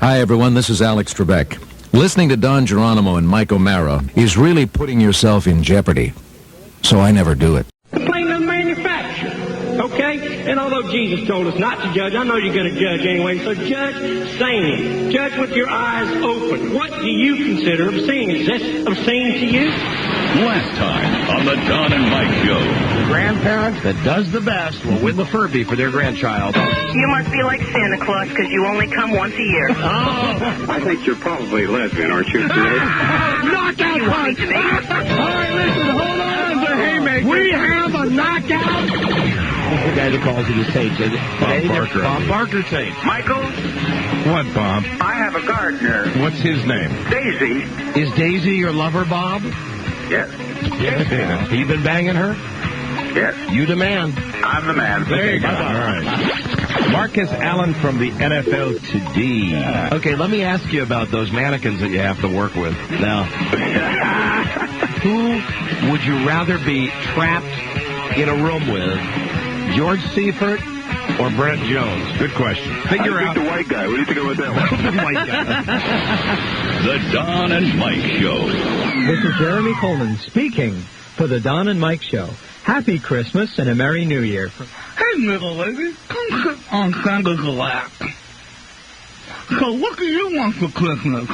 Hi, everyone. This is Alex Trebek. Listening to Don Geronimo and Mike O'Mara is really putting yourself in jeopardy. So I never do it. Blame the manufacturer, okay? And although Jesus told us not to judge, I know you're going to judge anyway, so judge sanely. Judge with your eyes open. What do you consider obscene? Is this obscene to you? Last time on the Don and Mike Show. The grandparent that does the best will win the Furby for their grandchild. You must be like Santa Claus because you only come once a year. I think you're probably lesbian, aren't you, Sid? Knockout punch! All right, listen, hold on to haymaker. We have a knockout. Who's the guy that calls you the Tate? Bob Barker. Bob Barker Tate. Michael? What, Bob? I have a gardener. What's his name? Daisy. Is Daisy your lover, Bob? Yes. Yes. You been banging her? Yes. You the man. I'm the man. There you go. All right. Marcus Allen from the NFL Today. Okay, let me ask you about those mannequins that you have to work with. Now, who would you rather be trapped in a room with, George Seifert or Brent Jones? Good question. Figure out the white guy. What do you think about that one? The white guy. The Don and Mike Show. This is Jeremy Coleman speaking for the Don and Mike Show. Happy Christmas and a Merry New Year. Hey, little lady, come sit on Santa's lap. So what do you want for Christmas?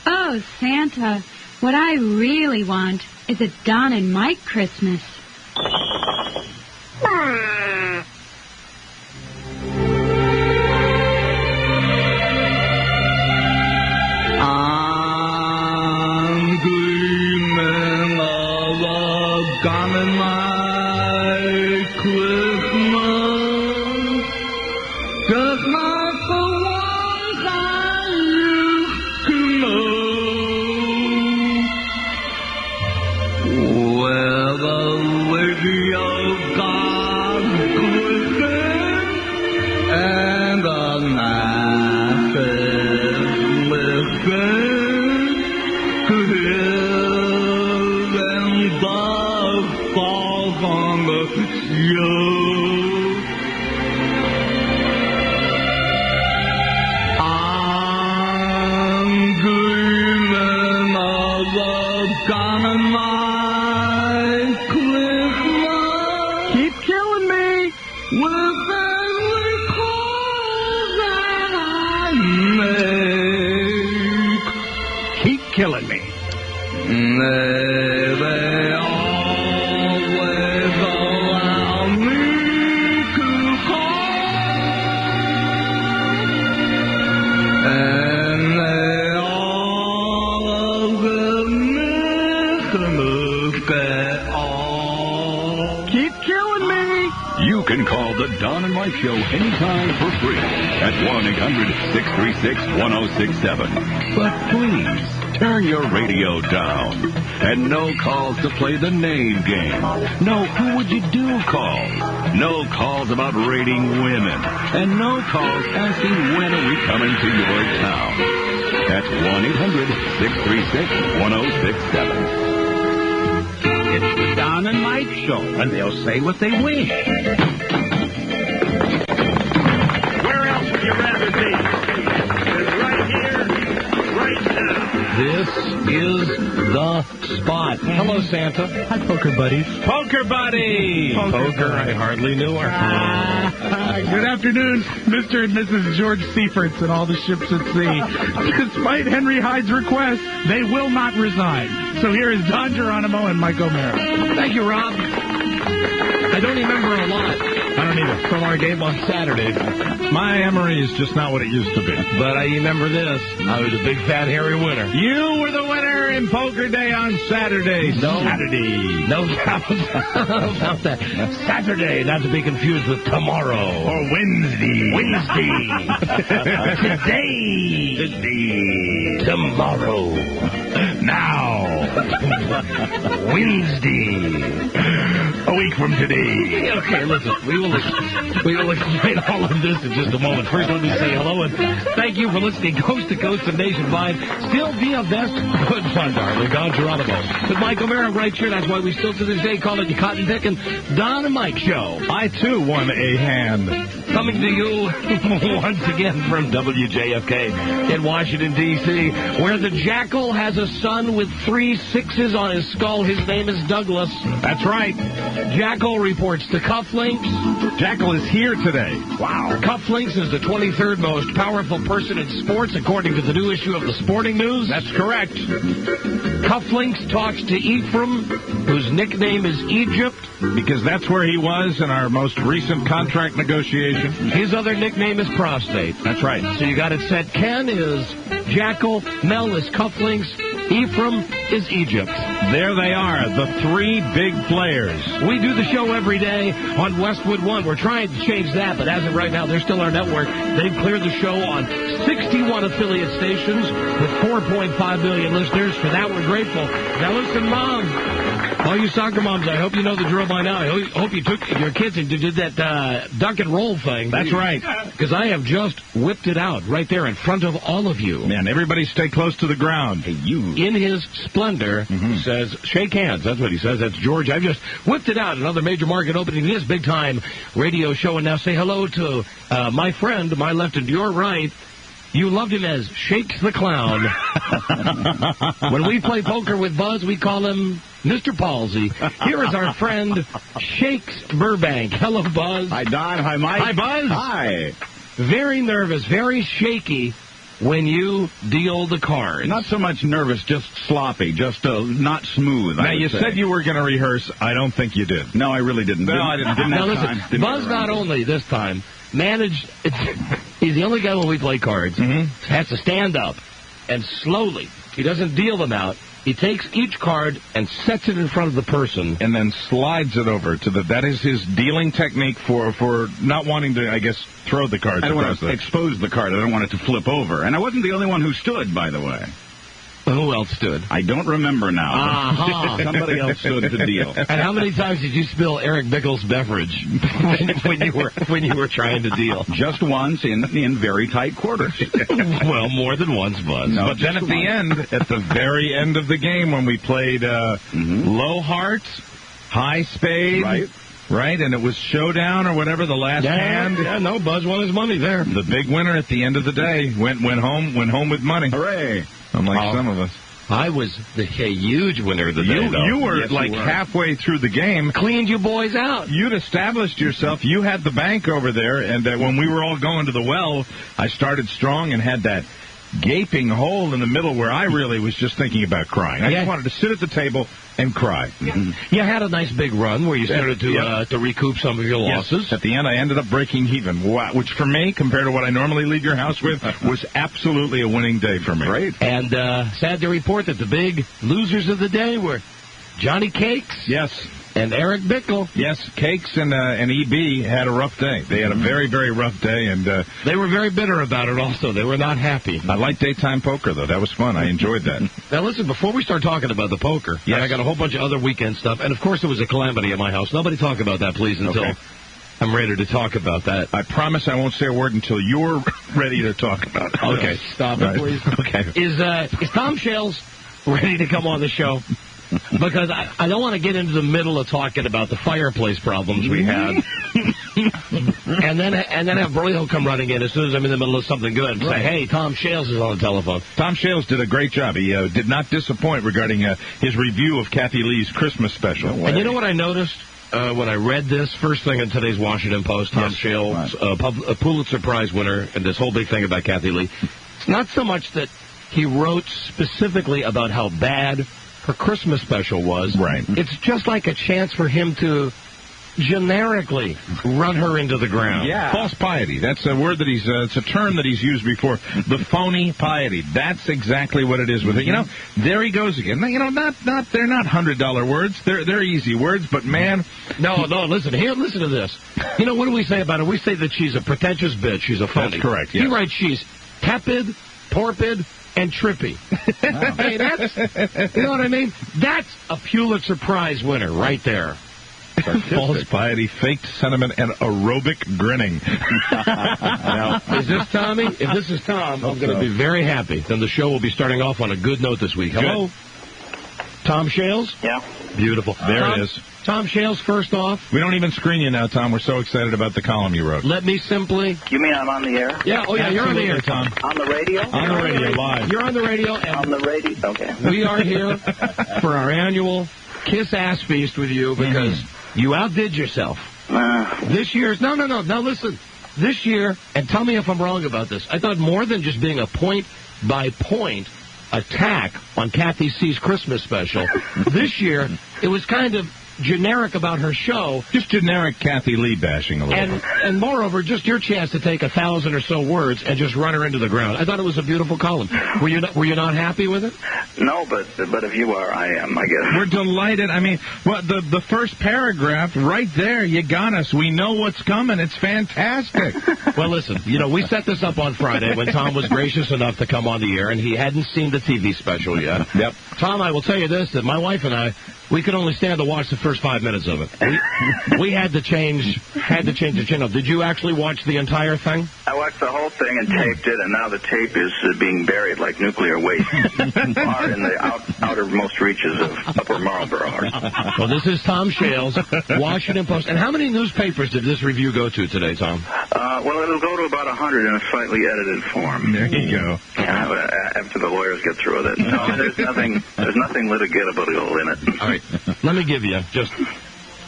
Oh, Santa, what I really want is a Don and Mike Christmas. I'm dreaming of a Don and Mike Christmas, just like the ones I used to know, where the radio gods glisten and the masses listen to hear them buzz falls on the show. I'm dreaming of a Don and Mike Christmas. Keep killing me with every call that I make. Keep killing me. May they always allow me to call, and they all give me all. Keep killing me. You can call the Don and Mike Show anytime for free at 1-800-636-1067. But please, turn your radio down. And no calls to play the name game. No who would you do calls. No calls about rating women. And no calls asking when are we coming to your town. That's 1-800-636-1067. It's the Don and Mike Show, and they'll say what they wish. Where else would you rather be? Right here, right now. This is the spot. Hello, Santa. Hi, poker buddies. Poker buddy. Poker, I hardly knew her. Good afternoon, Mr. and Mrs. George Seiferts and all the ships at sea. Despite Henry Hyde's request, they will not resign. So here is Don Geronimo and Mike O'Mara. Thank you, Rob. I don't remember a lot. I don't either. From our game on Saturday. My memory is just not what it used to be. But I remember this. I was a big, fat, hairy winner. You were the winner in Poker Day on Saturday. Saturday. No doubt about that. Saturday, not to be confused with tomorrow. Or Wednesday. Today. Tomorrow. Now. Wednesday. A week from today. Okay, listen. We will explain all of this in just a moment. First, let me say hello and thank you for listening coast to coast and nationwide. Still via best good fun, darling. Don Geronimo. With Mike O'Mara right here. That's why we still to this day call it the Cotton Dick and Don and Mike Show. I, too, won a hand. Coming to you once again from WJFK in Washington, D.C., where the Jackal has a son with 3 6s on his skull. His name is Douglas. That's right. Jackal reports to Cufflinks. Jackal is here today. Wow. Cufflinks is the 23rd most powerful person in sports, according to the new issue of the Sporting News. That's correct. Cufflinks talks to Ephraim, whose nickname is Egypt. Because that's where he was in our most recent contract negotiation. His other nickname is Prostate. That's right. So you got it set. Ken is Jackal, Mel is Cufflinks, Ephraim is Egypt. There they are, the 3 big players. We do the show every day on Westwood One. We're trying to change that, but as of right now, they're still our network. They've cleared the show on 61 affiliate stations with 4.5 million listeners. For that, we're grateful. Now listen, Mom. All you soccer moms, I hope you know the drill by now. I hope you took your kids and did that duck and roll thing. That's right. Because I have just whipped it out right there in front of all of you. Man, everybody stay close to the ground. Hey, you. In his splendor, says, shake hands. That's what he says. That's George. I've just whipped it out. Another major market opening. This big-time radio show. And now say hello to my friend, my left and your right. You loved him as Shakes the Clown. When we play poker with Buzz, we call him Mr. Palsy. Here is our friend, Shakes Burbank. Hello, Buzz. Hi, Don. Hi, Mike. Hi, Buzz. Hi. Very nervous, very shaky when you deal the cards. Not so much nervous, just sloppy, just not smooth. Now, you said you were going to rehearse. I don't think you did. No, I really didn't. No, I didn't. Now, listen, Buzz not only this time managed, he's the only guy when we play cards, has to stand up and slowly, he doesn't deal them out. He takes each card and sets it in front of the person. And then slides it over to that is his dealing technique for not wanting to, I guess, throw the cards. I don't want to expose the card. I don't want it to flip over. And I wasn't the only one who stood, by the way. Who else stood? I don't remember now. Somebody else stood to deal. And how many times did you spill Eric Bickle's beverage when you were trying to deal? Just once in very tight quarters. Well, more than once, Buzz. No, but then at the very end of the game, when we played low hearts, high spade. Right, and it was showdown or whatever, the last hand. Yeah, no, Buzz won his money there. The big winner at the end of the day went home with money. Hooray! Unlike some of us. I was a huge winner of the day, though. You were halfway through the game. Cleaned you boys out. You'd established yourself. You had the bank over there, and when we were all going to the well, I started strong and had that gaping hole in the middle where I really was just thinking about crying. I just wanted to sit at the table and cry. You had a nice big run where you started to recoup some of your losses. Yes. At the end, I ended up breaking even, which for me, compared to what I normally leave your house with, was absolutely a winning day for me. Great. And sad to report that the big losers of the day were Johnny Cakes. Yes. And Eric Bickle. Yes, Cakes and EB had a rough day. They had a very, very rough day, and they were very bitter about it also. They were not happy. I like daytime poker, though. That was fun. I enjoyed that. Now, listen, before we start talking about the poker, I got a whole bunch of other weekend stuff, and, of course, it was a calamity at my house. Nobody talk about that, please, until I'm ready to talk about that. I promise I won't say a word until you're ready to talk about it. Okay, stop it, please. Okay. Is Tom Shales ready to come on the show? Because I don't want to get into the middle of talking about the fireplace problems we had. and then have Broyhill come running in as soon as I'm in the middle of something good and say, hey, Tom Shales is on the telephone. Tom Shales did a great job. He did not disappoint regarding his review of Kathie Lee's Christmas special. And you know what I noticed when I read this? First thing in today's Washington Post, Tom Shales, a Pulitzer Prize winner, and this whole big thing about Kathie Lee. It's not so much that he wrote specifically about how bad her Christmas special was. Right. It's just like a chance for him to generically run her into the ground. Yeah. False piety. That's a word that it's a term that he's used before. The phony piety. That's exactly what it is with it. You know, there he goes again. You know, they're not $100 words. They're easy words, but man. No, listen to this. You know, what do we say about her? We say that she's a pretentious bitch. She's a phony. That's correct, yes. He writes she's tepid, torpid, and trippy. Wow. Hey, that's, you know what I mean? That's a Pulitzer Prize winner right there. False piety, faked sentiment, and aerobic grinning. Now, is this Tommy? If this is Tom, I'm going to be very happy. Then the show will be starting off on a good note this week. Hello? Tom Shales? Yeah. Beautiful. There it is. Tom Shales, first off. We don't even screen you now, Tom. We're so excited about the column you wrote. Let me simply... You mean I'm on the air? Yeah, oh yeah, you're on the air, Tom. On the radio? On the radio, live. You're on the radio. And on the radio? Okay. We are here for our annual Kiss Ass Feast with you because you outdid yourself. This year's... No, listen. This year, and tell me if I'm wrong about this, I thought more than just being a point-by-point attack on Kathie C's Christmas special, this year, it was kind of generic about her show. Just generic Kathie Lee bashing a little bit. And moreover, just your chance to take 1,000 or so words and just run her into the ground. I thought it was a beautiful column. Were you not happy with it? No, but if you are, I am, I guess. We're delighted. I mean, well, the first paragraph right there, you got us. We know what's coming. It's fantastic. Well, listen, we set this up on Friday when Tom was gracious enough to come on the air, and he hadn't seen the TV special yet. Yep. Tom, I will tell you this, that my wife and I, we could only stand to watch the first 5 minutes of it. We had to change the channel. Did you actually watch the entire thing? I watched the whole thing and taped it, and now the tape is being buried like nuclear waste far in the outermost reaches of Upper Marlboro. Well, this is Tom Shales, Washington Post. And how many newspapers did this review go to today, Tom? Well, it'll go to about 100 in a slightly edited form. There you go. After the lawyers get through with it. No, there's nothing litigatable in it. All right. Let me give you just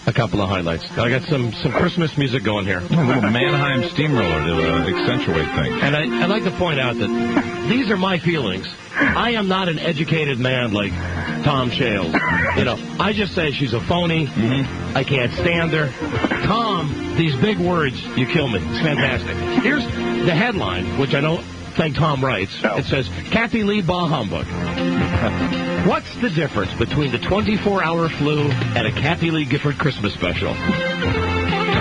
a couple of highlights. I got some Christmas music going here. A little Mannheim steamroller to accentuate things. And I'd like to point out that these are my feelings. I am not an educated man like Tom Shales. I just say she's a phony. I can't stand her. Tom, these big words, you kill me. It's fantastic. Here's the headline, which I don't think Tom writes. No. It says, Kathie Lee bah humbug. What's the difference between the 24-hour flu and a Kathie Lee Gifford Christmas special?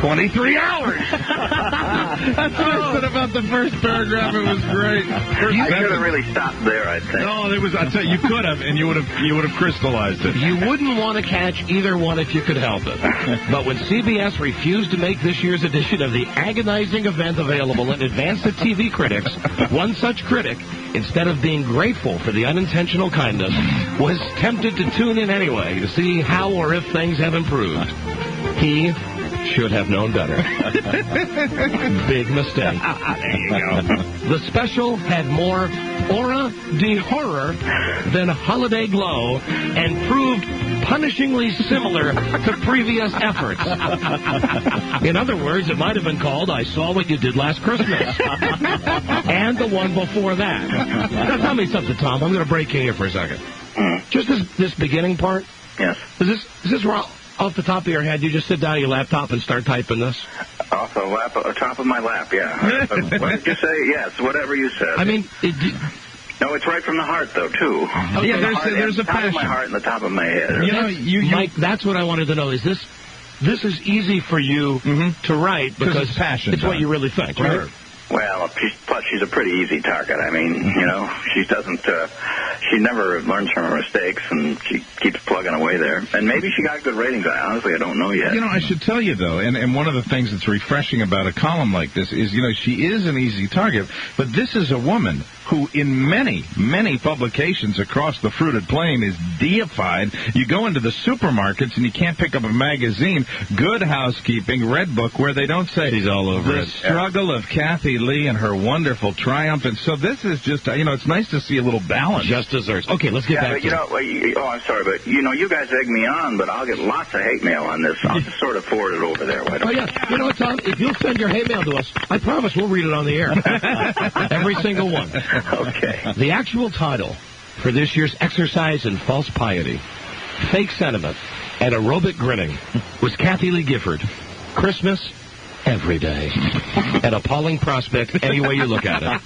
23 hours! That's what I said about the first paragraph. It was great. I could have really stopped there, I think. No, I'll tell you could have, and you would have crystallized it. You wouldn't want to catch either one if you could help it. But when CBS refused to make this year's edition of the agonizing event available in advance to TV critics, one such critic, instead of being grateful for the unintentional kindness, was tempted to tune in anyway to see how or if things have improved. He should have known better. Big mistake. There you go. The special had more aura de horror than holiday glow and proved punishingly similar to previous efforts. In other words, it might have been called I Saw What You Did Last Christmas. And the one before that. Now, tell me something, Tom. I'm going to break in here for a second. Just this beginning part. Yes. Is this wrong? Off the top of your head, you just sit down at your laptop and start typing this? Off the top of my lap, yeah. What did you say? Yes, whatever you said. I mean... No, it's right from the heart, though, too. Okay. Yeah, there's a passion. The top of my heart and the top of my head. Mike, that's what I wanted to know. Is this is easy for you to write because it's passion. It's what you really think, right? Sure. Well, plus she's a pretty easy target. I mean, she never learns from her mistakes, and she keeps plugging away there. And maybe she got good ratings. Honestly, I don't know yet. I should tell you, though, and one of the things that's refreshing about a column like this is, she is an easy target, but this is a woman who in many, many publications across the fruited plain is deified. You go into the supermarkets and you can't pick up a magazine, Good Housekeeping, Red Book, where they don't say she's all over the struggle of Kathie Lee and her wonderful triumph. And so this is just, it's nice to see a little balance. Just desserts. Okay, let's get back to it. I'm sorry, but, you guys egg me on, but I'll get lots of hate mail on this. I'll just sort of forward it over there. Oh, yeah. You know what, Tom? If you'll send your hate mail to us, I promise we'll read it on the air. Every single one. Okay. The actual title for this year's exercise in false piety, fake sentiment, and aerobic grinning was Kathie Lee Gifford. Christmas every day. An appalling prospect any way you look at it.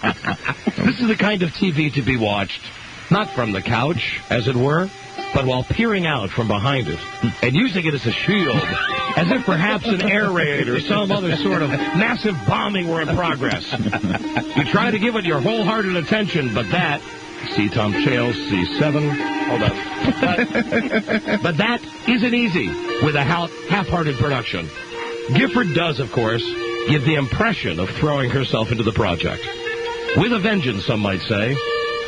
This is the kind of TV to be watched, not from the couch, as it were, but while peering out from behind it and using it as a shield, as if perhaps an air raid or some other sort of massive bombing were in progress. You try to give it your wholehearted attention, but that, see Tom Shales, C7, hold up. But that isn't easy with a half-hearted production. Gifford does, of course, give the impression of throwing herself into the project. With a vengeance, some might say.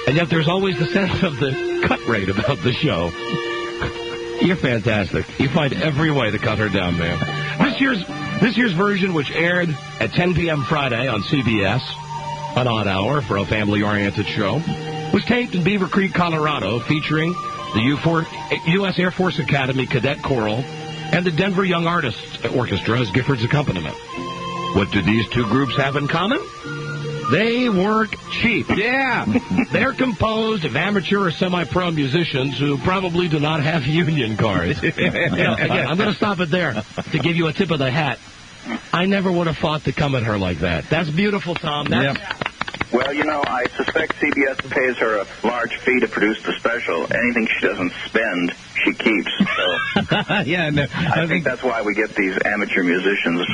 And yet there's always the sense of the cut rate about the show. You're fantastic. You find every way to cut her down, man. This year's version, which aired at 10 p.m. Friday on CBS, an odd hour for a family-oriented show, was taped in Beaver Creek, Colorado, featuring the U.S. Air Force Academy Cadet Choral and the Denver Young Artists Orchestra as Gifford's accompaniment. What do these two groups have in common? They work cheap. Yeah. They're composed of amateur or semi-pro musicians who probably do not have union cards. Again, I'm going to stop it there to give you a tip of the hat. I never would have thought to come at her like that. That's beautiful, Tom. Well, you know, I suspect CBS pays her a large fee to produce the special. Anything she doesn't spend, she keeps. So I think that's why we get these amateur musicians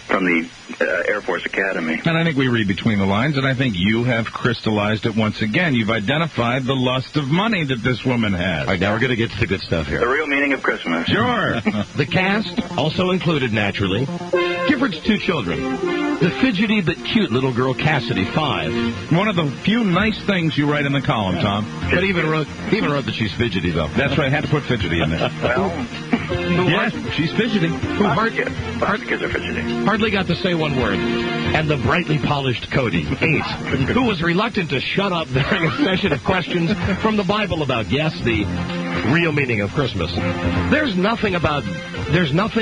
from the Air Force Academy. And I think we read between the lines, and I think you have crystallized it once again. You've identified the lust of money that this woman has. All right, now we're going to get to the good stuff here. The real meaning of Christmas. Sure. The cast also included, naturally, Gifford's two children. The fidgety but cute little girl Cassidy, 5. One of the few nice things you write in the column, Tom. But even wrote that she's fidgety, though. That's right. I had to put fidgety in there. Well, yes, she's fidgety. Lots of kids are fidgety. Hardly got to say one word. And the brightly polished Cody, 8, who was reluctant to shut up during a session of questions from the Bible about, yes, the real meaning of Christmas. There's nothing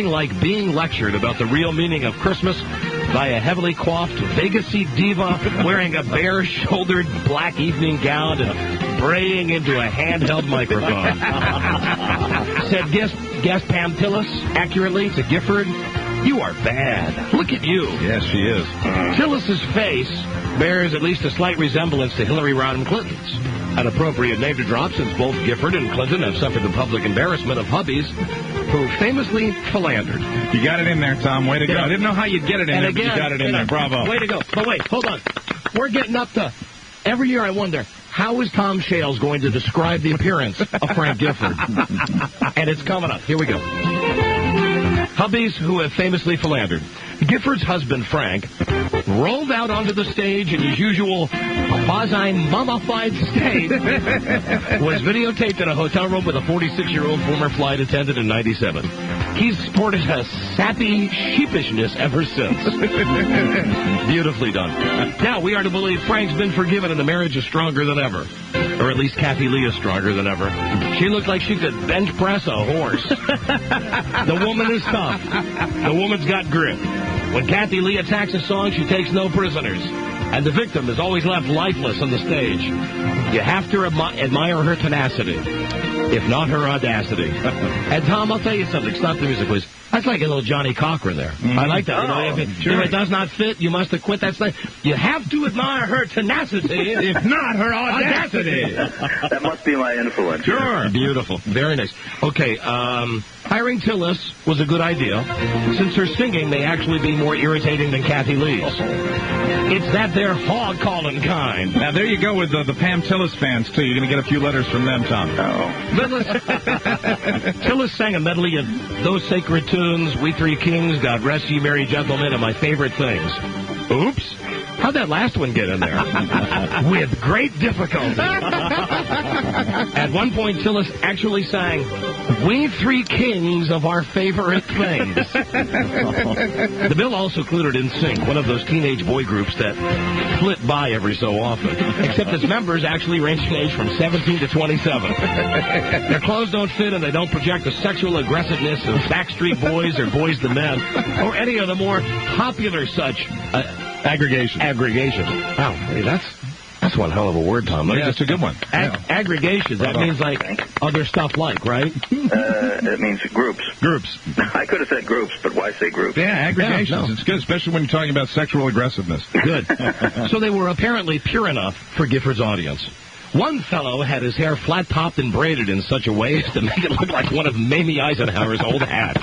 like being lectured about the real meaning of Christmas by a heavily coiffed Vegasy diva wearing a bare-shouldered black evening gown and braying into a handheld microphone. Said guest Pam Tillis accurately to Gifford, "You are bad. Look at you." Yes, she is. Tillis's face bears at least a slight resemblance to Hillary Rodham Clinton's. An appropriate name to drop, since both Gifford and Clinton have suffered the public embarrassment of hubbies who famously philandered. You got it in there, Tom. Way to go. I didn't know how you'd get it in there, but you got it in there. Bravo. Way to go. But wait, hold on. We're getting up to... Every year I wonder, how is Tom Shales going to describe the appearance of Frank Gifford? And it's coming up. Here we go. Hubbies who have famously philandered. Gifford's husband, Frank, rolled out onto the stage in his usual quasi-mummified state, was videotaped in a hotel room with a 46-year-old former flight attendant in 97. He's sported a sappy sheepishness ever since. Beautifully done. Now, we are to believe Frank's been forgiven and the marriage is stronger than ever. Or at least Kathie Lee is stronger than ever. She looked like she could bench press a horse. The woman is tough. The woman's got grit. When Kathie Lee attacks a song, she takes no prisoners. And the victim is always left lifeless on the stage. You have to admire her tenacity, if not her audacity. And, Tom, I'll tell you something. Stop the music, please. That's like a little Johnny Cochran there. I like that. You know, if it does not fit, you must acquit. That's like, you have to admire her tenacity, if not her audacity. That must be my influence. Sure. Beautiful. Very nice. Okay, hiring Tillis was a good idea. Since her singing may actually be more irritating than Kathie Lee's. It's that they're hog-calling kind. Now, there you go with the Pam Tillis fans, too. You're going to get a few letters from them, Tom. Tillis sang a medley of Those Sacred Tunes, We Three Kings, God Rest Ye Merry Gentlemen, and My Favorite Things. Oops. How'd that last one get in there? With great difficulty. At one point, Tillis actually sang, We Three Kings of Our Favorite Things. The bill also included NSYNC, one of those teenage boy groups that flit by every so often, except its members actually range in age from 17 to 27. Their clothes don't fit and they don't project the sexual aggressiveness of Backstreet Boys or Boyz II Men, or any of the more popular such... Aggregation. Wow, hey, that's one hell of a word, Tom. Yeah, that's a good one. Aggregation, that means like other stuff like, right? It means groups. Groups. I could have said groups, but why say groups? Yeah, aggregations. Yeah, no. It's good, especially when you're talking about sexual aggressiveness. Good. So they were apparently pure enough for Gifford's audience. One fellow had his hair flat-topped and braided in such a way as to make it look like one of Mamie Eisenhower's old hats.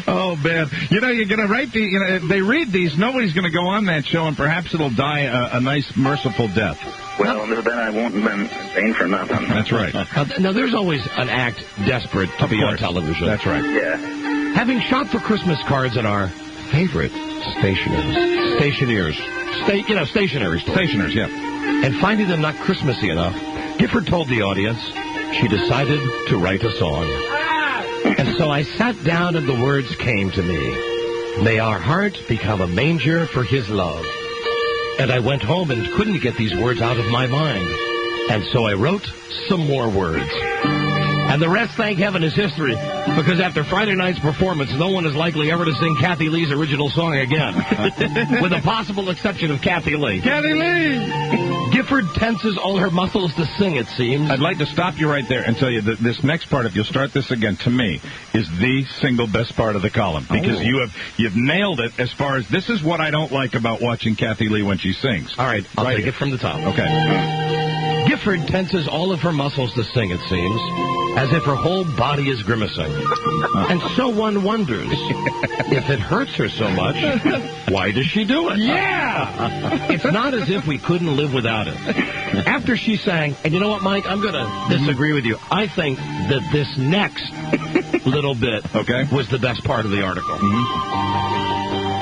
Oh, man. You know, you're going to write if they read these, nobody's going to go on that show, and perhaps it'll die a nice, merciful death. Well, then I won't have been paying for nothing. That's right. Now, there's always an act desperate to be on television. That's right. Yeah. Having shopped for Christmas cards at our favorite stationers, yeah. Stationers, yeah. And finding them not Christmassy enough, Gifford told the audience she decided to write a song. And so I sat down and the words came to me. May our heart become a manger for his love. And I went home and couldn't get these words out of my mind. And so I wrote some more words. And the rest, thank heaven, is history. Because after Friday night's performance, no one is likely ever to sing Kathie Lee's original song again. With the possible exception of Kathie Lee. Kathie Lee! Gifford tenses all her muscles to sing, it seems. I'd like to stop you right there and tell you that this next part, if you'll start this again, to me, is the single best part of the column. Because you've nailed it as far as this is what I don't like about watching Kathie Lee when she sings. All right, I'll take it from the top. Okay. Gifford tenses all of her muscles to sing, it seems, as if her whole body is grimacing. And so one wonders, if it hurts her so much, why does she do it? Yeah! It's not as if we couldn't live without it. After she sang, and you know what, Mike, I'm going to disagree with you. I think that this next little bit was the best part of the article.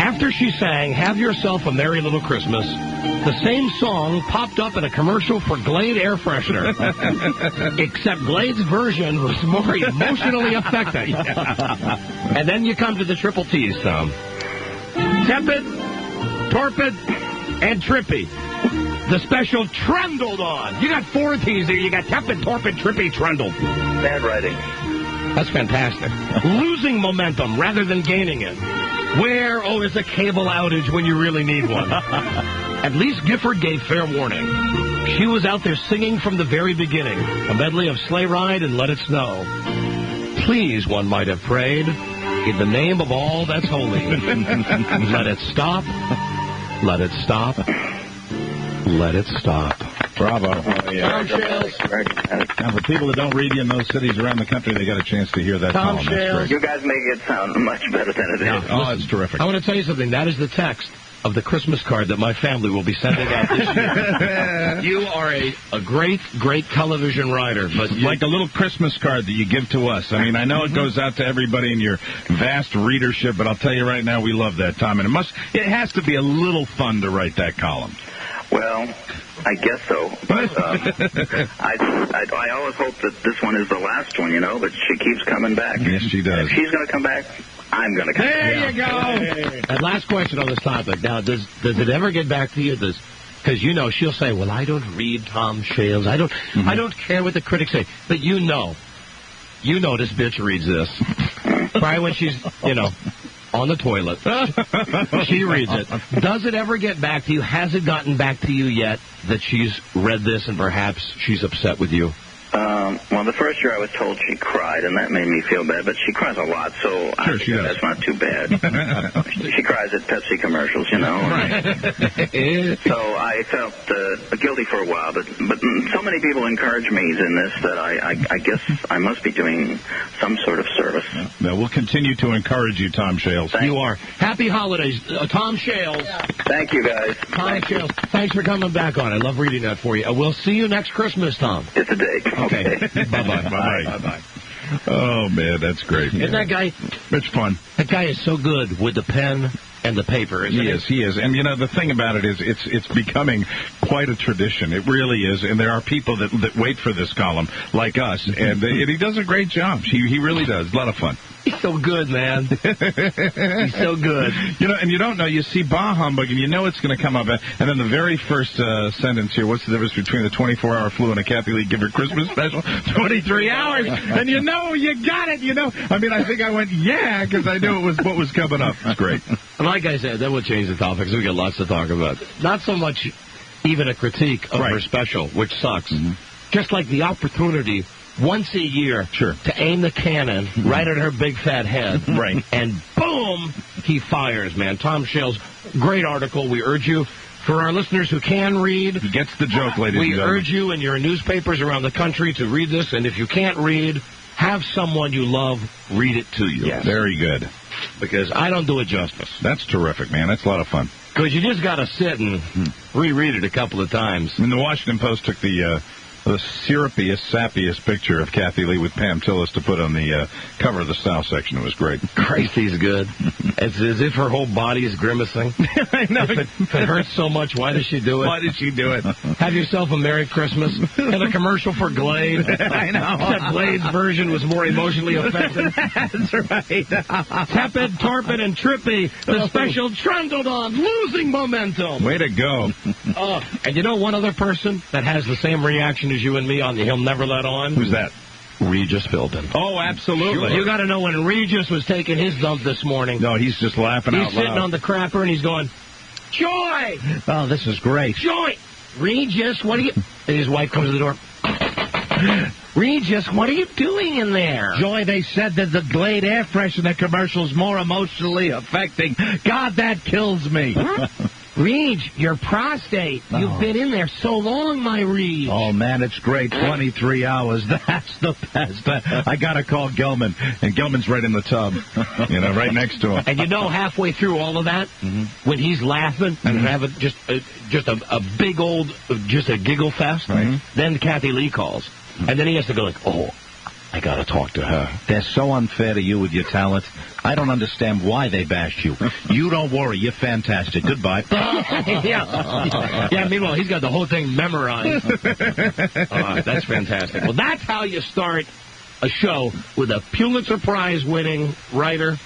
After she sang, Have Yourself a Merry Little Christmas, the same song popped up in a commercial for Glade air freshener. Except Glade's version was more emotionally affecting. And then you come to the triple T's, Tom. Tepid, torpid, and trippy. The special trundled on. You got 4 T's there. You got tepid, torpid, trippy, trundled. Bad writing. That's fantastic. Losing momentum rather than gaining it. Where, is a cable outage when you really need one? At least Gifford gave fair warning. She was out there singing from the very beginning. A medley of Sleigh Ride and Let It Snow. Please, one might have prayed, in the name of all that's holy. Let it stop. Let it stop. Let it stop. Bravo. Oh, yeah. Tom Shales. Now, for people that don't read you in those cities around the country, they got a chance to hear that Tom column. Shales. You guys make it sound much better than it is. Oh, it's terrific. I want to tell you something. That is the text of the Christmas card that my family will be sending out this year. You are a great, great television writer. But like a little Christmas card that you give to us. I mean, I know it goes out to everybody in your vast readership, but I'll tell you right now, we love that, Tom. And it has to be a little fun to write that column. Well, I guess so. But I always hope that this one is the last one, but she keeps coming back. Yes, she does. If she's going to come back, I'm going to come back. There you go. And last question on this topic. Now, does it ever get back to you? Because, she'll say, well, I don't read Tom Shales. I don't care what the critics say. But you know this bitch reads this. Probably when she's, on the toilet. She reads it. Does it ever get back to you? Has it gotten back to you yet that she's read this and perhaps she's upset with you? Well, the first year I was told she cried, and that made me feel bad. But she cries a lot, so I think that's not too bad. She cries at Pepsi commercials, Right. So I felt guilty for a while, but so many people encourage me in this that I guess I must be doing some sort of service. Well, we'll continue to encourage you, Tom Shales. You are. Happy holidays, Tom Shales. Thank you, guys. Tom Shales, thanks for coming back on. I love reading that for you. We'll see you next Christmas, Tom. It's a date. Okay. Bye-bye. Bye-bye. Oh, man, that's great. Isn't that guy? It's fun. That guy is so good with the pen and the paper, isn't he? He is. And, the thing about it is it's becoming quite a tradition. It really is. And there are people that wait for this column, like us. And he does a great job. He really does. A lot of fun. He's so good, man. He's so good. And you don't know. You see Bah Humbug, and you know it's going to come up. And then the very first sentence here, what's the difference between the 24-hour flu and a Kathie Lee Gifford Christmas special? 23 hours. And you got it, I mean, I think I went, yeah, because I knew it was what was coming up. It's great. Like I said, then we'll change the topic because we got lots to talk about. Not so much even a critique of her special, which sucks. Just like the opportunity once a year to aim the cannon right at her big fat head. Right. And boom, he fires, man. Tom Shales, great article. We urge you, for our listeners who can read. He gets the joke, ladies and gentlemen. We urge you in your newspapers around the country to read this. And if you can't read, have someone you love read it to you. Yes. Very good. Because I don't do it justice. That's terrific, man. That's a lot of fun. Because you just got to sit and reread it a couple of times. And the Washington Post took the the syrupiest, sappiest picture of Kathie Lee with Pam Tillis to put on the cover of the Style section. It was great. Christy's good. It's as if her whole body is grimacing. I know. If it hurts so much, why does she do it? Why did she do it? Have yourself a Merry Christmas. And a commercial for Glade. I know. Except Glade's version was more emotionally effective. That's right. Tepid, torpid, and trippy. The special trundled on, losing momentum. Way to go. And you know one other person that has the same reaction as you and me on the He'll Never Let On? Who's that? Regis Philbin. Oh, absolutely. You got to know when Regis was taking his dump this morning. No, he's just laughing out loud. He's sitting on the crapper and he's going, Joy! Oh, this is great. Joy! Regis, what are you... And his wife comes to the door. Regis, what are you doing in there? Joy, they said that the Glade air freshener commercial is more emotionally affecting. God, that kills me. Huh? Reg, your prostate. You've been in there so long, my Reg. Oh, man, it's great. 23 hours. That's the best. I got to call Gelman, and Gelman's right in the tub, right next to him. And halfway through all of that, when he's laughing and having just a big old, just a giggle fest, then Kathie Lee calls. And then he has to go like, oh, I got to talk to her. They're so unfair to you with your talent. I don't understand why they bashed you. You don't worry. You're fantastic. Goodbye. Yeah, meanwhile, he's got the whole thing memorized. That's fantastic. Well, that's how you start a show with a Pulitzer Prize-winning writer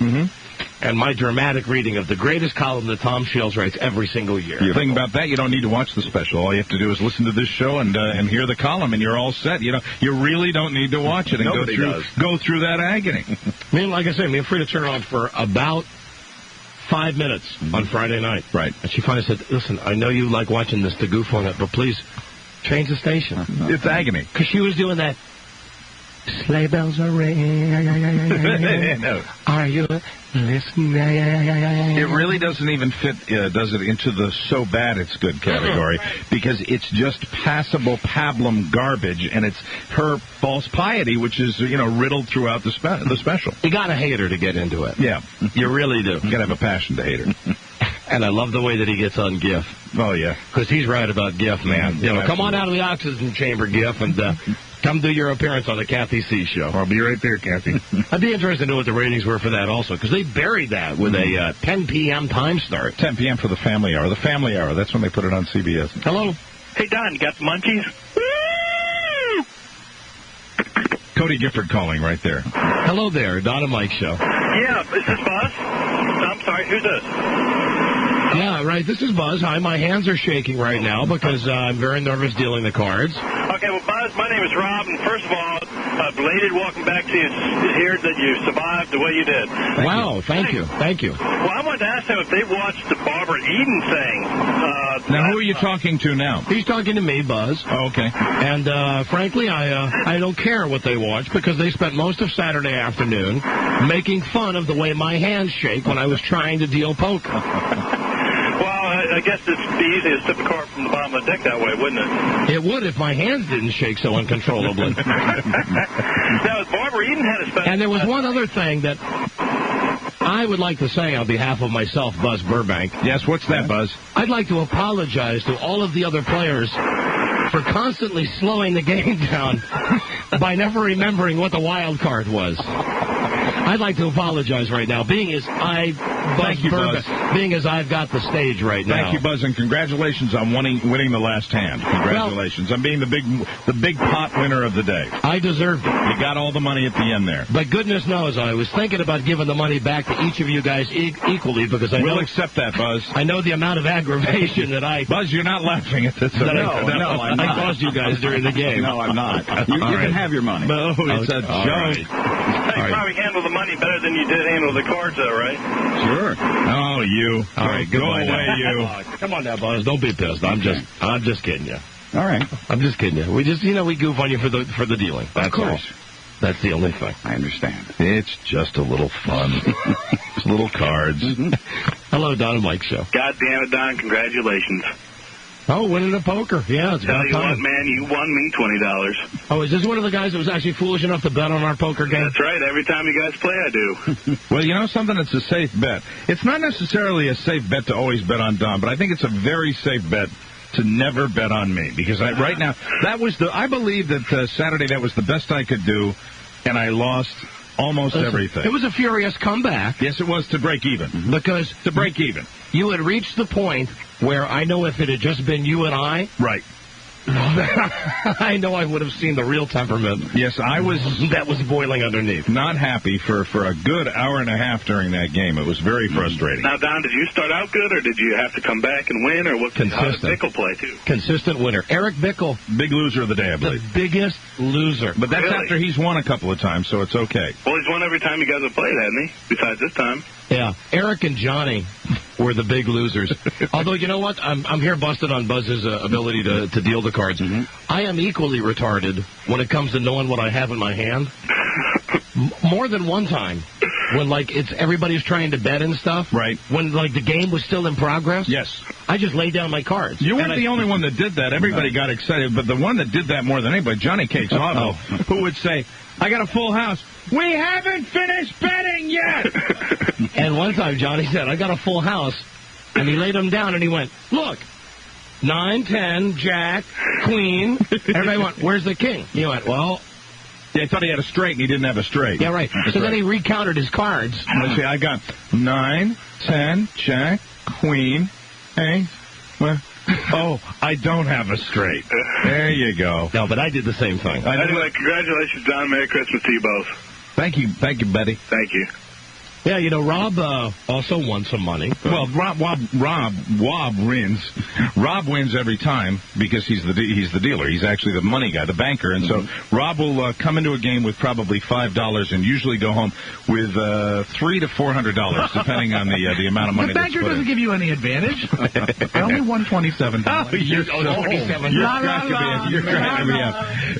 and my dramatic reading of the greatest column that Tom Shales writes every single year. The thing about that, you don't need to watch the special. All you have to do is listen to this show and hear the column, and you're all set. You really don't need to watch it and go through that agony. I mean, like I said, I'm free to turn on for about 5 minutes on Friday night. Right. And she finally said, listen, I know you like watching this to goof on it, but please change the station. It's agony. Because she was doing that. Sleigh bells are ringing. No. Are you listening? It really doesn't even fit, does it, into the so bad it's good category, because it's just passable pablum garbage, and it's her false piety, which is, riddled throughout the special. You gotta hate her to get into it. Yeah. You really do. You gotta have a passion to hate her. And I love the way that he gets on GIF. Oh, yeah. Because he's right about GIF, man. Come on out of the oxygen chamber, GIF, and come do your appearance on the Kathie C Show. I'll be right there, Kathie. I'd be interested to know what the ratings were for that also, because they buried that with a 10 p.m. time start. 10 p.m. for the Family Hour. The Family Hour, that's when they put it on CBS. Hello. Hey, Don, you got the munchies? Cody Gifford calling right there. Hello there, Don and Mike Show. Yeah, is this Buzz? I'm sorry, who's this? Yeah, right, this is Buzz. Hi, my hands are shaking right now because I'm very nervous dealing the cards. Okay, well, Buzz, my name is Rob, and first of all, belated welcome back to you here that you survived the way you did. Wow, thank you. Well, I wanted to ask them if they watched the Barbara Eden thing. Now, who are you talking to now? He's talking to me, Buzz. Oh, okay. And, frankly, I don't care what they watch because they spent most of Saturday afternoon making fun of the way my hands shake when I was trying to deal poker. I guess it's the easiest to tip a card from the bottom of the deck that way, wouldn't it? It would if my hands didn't shake so uncontrollably. Now, Barbara Eden had a special... And there was one other thing that I would like to say on behalf of myself, Buzz Burbank. Yes, what's that, Buzz? I'd like to apologize to all of the other players for constantly slowing the game down by never remembering what the wild card was. I'd like to apologize right now, being as I've got the stage right now. Thank you, Buzz, and congratulations on winning the last hand. Congratulations on being the big pot winner of the day. I deserved it. You got all the money at the end there. But goodness knows, I was thinking about giving the money back to each of you guys equally because We'll accept that, Buzz. I know the amount of aggravation that I... Buzz, you're not laughing at this. No, I'm not. I caused you guys during the game. No, I'm not. You can have your money. No, it's a joke. Right. You probably handled the money better than you did handle the cards, though, right? Sure. Oh, you. All right, go away, you. Come on now, Buzz. Don't be pissed. I'm just kidding you. All right. I'm just kidding you. We just, we goof on you for the dealing. That's all. That's the only thing. I understand. It's just a little fun. It's little cards. Hello, Don and Mike Show. God damn it, Don. Congratulations. Oh, winning a poker. Yeah, it's about time. Tell you what, man, you won me $20. Oh, is this one of the guys that was actually foolish enough to bet on our poker game? That's right. Every time you guys play, I do. Well, something that's a safe bet. It's not necessarily a safe bet to always bet on Don, but I think it's a very safe bet to never bet on me, because right now, I believe that Saturday that was the best I could do, and I lost almost everything. It was a furious comeback. Yes, it was, to break even. Because to break even. You had reached the point where I know if it had just been you and I... Right. I know I would have seen the real temperament. Yes, I was... That was boiling underneath. Not happy for a good hour and a half during that game. It was very frustrating. Now, Don, did you start out good, or did you have to come back and win, or what? How did Bickle play, too? Consistent winner. Eric Bickle. Big loser of the day, I believe. The biggest loser. But that's after he's won a couple of times, so it's okay. Well, he's won every time you guys have played, hasn't he? Besides this time. Yeah, Eric and Johnny were the big losers. Although, you know what? I'm here busted on Buzz's ability to deal the cards. Mm-hmm. I am equally retarded when it comes to knowing what I have in my hand. More than one time. When, everybody's trying to bet and stuff. Right. When, the game was still in progress. Yes. I just laid down my cards. You weren't the only one that did that. Everybody got excited. But the one that did that more than anybody, Johnny Cakes Auto, who would say, I got a full house. We haven't finished betting yet. And one time Johnny said, I got a full house. And he laid them down and he went, look, 9, 10, Jack, Queen. Everybody went, where's the king? He went, well... Yeah, I thought he had a straight, and he didn't have a straight. Yeah, right. So then he recounted his cards. Let's see, I got 9, 10, Jack, Queen, Ace. Well, I don't have a straight. There you go. No, but I did the same thing. Anyway, congratulations, Don. Merry Christmas to you both. Thank you, Betty. Thank you. Yeah, Rob also won some money. Well, Rob wins. Rob wins every time because he's the dealer. He's actually the money guy, the banker. And so Rob will come into a game with probably $5 and usually go home with $300 to $400, depending on the amount of money. The banker doesn't give you any advantage. I only won $27. You're cracking me up.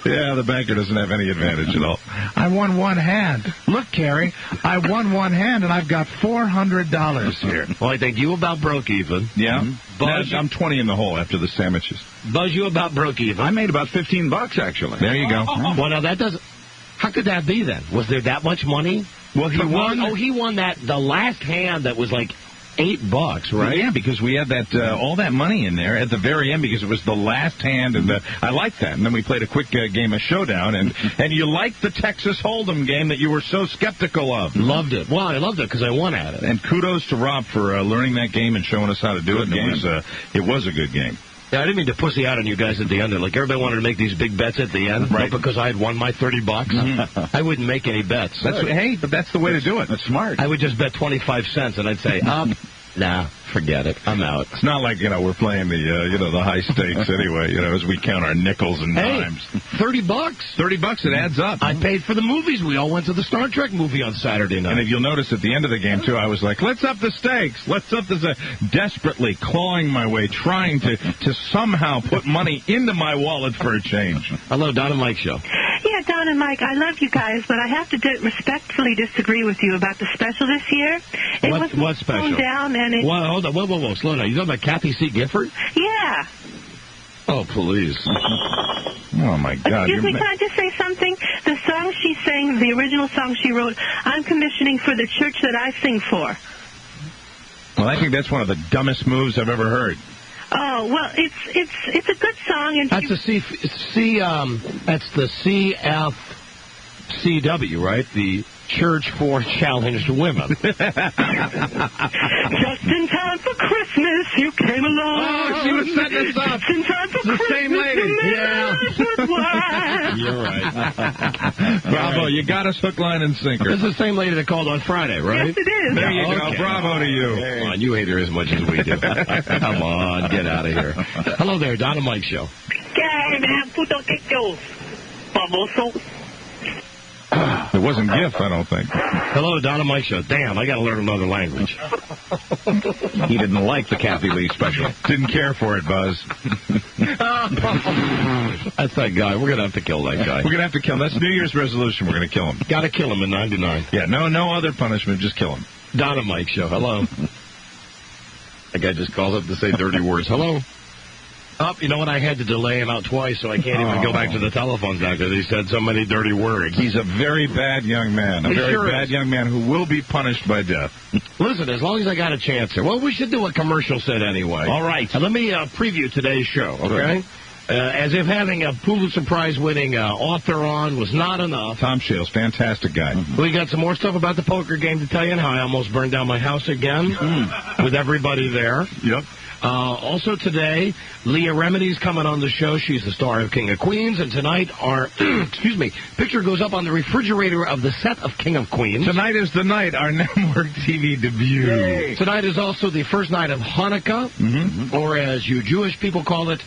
Yeah, the banker doesn't have any advantage at all. I won one hand. Look, Carrie, I won one hand. And I've got $400 here. Well, I think you about broke even. Yeah. Buzz, I'm 20 in the hole after the sandwiches. Buzz, you about broke even. I made about $15, actually. There you go. Well, now that doesn't... How could that be, then? Was there that much money? Well, he won... Oh, he won the last hand that was $8, right? Yeah, because we had that all that money in there at the very end because it was the last hand, and I liked that. And then we played a quick game of Showdown, and you liked the Texas Hold'em game that you were so skeptical of. Loved it. Well, I loved it because I won at it. And kudos to Rob for learning that game and showing us how to do it. And it was a good game. Yeah, I didn't mean to pussy out on you guys at the end. Everybody wanted to make these big bets at the end, right? Because I had won my $30. I wouldn't make any bets. But that's the way to do it. That's smart. I would just bet 25 cents, and I'd say, nah, forget it. I'm out. It's not like, we're playing the high stakes anyway, as we count our nickels and dimes. $30. $30, it adds up. I paid for the movies. We all went to the Star Trek movie on Saturday night. And if you'll notice at the end of the game, too, I was like, let's up the stakes. Let's up the desperately clawing my way, trying to somehow put money into my wallet for a change. Hello, Don and Mike Show. Yeah, Don and Mike, I love you guys, but I have to respectfully disagree with you about the special this year. What special? Down and it... Well, hold on. Whoa. Slow down. You talking about Kathie C Gifford? Yeah. Oh, please. Oh, my God. Excuse me, can I just say something? The song she sang, the original song she wrote, I'm commissioning for the church that I sing for. Well, I think that's one of the dumbest moves I've ever heard. Oh, well, it's a good song. And that's that's the CFCW, right? The Church for Challenged Women. Just in time for Christmas, you came along. Oh, she was setting us up. Just in time for Christmas. The same lady. Yeah. You're right. Bravo, you got us hook, line, and sinker. It's the same lady that called on Friday, right? Yes, it is. There you go. Bravo to you. Come on, you hate her as much as we do. Come on, get out of here. Hello there, Don and Mike Show. It wasn't GIF, I don't think. Hello, Don and Mike Show. Damn, I got to learn another language. He didn't like the Kathie Lee special. Didn't care for it, Buzz. That's that guy. We're going to have to kill that guy. We're going to have to kill him. That's New Year's resolution. We're going to kill him. Got to kill him in 99. Yeah, no other punishment. Just kill him. Don and Mike Show. Hello. That guy just calls up to say dirty words. Hello. Oh, you know what? I had to delay him out twice, so I can't even go back to the telephones now because he said so many dirty words. He's a very bad young man. A very bad young man who will be punished by death. Listen, as long as I got a chance here. Well, we should do what commercial said anyway. All right. Let me preview today's show, okay? As if having a Pulitzer Prize-winning author on was not enough. Tom Shales, fantastic guy. We got some more stuff about the poker game to tell you and how I almost burned down my house again with everybody there. Yep. Also today, Leah Remini's coming on the show. She's the star of King of Queens. And tonight, our picture goes up on the refrigerator of the set of King of Queens. Tonight is the night, our network TV debut. Yay. Tonight is also the first night of Hanukkah, or as you Jewish people call it,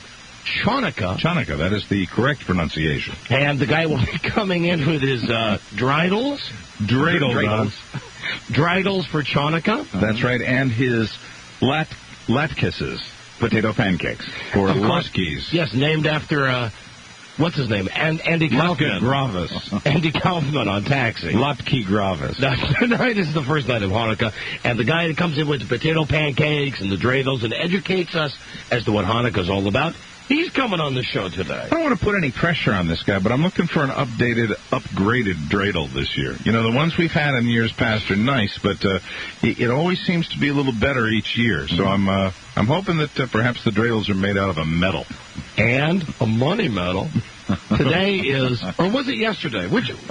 Chanukah. Chanukah, that is the correct pronunciation. And the guy will be coming in with his dreidels. Dreidels. Dreidels for Chanukah. That's right, and his latkes, potato pancakes, or latkes. Yes, named after, what's his name? Andy Kaufman. Gravis. Andy Kaufman on Taxi. Latke Gravis. Tonight is the first night of Hanukkah, and the guy that comes in with the potato pancakes and the dreidels and educates us as to what Hanukkah's all about, he's coming on the show today. I don't want to put any pressure on this guy, but I'm looking for an updated, upgraded dreidel this year. You know, the ones we've had in years past are nice, but it always seems to be a little better each year. So I'm hoping that perhaps the dreidels are made out of a metal. And a money medal. Today is, or was it yesterday?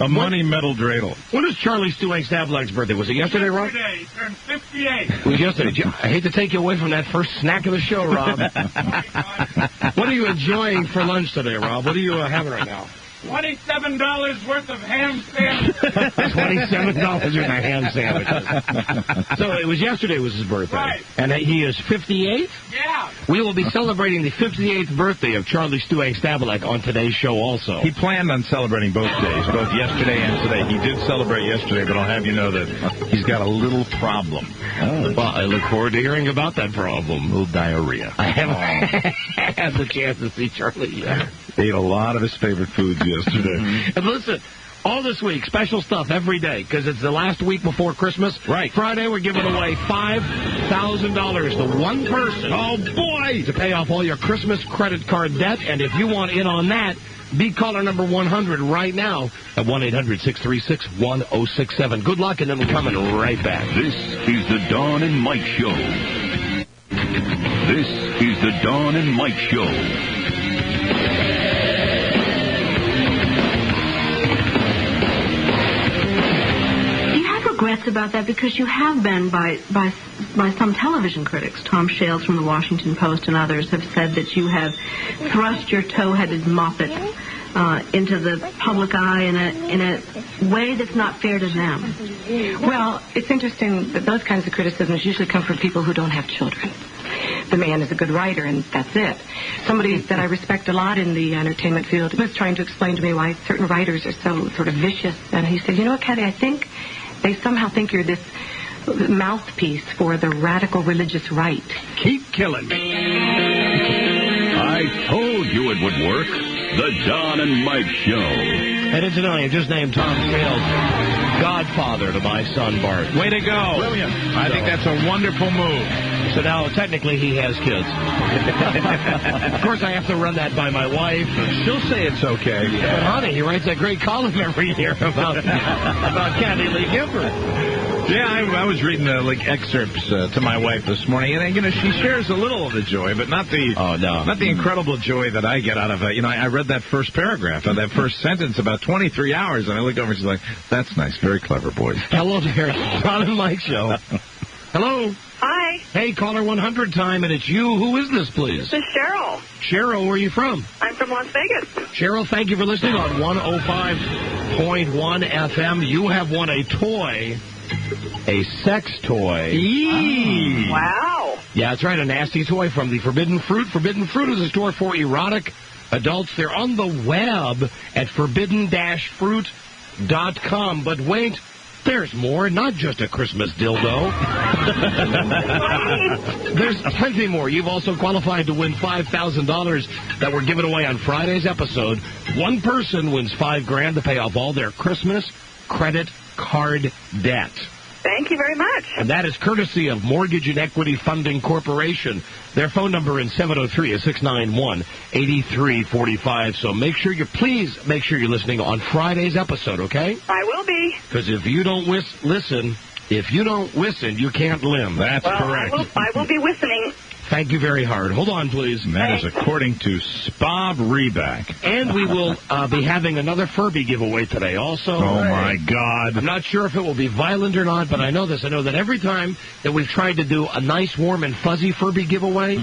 Money metal dreidel. When is Charlie Stu Stablack's birthday? Was it yesterday, Rob? Yesterday. He turned 58. It was yesterday. I hate to take you away from that first snack of the show, Rob. What are you enjoying for lunch today, Rob? What are you having right now? $27 worth of ham sandwiches. $27 worth of ham sandwiches. So it was yesterday was his birthday. Right. And he is 58? Yeah. We will be celebrating the 58th birthday of Charlie Stu Stablack on today's show also. He planned on celebrating both days, both yesterday and today. He did celebrate yesterday, but I'll have you know that he's got a little problem. Oh. Well, I look forward to hearing about that problem. A little diarrhea. I haven't had the chance to see Charlie yet. Ate a lot of his favorite foods yesterday. And listen, all this week, special stuff every day, because it's the last week before Christmas. Right. Friday, we're giving away $5,000 to one person. Oh, boy! To pay off all your Christmas credit card debt. And if you want in on that, be caller number 100 right now at 1-800-636-1067. Good luck, and then we're coming right back. This is the Dawn and Mike Show. This is the Dawn and Mike Show. Regrets about that because you have been by some television critics. Tom Shales from the Washington Post and others have said that you have thrust your tow-headed moppet into the public eye in a way that's not fair to them. Well, it's interesting that those kinds of criticisms usually come from people who don't have children. The man is a good writer, and that's it. Somebody that I respect a lot in the entertainment field was trying to explain to me why certain writers are so sort of vicious. And he said, you know what, Kathie, I think they somehow think you're this mouthpiece for the radical religious right. Keep killing. I told you it would work. The Don and Mike Show. And incidentally, I just named Tom Shales godfather to my son, Bart. Way to go. Brilliant. I think that's a wonderful move. So now, technically, he has kids. Of course, I have to run that by my wife. She'll say it's okay. But, honey, he writes that great column every year about Kathie C Gifford. Yeah, I was reading excerpts to my wife this morning, and she shares a little of the joy, but not the not the incredible joy that I get out of it. I read that first paragraph, that first sentence, about 23 hours, and I look over and she's like, "That's nice, very clever, boys." Hello there, Don and Mike Show. Hello. Hi. Hey, caller 100 time, and it's you. Who is this, please? This is Cheryl. Cheryl, where are you from? I'm from Las Vegas. Cheryl, thank you for listening on 105.1 FM. You have won a toy. A sex toy. Wow. Yeah, that's right, a nasty toy from the Forbidden Fruit. Forbidden Fruit is a store for erotic adults. They're on the web at forbidden-fruit.com. But wait, there's more, not just a Christmas dildo. There's plenty more. You've also qualified to win $5,000 that were given away on Friday's episode. One person wins $5,000 to pay off all their Christmas credit card debt. Thank you very much. And that is courtesy of Mortgage and Equity Funding Corporation. Their phone number in 703 is 691-8345. So please make sure you're listening on Friday's episode, okay? I will be. Because if you don't listen, you can't limb. That's correct. I will be listening. Thank you very hard. Hold on, please. And that is according to Spob Reback. And we will be having another Furby giveaway today also. Oh, my God. I'm not sure if it will be violent or not, but I know this. I know that every time that we've tried to do a nice, warm, and fuzzy Furby giveaway,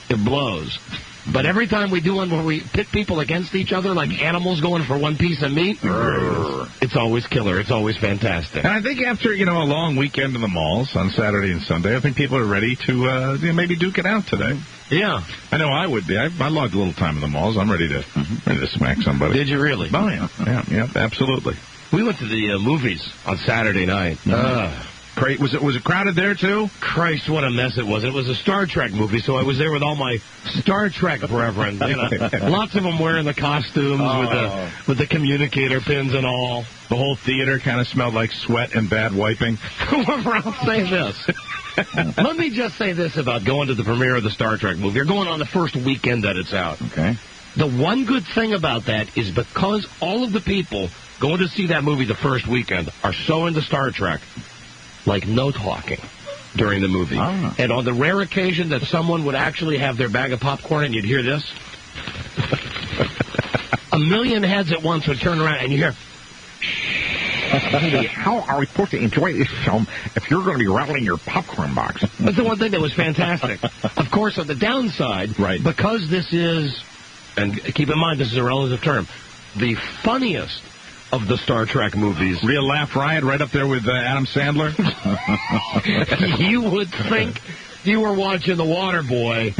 it blows. But every time we do one where we pit people against each other like animals going for one piece of meat, it's always killer. It's always fantastic. And I think after, a long weekend in the malls on Saturday and Sunday, I think people are ready to maybe duke it out today. Yeah. I know I would be. I logged a little time in the malls. I'm ready to smack somebody. Did you really? Oh, yeah. Yeah, absolutely. We went to the movies on Saturday night. Was it crowded there, too? Christ, what a mess it was. It was a Star Trek movie, so I was there with all my Star Trek brethren. Lots of them wearing the costumes with the communicator pins and all. The whole theater kind of smelled like sweat and bad wiping. I'll say this. Let me just say this about going to the premiere of the Star Trek movie. You're going on the first weekend that it's out. Okay. The one good thing about that is because all of the people going to see that movie the first weekend are so into Star Trek, like no talking during the movie. Ah. And on the rare occasion that someone would actually have their bag of popcorn and you'd hear this, a million heads at once would turn around and you hear, how are we supposed to enjoy this film if you're going to be rattling your popcorn box? That's the one thing that was fantastic. Of course, on the downside, because this is, and keep in mind this is a relative term, the funniest of the Star Trek movies. Real laugh riot right up there with Adam Sandler. You would think you were watching The Waterboy,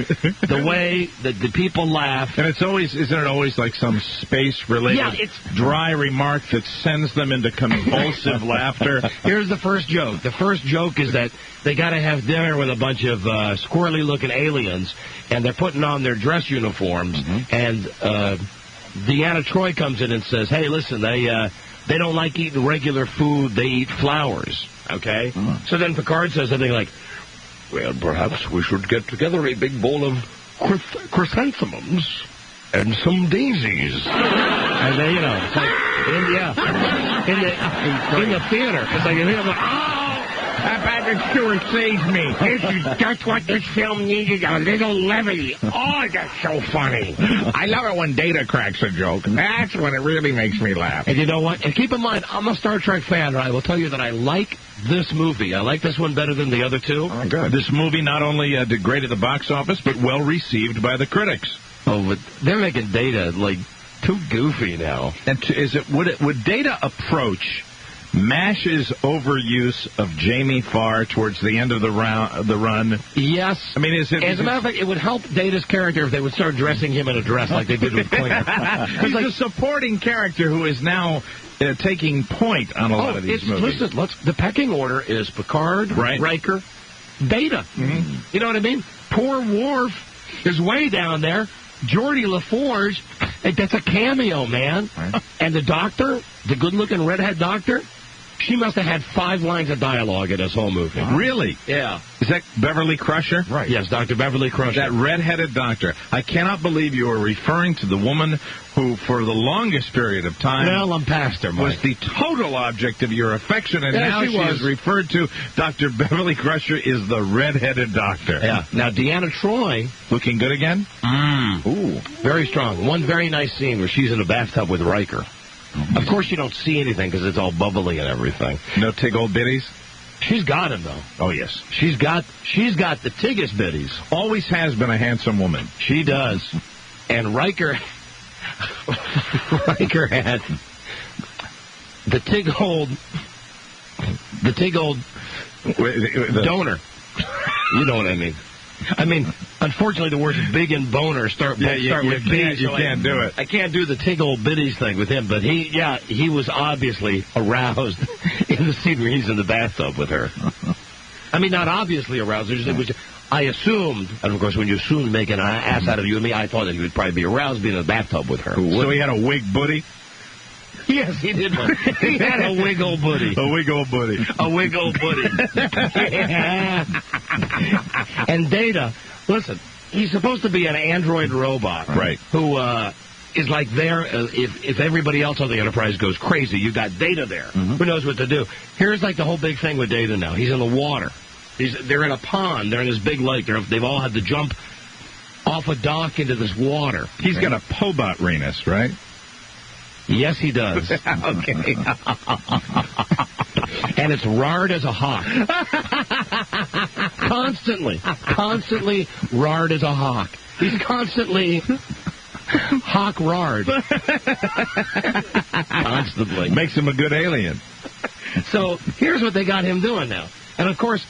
the way that the people laugh. And isn't it always like some space-related dry remark that sends them into convulsive laughter? Here's the first joke. The first joke is that they got to have dinner with a bunch of squirrely-looking aliens, and they're putting on their dress uniforms, and Deanna Troi comes in and says, hey, listen, they don't like eating regular food. They eat flowers, okay? So then Picard says something like, well, perhaps we should get together a big bowl of chrysanthemums and some daisies. And they, it's like, in the theater. It's like, Patrick Stewart saves me. This is just what this film needed, a little levity. Oh, that's so funny. I love it when Data cracks a joke. That's when it really makes me laugh. And you know what? And keep in mind, I'm a Star Trek fan, and I will tell you that I like this movie. I like this one better than the other two. Oh, good. This movie not only did great at the box office, but well received by the critics. Oh, but they're making Data, too goofy now. And would Data approach MASH's overuse of Jamie Farr towards the end of the run? Yes. I mean, as a matter of fact, it would help Data's character if they would start dressing him in a dress like they did with Klinger. He's a supporting character who is now taking point on a lot of these movies. Listen, the pecking order is Picard, Riker, Data. You know what I mean? Poor Worf is way down there. Geordie LaForge, that's a cameo, man. And the doctor, the good-looking redhead doctor, she must have had 5 lines of dialogue in this whole movie. Really? Yeah. Is that Beverly Crusher? Right. Yes, Dr. Beverly Crusher. That red-headed doctor. I cannot believe you are referring to the woman who, for the longest period of time, well, I'm past her, Mike, was the total object of your affection, and now she is referred to. Dr. Beverly Crusher is the red-headed doctor. Yeah. Now, Deanna Troi. Looking good again? Ooh. Very strong. One very nice scene where she's in a bathtub with Riker. Of course, you don't see anything because it's all bubbly and everything. No tig old bitties? She's got him, though. Oh, yes. She's got the tiggest bitties. Always has been a handsome woman. She does. And Riker had the tig old donor. You know what I mean. I mean, unfortunately, the words big and boner start with B. You can't do it. I can't do the tig old biddies thing with him, but he was obviously aroused in the scene where he's in the bathtub with her. I mean, not obviously aroused. I assumed, and of course, when you assume making an ass out of you and me, I thought that he would probably be aroused being in the bathtub with her. So he had a wig booty? Yes, he did one. He had a Wig Ole Boody. A Wig Ole Boody. A Wig Ole Boody. And Data, listen, he's supposed to be an android robot. Right. Who is like there, if everybody else on the Enterprise goes crazy, you got Data there. Who knows what to do? Here's like the whole big thing with Data now. He's in the water. They're in a pond. They're in this big lake. They've all had to jump off a dock into this water. He's got a Pobot Renus, right? Yes, he does. Okay. And it's rard as a hawk. Constantly rard as a hawk. He's constantly hawk rard. Constantly. Makes him a good alien. So here's what they got him doing now. And of course,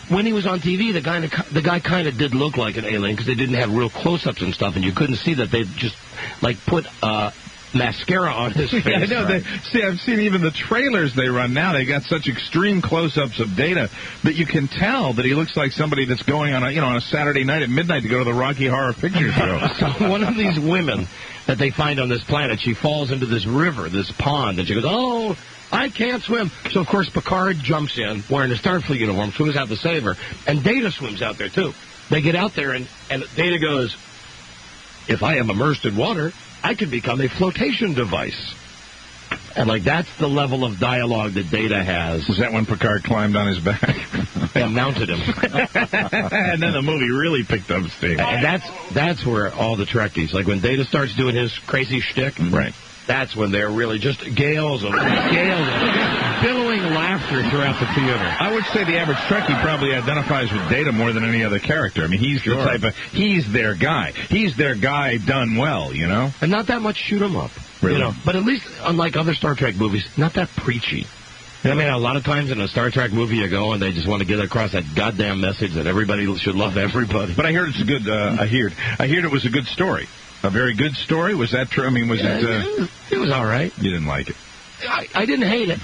when he was on TV, the guy kind of did look like an alien because they didn't have real close-ups and stuff, and you couldn't see that they just like put mascara on his face. Yeah, I know. I've seen even the trailers they run now. They got such extreme close-ups of Data that you can tell that he looks like somebody that's going on a Saturday night at midnight to go to the Rocky Horror Picture Show. So one of these women that they find on this planet, she falls into this river, this pond, and she goes, "Oh, I can't swim." So, of course, Picard jumps in, wearing a Starfleet uniform, swims out to save her. And Data swims out there, too. They get out there, and Data goes, "If I am immersed in water, I can become a flotation device." And, like, that's the level of dialogue that Data has. Was that when Picard climbed on his back? And mounted him. And then the movie really picked up steam. And that's where all the Trekkies, like when Data starts doing his crazy shtick, right? That's when they're really just gales of billowing laughter throughout the theater. I would say the average Trekkie probably identifies with Data more than any other character. I mean, he's the type of, he's their guy. He's their guy done well, you know? And not that much shoot 'em up. Really? You know? But at least, unlike other Star Trek movies, not that preachy. I mean, a lot of times in a Star Trek movie you go and they just want to get across that goddamn message that everybody should love everybody. But I heard it's a good, I heard it was a good story. A very good story? Was that true? I mean, was it... It was all right. You didn't like it? I didn't hate it.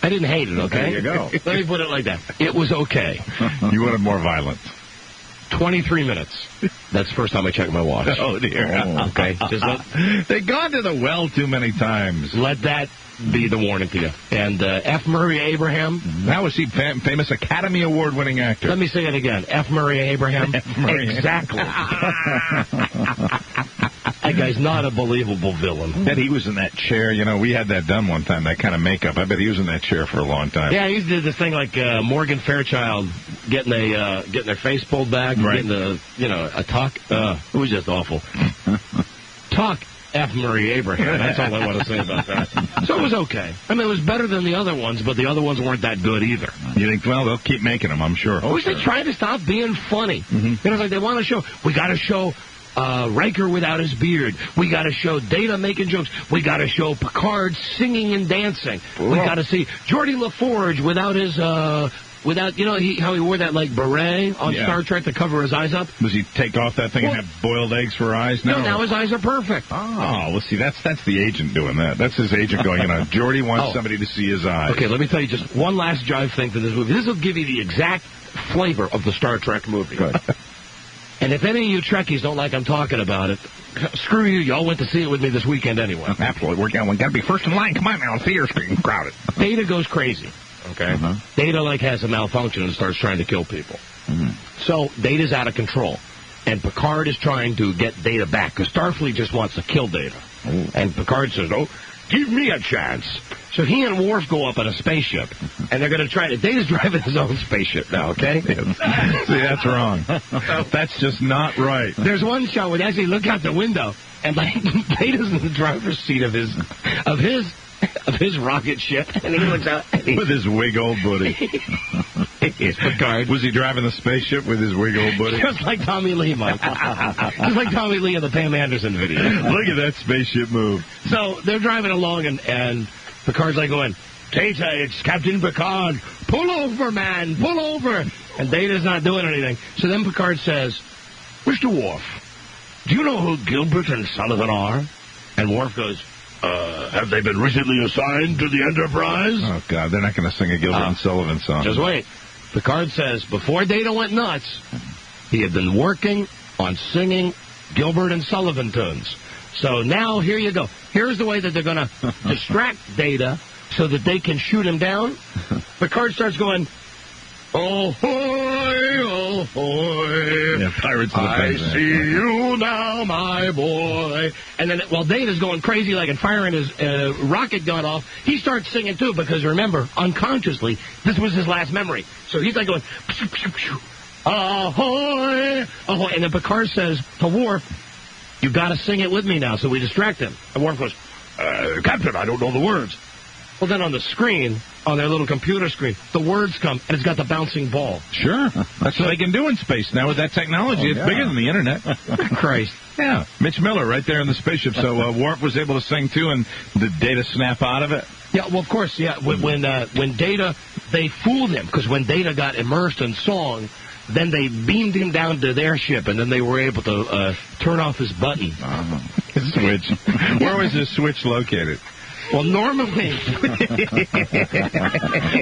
I didn't hate it, okay? There you go. Let me put it like that. It was okay. You wanted more violence. 23 minutes. That's the first time I checked my watch. Oh, dear. Okay. They've gone to the well too many times. Let that be the warning to you. And F. Murray Abraham. How was he famous Academy Award-winning actor? Let me say it again. F. Murray Abraham. F. Murray. Exactly. That guy's not a believable villain. Bet he was in that chair. You know, we had that done one time, that kind of makeup. I bet he was in that chair for a long time. Yeah, he did this thing like Morgan Fairchild getting their face pulled back, right. Getting a talk. It was just awful. Talk F. Murray Abraham. That's all I want to say about that. So it was okay. I mean, it was better than the other ones, but the other ones weren't that good either. You think, well, they'll keep making them, I'm sure. I wish they tried to stop being funny. You know, like they want to show, we got to show Riker without his beard. We got to show Data making jokes. We got to show Picard singing and dancing. We got to see Geordi LaForge without his, how he wore that, like, beret on Star Trek to cover his eyes up. Does he take off that thing and have boiled eggs for eyes now? No, now his eyes are perfect. Oh, well, see, that's the agent doing that. That's his agent going, Geordi wants somebody to see his eyes. Okay, let me tell you just one last jive thing for this movie. This will give you the exact flavor of the Star Trek movie. Good. And if any of you Trekkies don't like I'm talking about it, screw you. Y'all went to see it with me this weekend anyway. Absolutely. We got to be first in line. Come on now. The theater's getting crowded. Data goes crazy. Okay? Data, has a malfunction and starts trying to kill people. So Data's out of control. And Picard is trying to get Data back because Starfleet just wants to kill Data. And Picard says, "Oh, give me a chance." So he and Worf go up on a spaceship, and they're going to try to... Data's driving his own spaceship now, okay? See, that's wrong. That's just not right. There's one shot where they actually look out the window, and, Data's in the driver's seat of his rocket ship, and he looks out... With his Wig Ole Boody. Picard. Was he driving the spaceship with his Wig Ole Boody? Just like Tommy Lee, Mike. Just like Tommy Lee in the Pam Anderson video. Look at that spaceship move. So they're driving along, and Picard's like going, "Data, it's Captain Picard. Pull over, man. Pull over." And Data's not doing anything. So then Picard says, "Mr. Worf, do you know who Gilbert and Sullivan are?" And Worf goes, have they been recently assigned to the Enterprise? Oh, God, they're not going to sing a Gilbert and Sullivan song. Just wait. Picard says, before Data went nuts, he had been working on singing Gilbert and Sullivan tunes. So now here you go. Here's the way that they're going to distract Data so that they can shoot him down. Picard starts going, oh, hoy, oh, hoy. Yeah, Pirates of the I Penzance. see you now, my boy. And then while Data's going crazy like and firing his rocket gun off, he starts singing too because remember, unconsciously, this was his last memory. So he's like going, pshoo, pshoo, pshoo. Ahoy, ahoy. And then Picard says to Worf, you got to sing it with me now, so we distract him. And Worf goes, Captain, I don't know the words. Well, then on the screen, on their little computer screen, the words come, and it's got the bouncing ball. Sure. That's what they can do in space now with that technology. It's bigger than the Internet. Christ. Yeah. Mitch Miller right there in the spaceship. So Worf was able to sing, too, and did Data snap out of it? Yeah, well, of course, yeah. When Data, they fooled him, because when Data got immersed in song, then they beamed him down to their ship, and then they were able to turn off his button. His switch. Where was his switch located? Well, normally,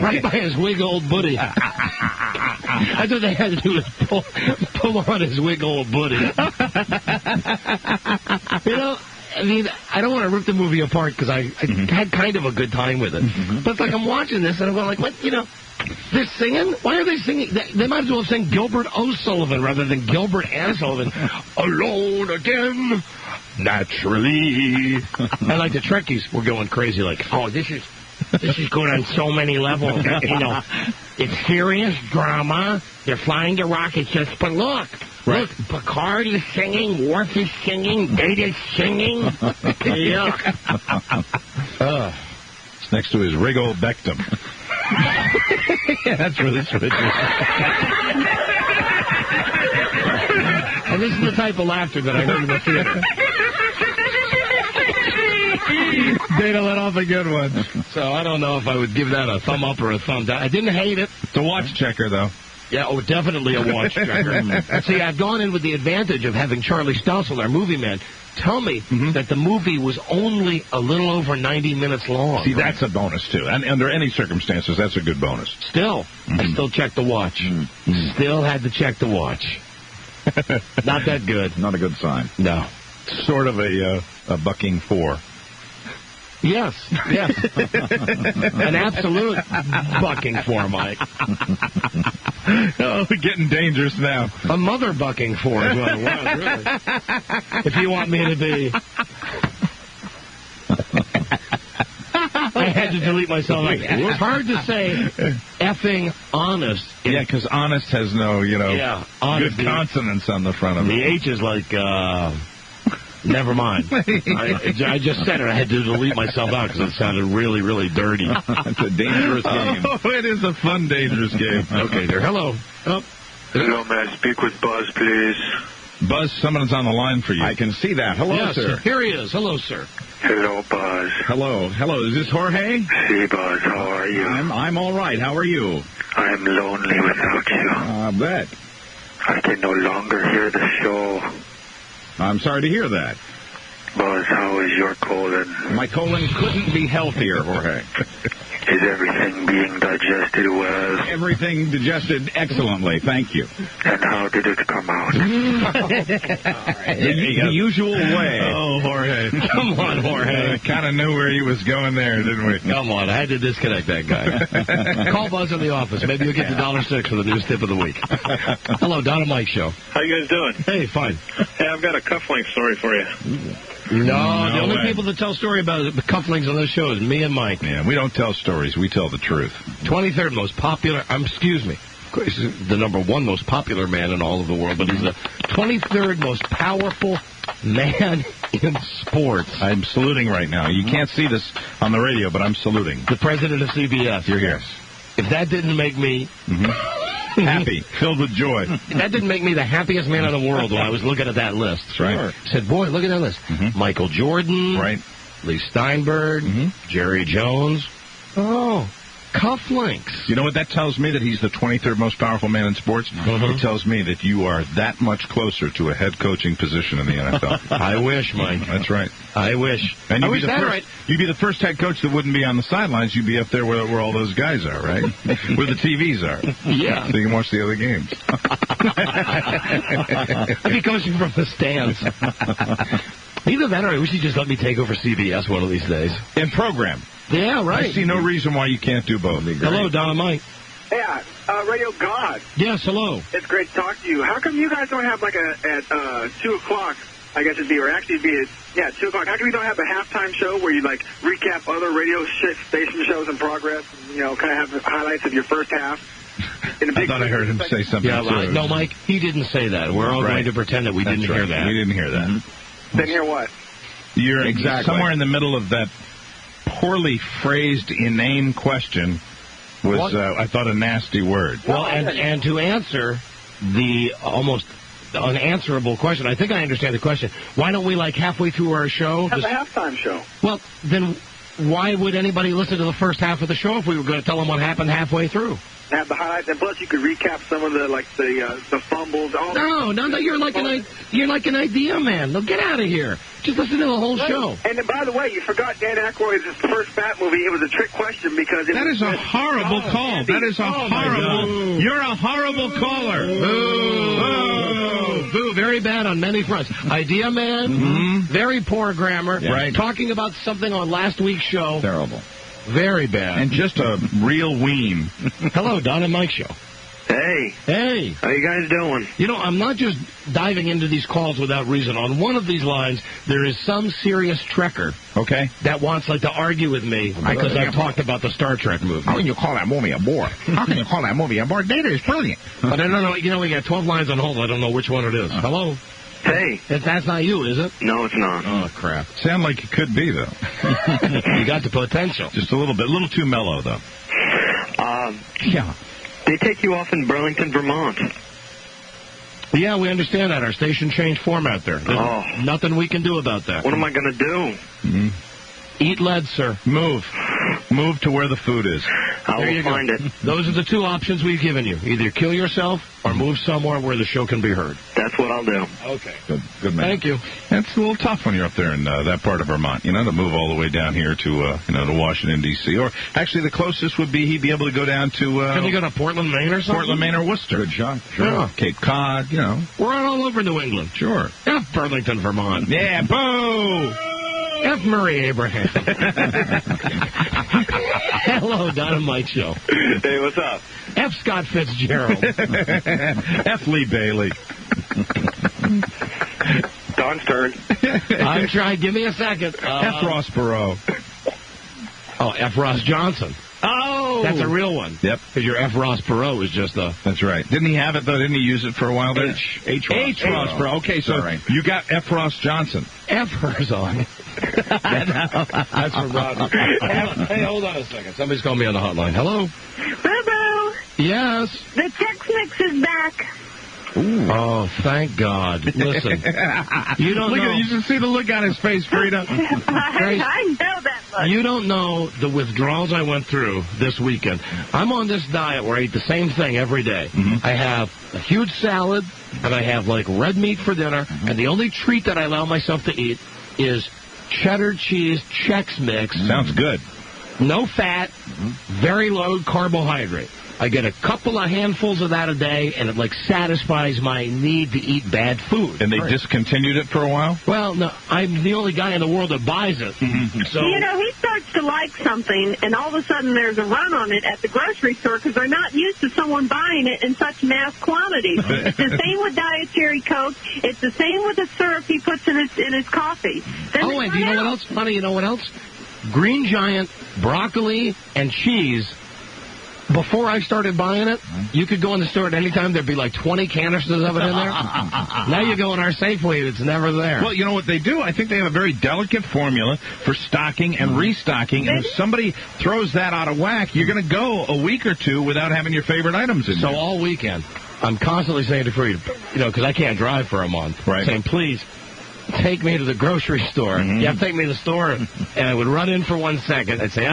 right by his Wig Ole Boody. That's what they had to do was pull on his Wig Ole Boody. You know, I mean, I don't want to rip the movie apart because I had kind of a good time with it. But it's like I'm watching this and I'm going like, what, you know, they're singing? Why are they singing? They might as well sing Gilbert O'Sullivan rather than Gilbert and Sullivan. Alone again. Naturally. And like the Trekkies were going crazy like, oh, this is good on so many levels. You know, it's serious drama. They're flying the rocket ships, but look, look, Picard is singing, Worf is singing, Data's singing. Yuck. It's next to his Wig Ole Bectum. Yeah, that's where the switch is. And this is the type of laughter that I heard in the theater. Data let off a good one. So I don't know if I would give that a thumb up or a thumb down. I didn't hate it. It's a watch checker, though. Yeah, oh, definitely a watch checker. See, I've gone in with the advantage of having Charlie Stossel, our movie man, tell me that the movie was only a little over 90 minutes long. See, that's a bonus, too. And under any circumstances, that's a good bonus. Still, I still checked the watch. Still had to check the watch. Not that good. Not a good sign. No. Sort of a bucking 4. Yes. An absolute bucking for, Mike. Oh, we're getting dangerous now. A mother bucking for is what it was, really. If you want me to be... I had to delete myself. Like, it's hard to say effing honest. Yeah, because honest has no, honest, good consonants on the front of it. The H is like... Never mind. I just said it. I had to delete myself out because it sounded really, really dirty. It's a dangerous game. Oh, it is a fun, dangerous game. Okay, there. Hello. Oh. Hello, may I speak with Buzz, please? Buzz, someone's on the line for you. I can see that. Hello, yes, sir. Here he is. Hello, sir. Hello, Buzz. Hello. Is this Jorge? See, Buzz, how are you? I'm all right. How are you? I'm lonely without you. I bet. I can no longer hear the show. I'm sorry to hear that. Buzz, how is your colon? My colon couldn't be healthier, Jorge. Is everything being digested well? Everything digested excellently, thank you. And how did it come out? The usual way. Oh, Jorge. Come on, Jorge. I kind of knew where he was going there, didn't we? Come on, I had to disconnect that guy. Call Buzz in the office. Maybe you'll get the $1.06 for the news tip of the week. Hello, Don and Mike Show. How you guys doing? Hey, fine. Hey, I've got a cufflink story for you. No, the only people that tell story about the cufflinks on this show is me and Mike. Yeah, we don't tell stories. We tell the truth. 23rd most popular, excuse me, he's the number 1 most popular man in all of the world, but he's the 23rd most powerful man in sports. I'm saluting right now. You can't see this on the radio, but I'm saluting. The president of CBS. You're here. If that didn't make me... happy, filled with joy. That didn't make me the happiest man in the world when I was looking at that list. That's right. I said, boy, look at that list. Michael Jordan. Right. Lee Steinberg. Jerry Jones. Oh, cufflinks. You know what that tells me? That he's the 23rd most powerful man in sports? It tells me that you are that much closer to a head coaching position in the NFL. I wish, Mike. That's right. I wish. And you'd be the first head coach that wouldn't be on the sidelines. You'd be up there where all those guys are, right? Where the TVs are. Yeah. So you can watch the other games. I'd be coaching from the stands. Either that or I wish he'd just let me take over CBS one of these days. And program. Yeah, right. I see no reason why you can't do both. Hello, Don and Mike. Yeah, Radio God. Yes, hello. It's great to talk to you. How come you guys don't have like at 2 o'clock, I guess it'd be, or actually it'd be at 2 o'clock. How come you don't have a halftime show where you like recap other radio station shows in progress, and, kind of have highlights of your first half? I thought I heard him say something. Yeah, right. No, Mike, he didn't say that. We're all going to pretend that we didn't hear that. We didn't hear that. Didn't hear what? You're somewhere in the middle of that poorly phrased, inane question was, I thought, a nasty word. Well, and to answer the almost unanswerable question, I think I understand the question. Why don't we, like, halfway through our show... Have a halftime show. Well, then why would anybody listen to the first half of the show if we were going to tell them what happened halfway through? Have the highlights, and plus you could recap some of the fumbles. No, you're like an idea man. No, get out of here. Just listen to the whole show. And by the way, you forgot Dan Aykroyd's first Bat movie. It was a trick question because that is a horrible call. That is a horrible. You're a horrible caller. Boo. Boo. Very bad on many fronts. Idea man. Very poor grammar. Yeah. Right. Talking about something on last week's show. Terrible. Very bad. And just a real ween. Hello, Don and Mike Show. Hey. Hey. How you guys doing? I'm not just diving into these calls without reason. On one of these lines, there is some serious trekker. Okay. That wants, to argue with me because I've talked about the Star Trek movie. How can you call that movie a bore? How can you call that movie a bore? Data is brilliant. But I don't know. We got 12 lines on hold. I don't know which one it is. Hello? Hey. That's not you, is it? No, it's not. Oh, crap. Sound like it could be, though. You got the potential. Just a little too mellow, though. Yeah. They take you off in Burlington, Vermont. Yeah, we understand that. Our station changed format there. There's nothing we can do about that. What am I going to do? Mm-hmm. Eat lead, sir. Move to where the food is. I will find it. Those are the two options we've given you. Either kill yourself or move somewhere where the show can be heard. That's what I'll do. Okay. Good man. Thank you. It's a little tough when you're up there in that part of Vermont, to move all the way down here to, to Washington, D.C. Or actually the closest would be he'd be able to go down to... Can he go to Portland, Maine or something? Portland, Maine or Worcester. Good shot. Sure. Yeah. Cape Cod, We're all over New England. Sure. F Burlington, Vermont. Yeah, boo! F. Murray Abraham. Hello, Don and Mike Show. Hey, what's up? F. Scott Fitzgerald. F. Lee Bailey. Don's turn. I'm trying. Give me a second. F. Ross Perot. Oh, F. Ross Johnson. Oh! That's a real one. Yep. Because your F. Ross Perot is just a... That's right. Didn't he have it, though? Didn't he use it for a while there? H. Ross Perot. Okay, so you got F. Ross Johnson. F. Herzog. That's from Rodney. Hey, hold on a second. Somebody's calling me on the hotline. Hello? Boo-boo. Yes? The Chex Mix is back. Ooh. Oh, thank God. Listen, you don't know. You should see the look on his face, Frida. I know that look. You don't know the withdrawals I went through this weekend. I'm on this diet where I eat the same thing every day. Mm-hmm. I have a huge salad, and I have, red meat for dinner, and the only treat that I allow myself to eat is cheddar cheese Chex Mix. Sounds good. No fat, very low carbohydrate. I get a couple of handfuls of that a day, and it satisfies my need to eat bad food. And they discontinued it for a while? Well, no, I'm the only guy in the world that buys it. So he starts to like something, and all of a sudden there's a run on it at the grocery store because they're not used to someone buying it in such mass quantities. It's the same with Diet Cherry Coke. It's the same with the syrup he puts in his coffee. And do you know what else? Funny, you know what else? Green Giant, broccoli, and cheese. Before I started buying it, you could go in the store at any time. There'd be 20 canisters of it in there. Now you go in our Safeway, it's never there. Well, you know what they do? I think they have a very delicate formula for stocking and restocking. And if somebody throws that out of whack, you're going to go a week or two without having your favorite items in there. So all weekend, I'm constantly saying to Frida, because I can't drive for a month, saying, please, take me to the grocery store. You have to take me to the store. And I would run in for 1 second. I'd say,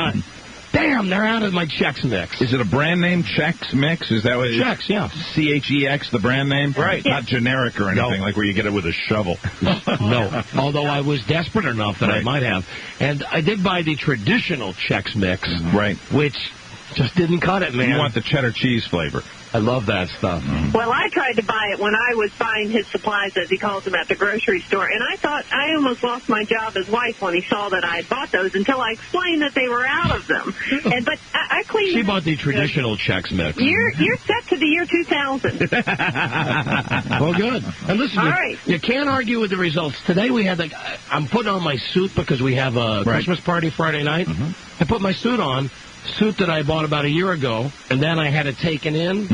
damn, they're out of my Chex Mix. Is it a brand name, Chex Mix? Is that what it is? Chex, yeah. CHEX, the brand name? Right. Not generic or anything, like where you get it with a shovel. No. Although I was desperate enough that I might have. And I did buy the traditional Chex Mix. Right. Which just didn't cut it, man. You want the cheddar cheese flavor. I love that stuff. Well, I tried to buy it when I was buying his supplies, as he calls them, at the grocery store, and I thought I almost lost my job as wife when he saw that I had bought those until I explained that they were out of them. But I cleaned. She bought the traditional Chex Mix. You're set to the year 2000. Well, good. And listen, All right. you can't argue with the results. Today we had I'm putting on my suit because we have a Christmas party Friday night. I put my suit on. Suit that I bought about a year ago, and then I had it taken in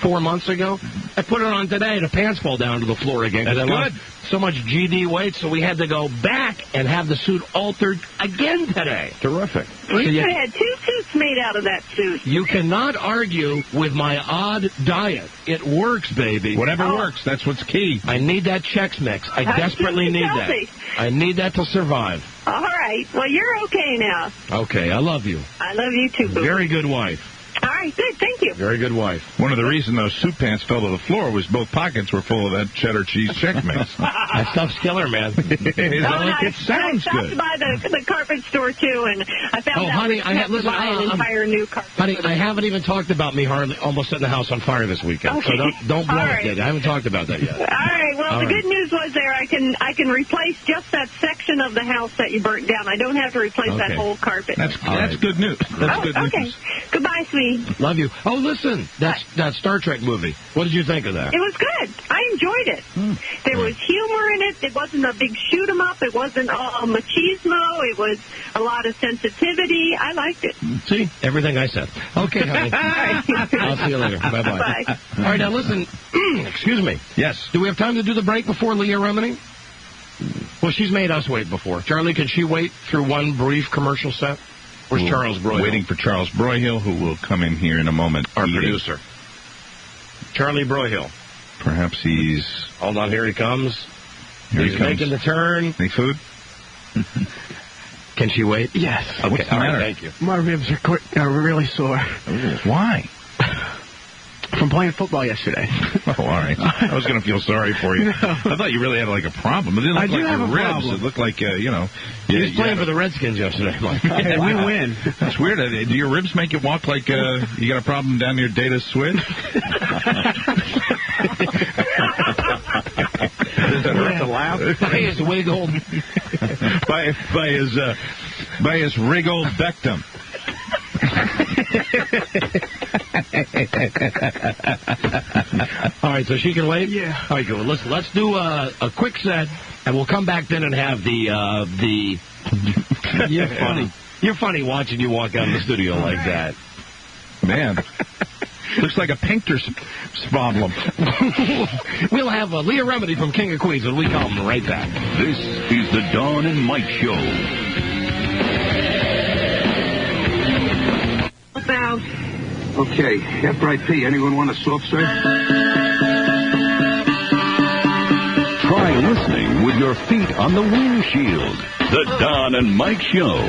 4 months ago. I put it on today, the pants fall down to the floor again. That's I good. lost so much GD weight, so we had to go back and have the suit altered again today. Terrific. We could have had 2 suits made out of that suit. You cannot argue with my odd diet. It works, baby. Whatever works, that's what's key. I need that Chex Mix. I desperately need that. I need that to survive. All right. Well, you're okay now. Okay, I love you. I love you too, boo. Very good wife. All right, good. Thank you. Very good wife. One of the reasons those suit pants fell to the floor was both pockets were full of that cheddar cheese Chex Mix. That stuff's killer, man. It sounds I good. stopped by the carpet store, too, and I found out honey, I had to buy an entire new carpet. Honey, I haven't even talked about me almost setting the house on fire this weekend. Okay. So don't blow All it, right. Dad. I haven't talked about that yet. All right. Well, All the right. good news was there I can replace just that section of the house that you burnt down. I don't have to replace that whole carpet. That's good news. That's good news. Okay. Goodbye, sweetie. Love you. Oh, listen, that Star Trek movie. What did you think of that? It was good. I enjoyed it. There was humor in it. It wasn't a big shoot 'em up. It wasn't all machismo. It was a lot of sensitivity. I liked it. See, everything I said. Okay, honey. I'll see you later. Bye-bye. Bye. All right, now listen. Excuse me. Yes. Do we have time to do the break before Leah Remini? Well, she's made us wait before. Charlie, can she wait through one brief commercial set? Where's Charles Broyhill? Waiting for Charles Broyhill, who will come in here in a moment. Our producer. Charlie Broyhill. Perhaps he's... Hold on, here he comes. He's making the turn. Any food? Can she wait? Yes. Okay, What's the all right, matter? thank you. My ribs are really sore. Why? From playing football yesterday. Oh, all right. I was going to feel sorry for you. No. I thought you really had like a problem. It didn't look I do like have your a ribs. problem. It looked like, He was playing for the Redskins yesterday, Mike. Hey, we win. That's weird. Do your ribs make you walk like you got a problem down near Data's Switch? Does that hurt to laugh? By his Wig Ole... by his Wig Ole Bectum. All right, so she can wait? Yeah. All right, good. Let's do a quick set, and we'll come back then and have the You're funny. You're funny watching you walk out of the studio like that. Man. Looks like a painter's problem. We'll have Leah Remini from King of Queens when we come right back. This is the Dawn and Mike Show. About Okay, after I pee, anyone want a soft serve? Try listening with your feet on the windshield. The Dawn and Mike Show. All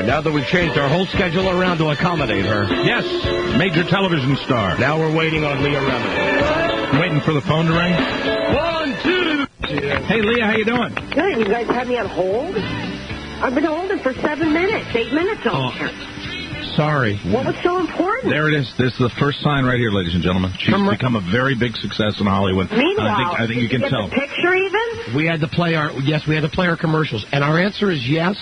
right, now that we've changed our whole schedule around to accommodate her. Yes, major television star. Now we're waiting on Leah Remini. Waiting for the phone to ring. 1, 2. Hey, Leah, how you doing? good. You guys have me on hold? I've been holding for 7 minutes, 8 minutes over. Sorry. What was so important? There it is. This is the first sign right here, ladies and gentlemen. She's become a very big success in Hollywood. Meanwhile, I think you can get tell. the picture even? We had to play our commercials, and our answer is yes.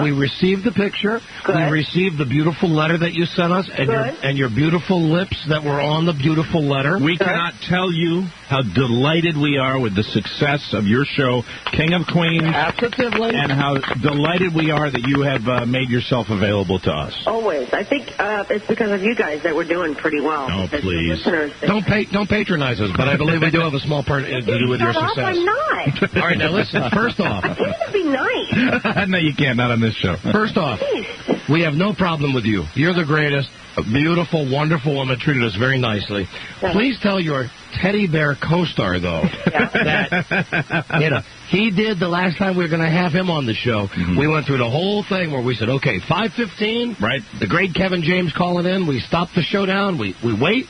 We received the picture. Good. We received the beautiful letter that you sent us, and your beautiful lips that were on the beautiful letter. We cannot tell you how delighted we are with the success of your show, King of Queens. Absolutely. And how delighted we are that you have made yourself available to us. Always. I think it's because of you guys that we're doing pretty well. Oh, please. Don't patronize us, but I believe we do have a small part to do with your success. I'm not. All right, now listen. First off, I can't even be nice. No, you can't. Not on this show. First off, we have no problem with you. You're the greatest. A beautiful, wonderful woman treated us very nicely. Please tell your teddy bear co-star, though, that he did the last time we were going to have him on the show. We went through the whole thing where we said, okay, 5:15, right? The great Kevin James calling in. We stopped the show down. We wait.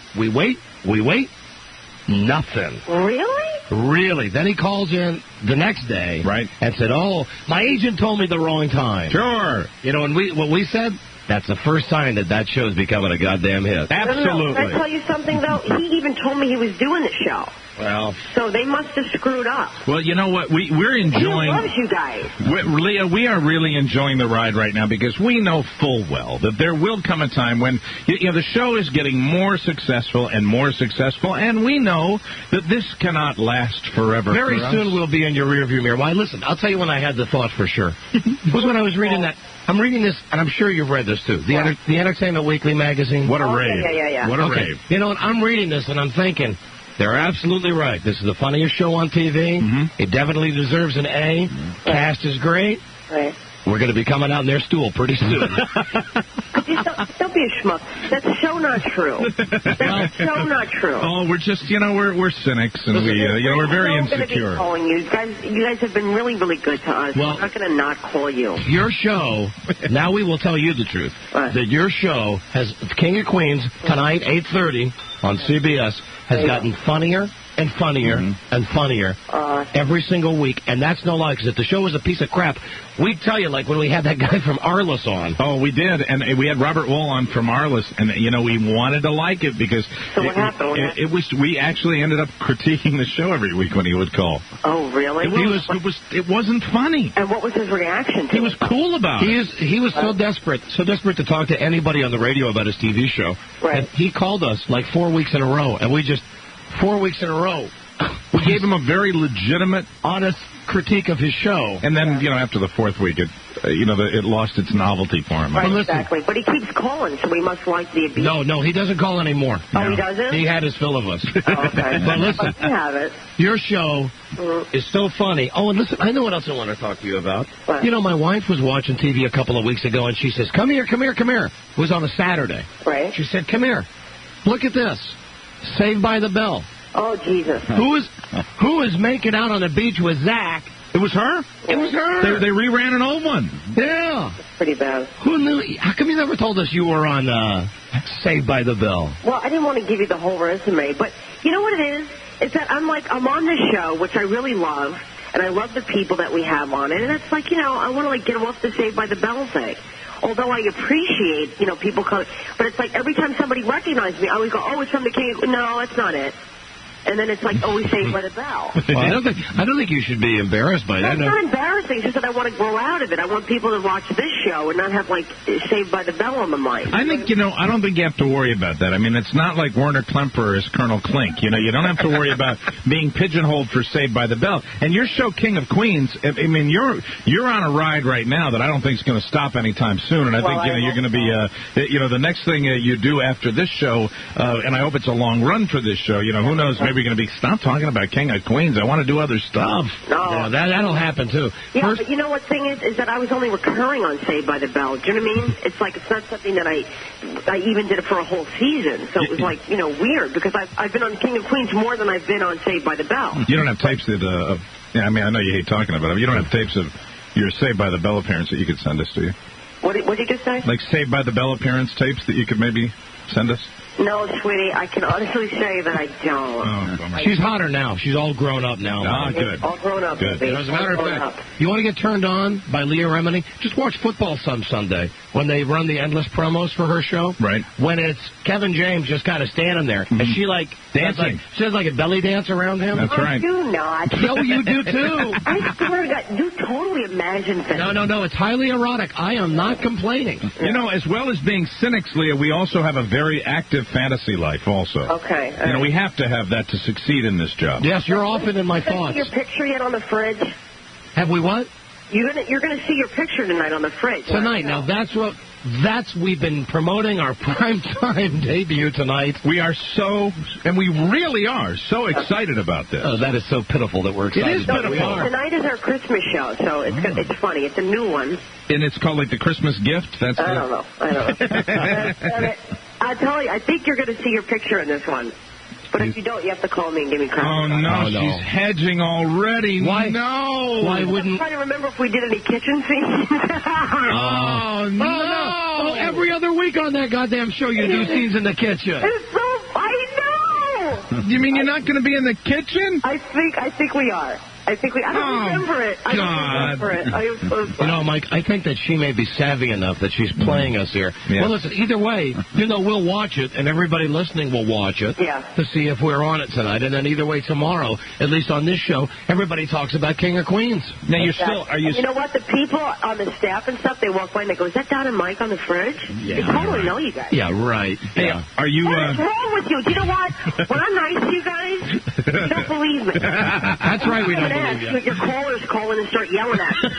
Nothing. Really? Really? Then he calls in the next day, right, and said, "Oh, my agent told me the wrong time." Sure. You know, and what we said, that's the first sign that show's becoming a goddamn hit. Absolutely. Can I tell you something, though? He even told me he was doing the show. Well, so they must have screwed up. Well, you know what? We're enjoying. He loves you guys. Leah, we are really enjoying the ride right now because we know full well that there will come a time when the show is getting more successful, and we know that this cannot last forever. Very soon we'll be in your rearview mirror. Why, listen, I'll tell you when I had the thought for sure. It was when I was reading that. I'm reading this, and I'm sure you've read this too. The Entertainment Weekly magazine. What a rave! Yeah. What a rave! You know what? I'm reading this, and I'm thinking. They're absolutely right. This is the funniest show on TV. Mm-hmm. It definitely deserves an A. Mm-hmm. Cast is great. Right. We're going to be coming out in their stool pretty soon. Don't be a schmuck. That's so not true. That's so not true. Oh, we're just, we're cynics, and we're very insecure. Be calling you guys have been really, really good to us. Well, I'm not going to not call you. Your show, now we will tell you the truth, that your show has, King of Queens, tonight, 8:30 on CBS, has gotten funnier and funnier and funnier every single week. And that's no lie, because if the show was a piece of crap, we'd tell you, like when we had that guy from Arliss on. Oh, we did. And we had Robert Wool on from Arliss. And, we wanted to like it because so what happened? We actually ended up critiquing the show every week when he would call. Oh, really? It wasn't funny. And what was his reaction to He was cool about it. He was so desperate to talk to anybody on the radio about his TV show. Right. And he called us like 4 weeks in a row, and we just 4 weeks in a row. We gave him a very legitimate, honest critique of his show. And then, after the fourth week, it lost its novelty for him. Right, exactly. But he keeps calling, so we must like the abuse. No, he doesn't call anymore. Oh, he doesn't? He had his fill of us. Oh, okay. But listen, you have it. Your show is so funny. Oh, and listen, I know what else I want to talk to you about. What? My wife was watching TV a couple of weeks ago, and she says, come here. It was on a Saturday. Right. She said, come here. Look at this. Saved by the Bell. Oh, Jesus. Who is making out on the beach with Zach? It was her? It was her. They reran an old one. Yeah. That's pretty bad. Who knew? How come you never told us you were on Saved by the Bell? Well, I didn't want to give you the whole resume, but you know what it is? It's that I'm on this show, which I really love, and I love the people that we have on it, and it's like, I want to get them off the Saved by the Bell thing. Although I appreciate, people coming, but it's like every time somebody recognizes me, I always go, oh, it's from the King. No, that's not it. And then it's like always Saved by the Bell. Well, I don't think you should be embarrassed by that. It's not embarrassing. It's just that I want to grow out of it. I want people to watch this show and not have, Saved by the Bell on the mind. I think, I don't think you have to worry about that. I mean, it's not like Werner Klemperer is Colonel Klink. You don't have to worry about being pigeonholed for Saved by the Bell. And your show, King of Queens, I mean, you're on a ride right now that I don't think is going to stop anytime soon. And I think, you're going to be, the next thing you do after this show, and I hope it's a long run for this show, who knows, maybe you're going to be, stop talking about King of Queens. I want to do other stuff. No. Yeah, that'll happen, too. Yeah, but you know what thing is that I was only recurring on Saved by the Bell. Do you know what I mean? It's like, it's not something that I even did it for a whole season. So it was like, weird, because I've been on King of Queens more than I've been on Saved by the Bell. You don't have tapes that, I know you hate talking about it. You don't have tapes of your Saved by the Bell appearance that you could send us, do you? What did you just say? Like Saved by the Bell appearance tapes that you could maybe send us? No, sweetie, I can honestly say that I don't. She's hotter now. She's all grown up now. Ah, good. All grown up. Good. As a matter of fact, you want to get turned on by Leah Remini? Just watch Football some Sunday when they run the endless promos for her show. Right. When it's Kevin James just kind of standing there, and she dancing. She does like a belly dance around him. That's right. I do not. No, you do too. I swear to God, you totally imagine things. No, it's highly erotic. I am not complaining. As well as being cynics, Leah, we also have a very active fantasy life also. Okay. We have to have that to succeed in this job. Yes, you're often in my thoughts. Your picture yet on the fridge? Have we what? You're gonna see your picture tonight on the fridge. Tonight. Now we've been promoting our primetime debut tonight. We are we really are so excited about this. Oh, that is so pitiful that we're excited. It is pitiful. Tonight is our Christmas show, so it's funny. It's a new one. And it's called the Christmas gift? I don't know. I'll tell you, I think you're going to see your picture in this one. But if you don't, you have to call me and give me credit. Oh, no, she's hedging already. Why? No. Why wouldn't... I'm trying to remember if we did any kitchen scenes. Oh, no. Oh, every other week on that goddamn show you do scenes in the kitchen. It's so... I know. You mean you're not going to be in the kitchen? I think we are. I don't remember it. I don't remember it. I am so sorry. You know, Mike, I think that she may be savvy enough that she's playing us here. Yeah. Well, listen, either way, we'll watch it, and everybody listening will watch it to see if we're on it tonight. And then either way, tomorrow, at least on this show, everybody talks about King of Queens. Now, You know what? The people on the staff and stuff, they walk by and they go, "Is that Don and Mike on the fridge?" Yeah, they totally know you guys. Yeah, right. Hey, are you... What is wrong with you? Do you know what? When I'm nice to you guys, you don't believe me. That's right, we don't believe you. Your callers call in and start yelling at me.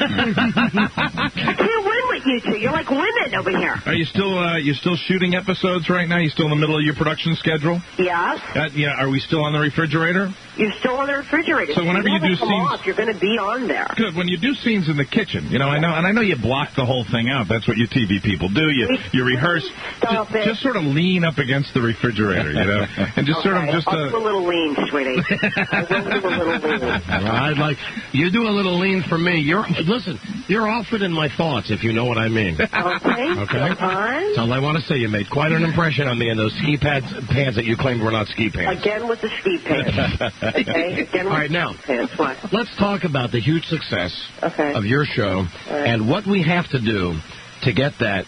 I can't win with you two. You're like women over here. Are you still shooting episodes right now? You still in the middle of your production schedule? Yes. Are we still on the refrigerator? You're still on the refrigerator. So whenever you do scenes, you're going to be on there. Good. When you do scenes in the kitchen, I know you block the whole thing out. That's what you TV people do. You rehearse. Just sort of lean up against the refrigerator, and just sort of I'll do a little lean, sweetie. I will do a little lean. I'd like you do a little lean for me. You're often in my thoughts, if you know what I mean. Okay. That's all I want to say. You made quite an impression on me in those ski pants that you claimed were not ski pants. Again with the ski pants. Okay. Again with all right, now pants. What? Let's talk about the huge success of your show and what we have to do to get that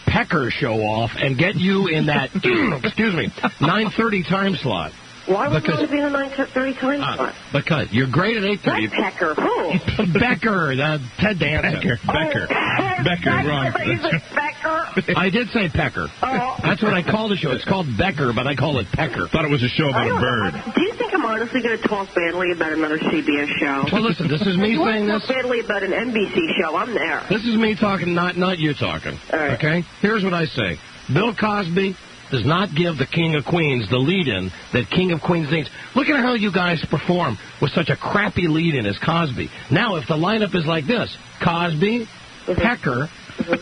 pecker show off and get you in that 9:30 time slot. Why would you want to be in the 9:30 time slot? Because you're great at 8:30. Pecker, who? Becker, Ted Danson. Becker, wrong. Becker. I did say Pecker. Oh. That's what I call the show. It's called Becker, but I call it Pecker. Thought it was a show about a bird. Do you think I'm honestly going to talk badly about another CBS show? Well, listen, this is me saying this. Talk badly about an NBC show. I'm there. This is me talking, not you talking. All right. Okay? Here's what I say. Bill Cosby does not give the King of Queens the lead-in that King of Queens needs. Look at how you guys perform with such a crappy lead-in as Cosby. Now, if the lineup is like this, Cosby, Pecker,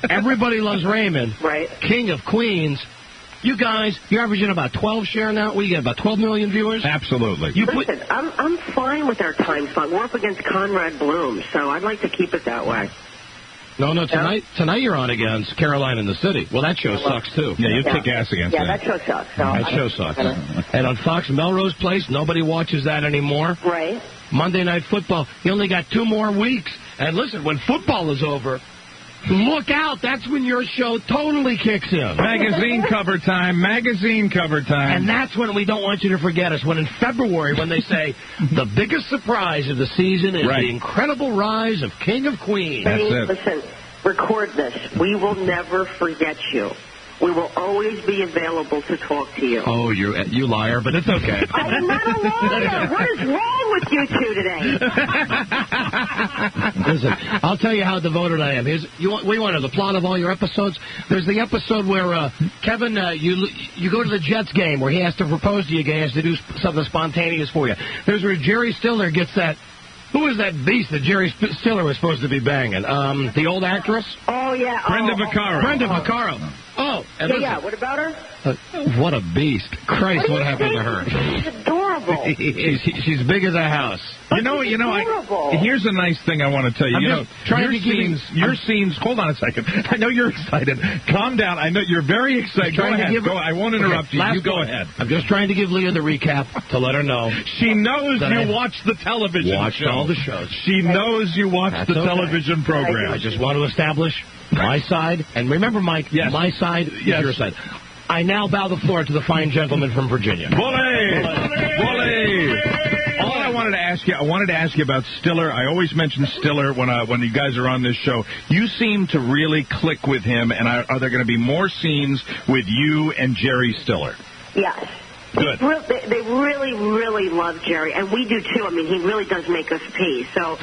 Everybody Loves Raymond, King of Queens, you guys, you're averaging about 12 share now. We get about 12 million viewers. Absolutely. Listen, I'm fine with our time slot. We're up against Conrad Bloom, so I'd like to keep it that way. No, tonight you're on against Caroline in the City. Well, that show sucks, too. Yeah, you kick ass against that. Yeah, that show sucks. So that show sucks. And on Fox Melrose Place, nobody watches that anymore. Right. Monday Night Football, you only got 2 more weeks. And listen, when football is over, look out. That's when your show totally kicks in. Magazine cover time. And that's when we don't want you to forget us. When in February, when they say the biggest surprise of the season is the incredible rise of King of Queens. That's it. Listen, record this. We will never forget you. We will always be available to talk to you. Oh, you liar, but it's okay. I'm not a liar. What is wrong with you two today? Listen, I'll tell you how devoted I am. We want to know the plot of all your episodes. There's the episode where Kevin, you go to the Jets game where he has to propose to you guys to do something spontaneous for you. There's where Jerry Stiller gets that. Who is that beast that Jerry Stiller was supposed to be banging? The old actress? Oh, yeah. Brenda Vaccaro. Oh, and what about her? What a beast. Christ, what happened to her? She's adorable. She's big as a house. Here's a nice thing I want to tell you. Your scenes, hold on a second. I know you're excited. Calm down. I know you're very excited. Go ahead. I won't interrupt you. You go ahead. I'm just trying to give Leah the recap to let her know. She knows you watch the television show. All the shows. She knows you watch the television program. I just want to establish my side. And remember, Mike, my side is your side. I now bow the floor to the fine gentleman from Virginia. Bully! All I wanted to ask you about Stiller. I always mention Stiller when you guys are on this show. You seem to really click with him, and are there going to be more scenes with you and Jerry Stiller? Yes. Good. They really, really love Jerry, and we do too. I mean, he really does make us pee. So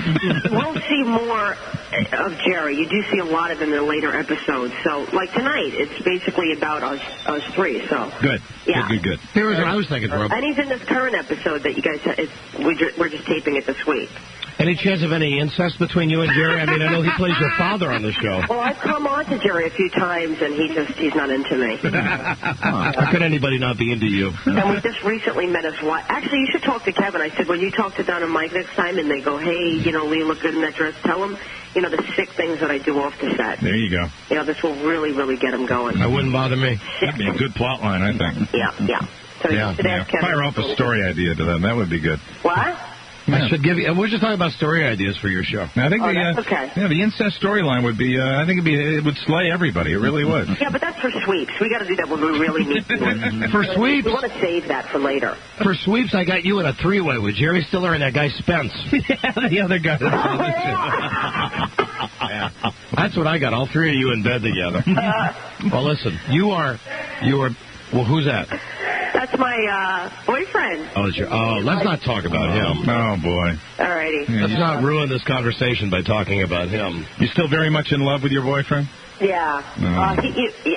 we'll see more of Jerry. You do see a lot of him in the later episodes. So, like tonight, it's basically about us three. So good. Yeah. Good. Here's what I was thinking, Rob. And he's in this current episode that you guys. We're just taping it this week. Any chance of any incest between you and Jerry? I mean, I know he plays your father on the show. Well, I've come on to Jerry a few times, and he's not into me. How could anybody not be into you? And we just recently met his wife. Actually, you should talk to Kevin. I said, when you talk to Don and Mike next time, and they go, hey, Lee, look good in that dress, tell them, the sick things that I do off the set. There you go. This will really, really get him going. That wouldn't bother me. That'd be a good plot line, I think. Yeah. So you should ask Kevin. Fire off a story idea to them. That would be good. What? I should give you. We're just talking about story ideas for your show. I think that's okay. Yeah, the incest storyline would be. I think it would slay everybody. It really would. Yeah, but that's for sweeps. We got to do that when we really need to. For sweeps, we want to save that for later. For sweeps, I got you in a three-way with Jerry Stiller and that guy Spence. Yeah, the other guy. Yeah. That's what I got. All three of you in bed together. Well, listen, you are. Well, who's that? That's my boyfriend. Let's not talk about him. Oh, boy. All righty. Let's not ruin this conversation by talking about him. You still very much in love with your boyfriend? Yeah.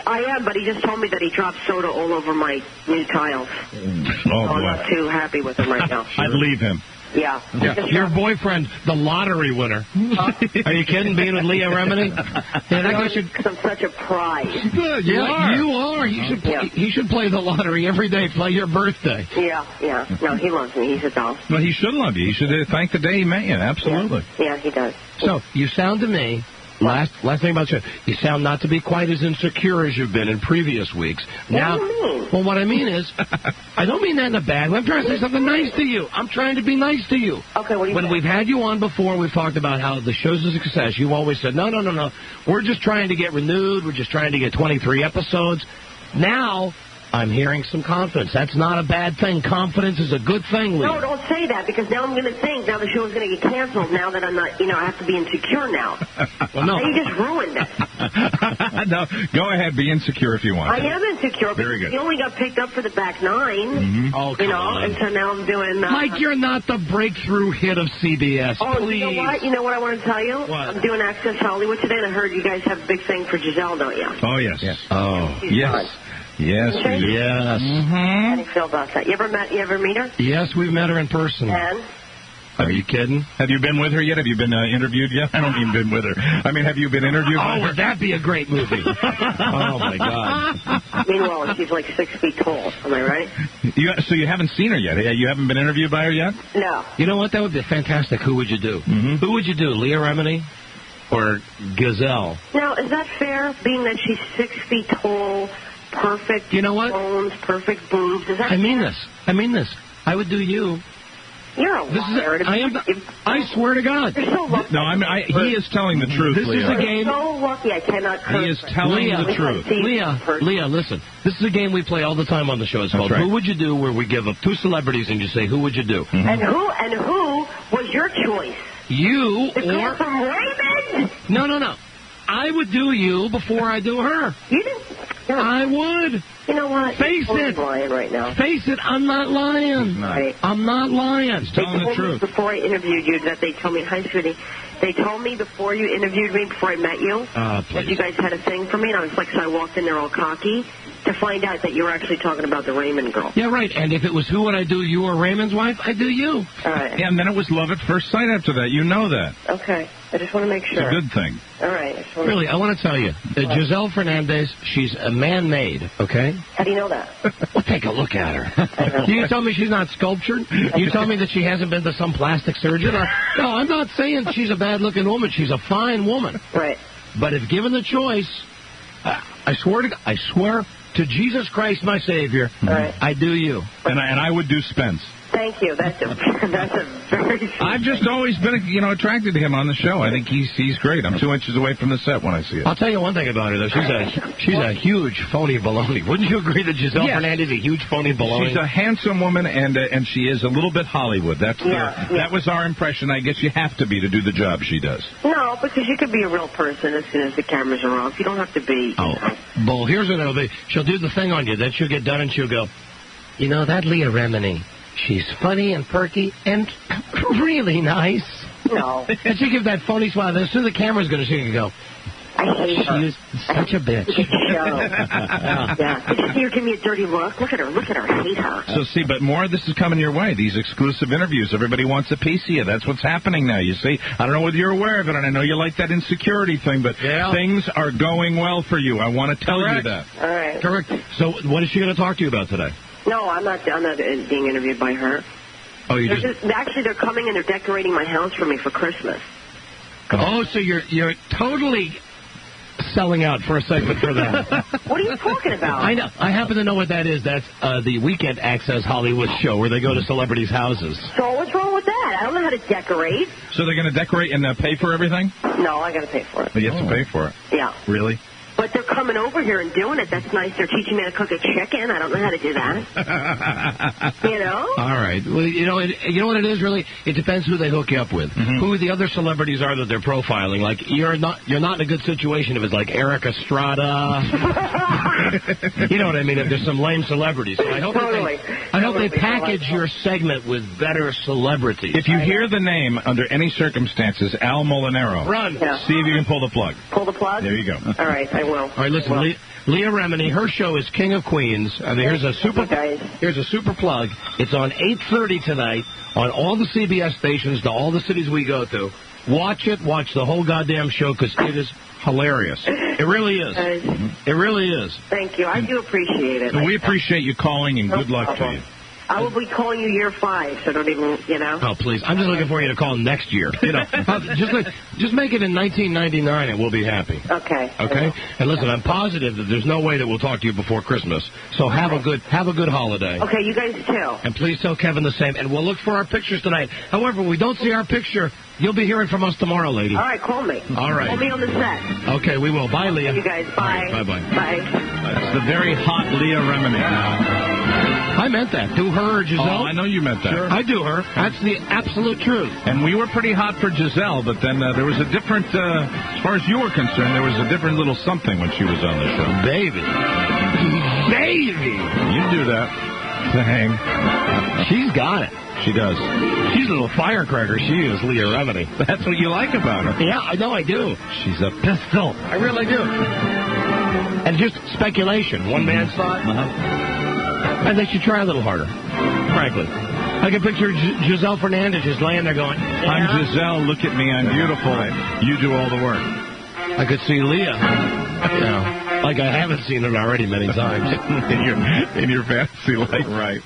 I am, but he just told me that he dropped soda all over my new tiles. Oh, boy. I'm not too happy with him right now. I'd leave him. Yeah. Your boyfriend, the lottery winner. Are you kidding? Being with Leah Remini? Because I'm such a prize. Good. You are. You should play, He should play the lottery every day. Play your birthday. Yeah. No, he loves me. He's a doll. Well, he should love you. He should thank the day he met you. Absolutely. Yeah, he does. So you sound to me. Last thing about you. You sound not to be quite as insecure as you've been in previous weeks. Now, what do you mean? Well, what I mean is, I don't mean that in a bad way. I'm trying to say something nice to you. I'm trying to be nice to you. Okay, what do you When we've had you on before, we've talked about how the show's a success. You've always said, no. We're just trying to get renewed. We're just trying to get 23 episodes. Now, I'm hearing some confidence. That's not a bad thing. Confidence is a good thing, Leah. No, don't say that, because now I'm going to think, now the show's going to get canceled, now that I'm not, I have to be insecure now. Well, no. Now you just ruined it. No, go ahead, be insecure if you want. I am insecure, Very because good. he only got picked up for the back nine. Mm-hmm. Oh, come on. And so now I'm doing... Mike, you're not the breakthrough hit of CBS. Oh, please. You know what I want to tell you? What? I'm doing Access Hollywood today, and I heard you guys have a big thing for Giselle, don't you? Oh, yes. Oh, yes. Yes, we do. Yes. How do you feel about that? You ever meet her? Yes, we've met her in person. And? Are you kidding? Have you been with her yet? Have you been interviewed yet? I don't mean been with her. I mean, have you been interviewed by her? Would that be a great movie? Oh, my God. Meanwhile, she's like 6 feet tall. Am I right? So you haven't seen her yet? You haven't been interviewed by her yet? No. You know what? That would be fantastic. Who would you do? Mm-hmm. Who would you do? Leah Remini or Gazelle? Now, is that fair, being that she's 6 feet tall, perfect bones, perfect boobs? Is that I mean this. I would do you. You're a liar. I swear to God. You're so lucky. No, he is telling the truth, This Leah. is a game. You're so lucky I cannot curse. He is telling the truth. Leah, listen. This is a game we play all the time on the show. It's called Who Would You Do, where we give up two celebrities and you say, who would you do? Mm-hmm. And who was your choice? You the girl from Raymond? No. I would do you before I do her. You didn't. I would. You know what? Face it. Lying right now. Face it. I'm not lying. Right. I'm not lying. He's telling the truth. Before I interviewed you, that they told me, hi, sweetie. They told me before you interviewed me, before I met you, that you guys had a thing for me, and I was like, so I walked in there all cocky to find out that you were actually talking about the Raymond girl. Yeah, right. And if it was who would I do, you or Raymond's wife, I'd do you. All right. Yeah, and then it was love at first sight after that. You know that. Okay. I just want to make sure. It's a good thing. All right. Really, I want to tell you, Giselle Fernandez, she's a man-made, okay? How do you know that? Well, take a look at her. You tell me she's not sculptured? You tell me that she hasn't been to some plastic surgeon? No, I'm not saying she's a bad-looking woman. She's a fine woman. Right. But if given the choice, I swear to Jesus Christ, my Savior, right. I do you. And I would do Spence. Thank you. That's a very... I've just always been, attracted to him on the show. I think he's great. I'm 2 inches away from the set when I see it. I'll tell you one thing about her, though. She's a huge phony baloney. Wouldn't you agree that Giselle Fernandez is a huge phony baloney? She's a handsome woman, and she is a little bit Hollywood. That was our impression. I guess you have to be to do the job she does. No, because you could be a real person as soon as the cameras are off. You don't have to be... Bull, here's what it'll be. She'll do the thing on you. Then she'll get done, and she'll go, that Leah Remini... She's funny and perky and really nice. No. And she give that phony smile. As soon as the camera's going to see you, go, I hate her. She's such a bitch. Yeah. Did you see her give me a dirty look? Look at her. I hate her. So, see, but more of this is coming your way. These exclusive interviews. Everybody wants a piece of you. That's what's happening now, you see. I don't know whether you're aware of it, and I know you like that insecurity thing, but things are going well for you. I want to tell you that. All right. Correct. So what is she going to talk to you about today? No, I'm not being interviewed by her. Oh, Actually, they're coming and they're decorating my house for me for Christmas. Oh, so you're totally selling out for a segment for them. What are you talking about? I know. I happen to know what that is. That's the Weekend Access Hollywood show where they go to celebrities' houses. So what's wrong with that? I don't know how to decorate. So they're going to decorate and pay for everything? No, I got to pay for it. But you have to pay for it. Yeah. Really? But they're coming over here and doing it. That's nice. They're teaching me how to cook a chicken. I don't know how to do that. You know? All right. Well, you know what it is, really? It depends who they hook you up with. Mm-hmm. Who the other celebrities are that they're profiling. Like, you're not in a good situation if it's like Eric Estrada. You know what I mean? If there's some lame celebrities. So I hope they package your segment with better celebrities. If you hear the name under any circumstances, Al Molinaro, run. Yeah. See if you can pull the plug. Pull the plug? There you go. All right, I will. All right, listen, Leah Remini, her show is King of Queens. Here's a super plug. It's on 8:30 tonight on all the CBS stations to all the cities we go to. Watch it. Watch the whole goddamn show because it is hilarious. It really is. It really is. Thank you. I do appreciate it. So we appreciate you calling and good luck to you. I will be calling you year 5, so don't even, you know. Oh, please. I'm just looking for you to call next year. You know, just make it in 1999 and we'll be happy. Okay. Okay? And listen, I'm positive that there's no way that we'll talk to you before Christmas. So have a good holiday. Okay, you guys too. And please tell Kevin the same. And we'll look for our pictures tonight. However, when we don't see our picture, you'll be hearing from us tomorrow, lady. All right, call me. All right. Call me on the set. Okay, we will. Bye, Leah. You guys, bye. Right, bye-bye. Bye. That's the very hot Leah Remini. I meant that. Do her, Giselle. Oh, I know you meant that. Sure. I do her. That's the absolute truth. And we were pretty hot for Giselle, but then there was a different, as far as you were concerned, there was a different little something when she was on the show. Baby. You do that thing. She's got it. She does. She's a little firecracker. She is, Leah Remini. That's what you like about her. Yeah, I know I do. She's a pistol. I really do. And just speculation. One man's thought. And they should try a little harder, frankly. I can picture Giselle Fernandez just laying there going, I'm Giselle, look at me, I'm beautiful. You do all the work. I could see Leah, like I haven't seen it already many times. in your fantasy life. Right.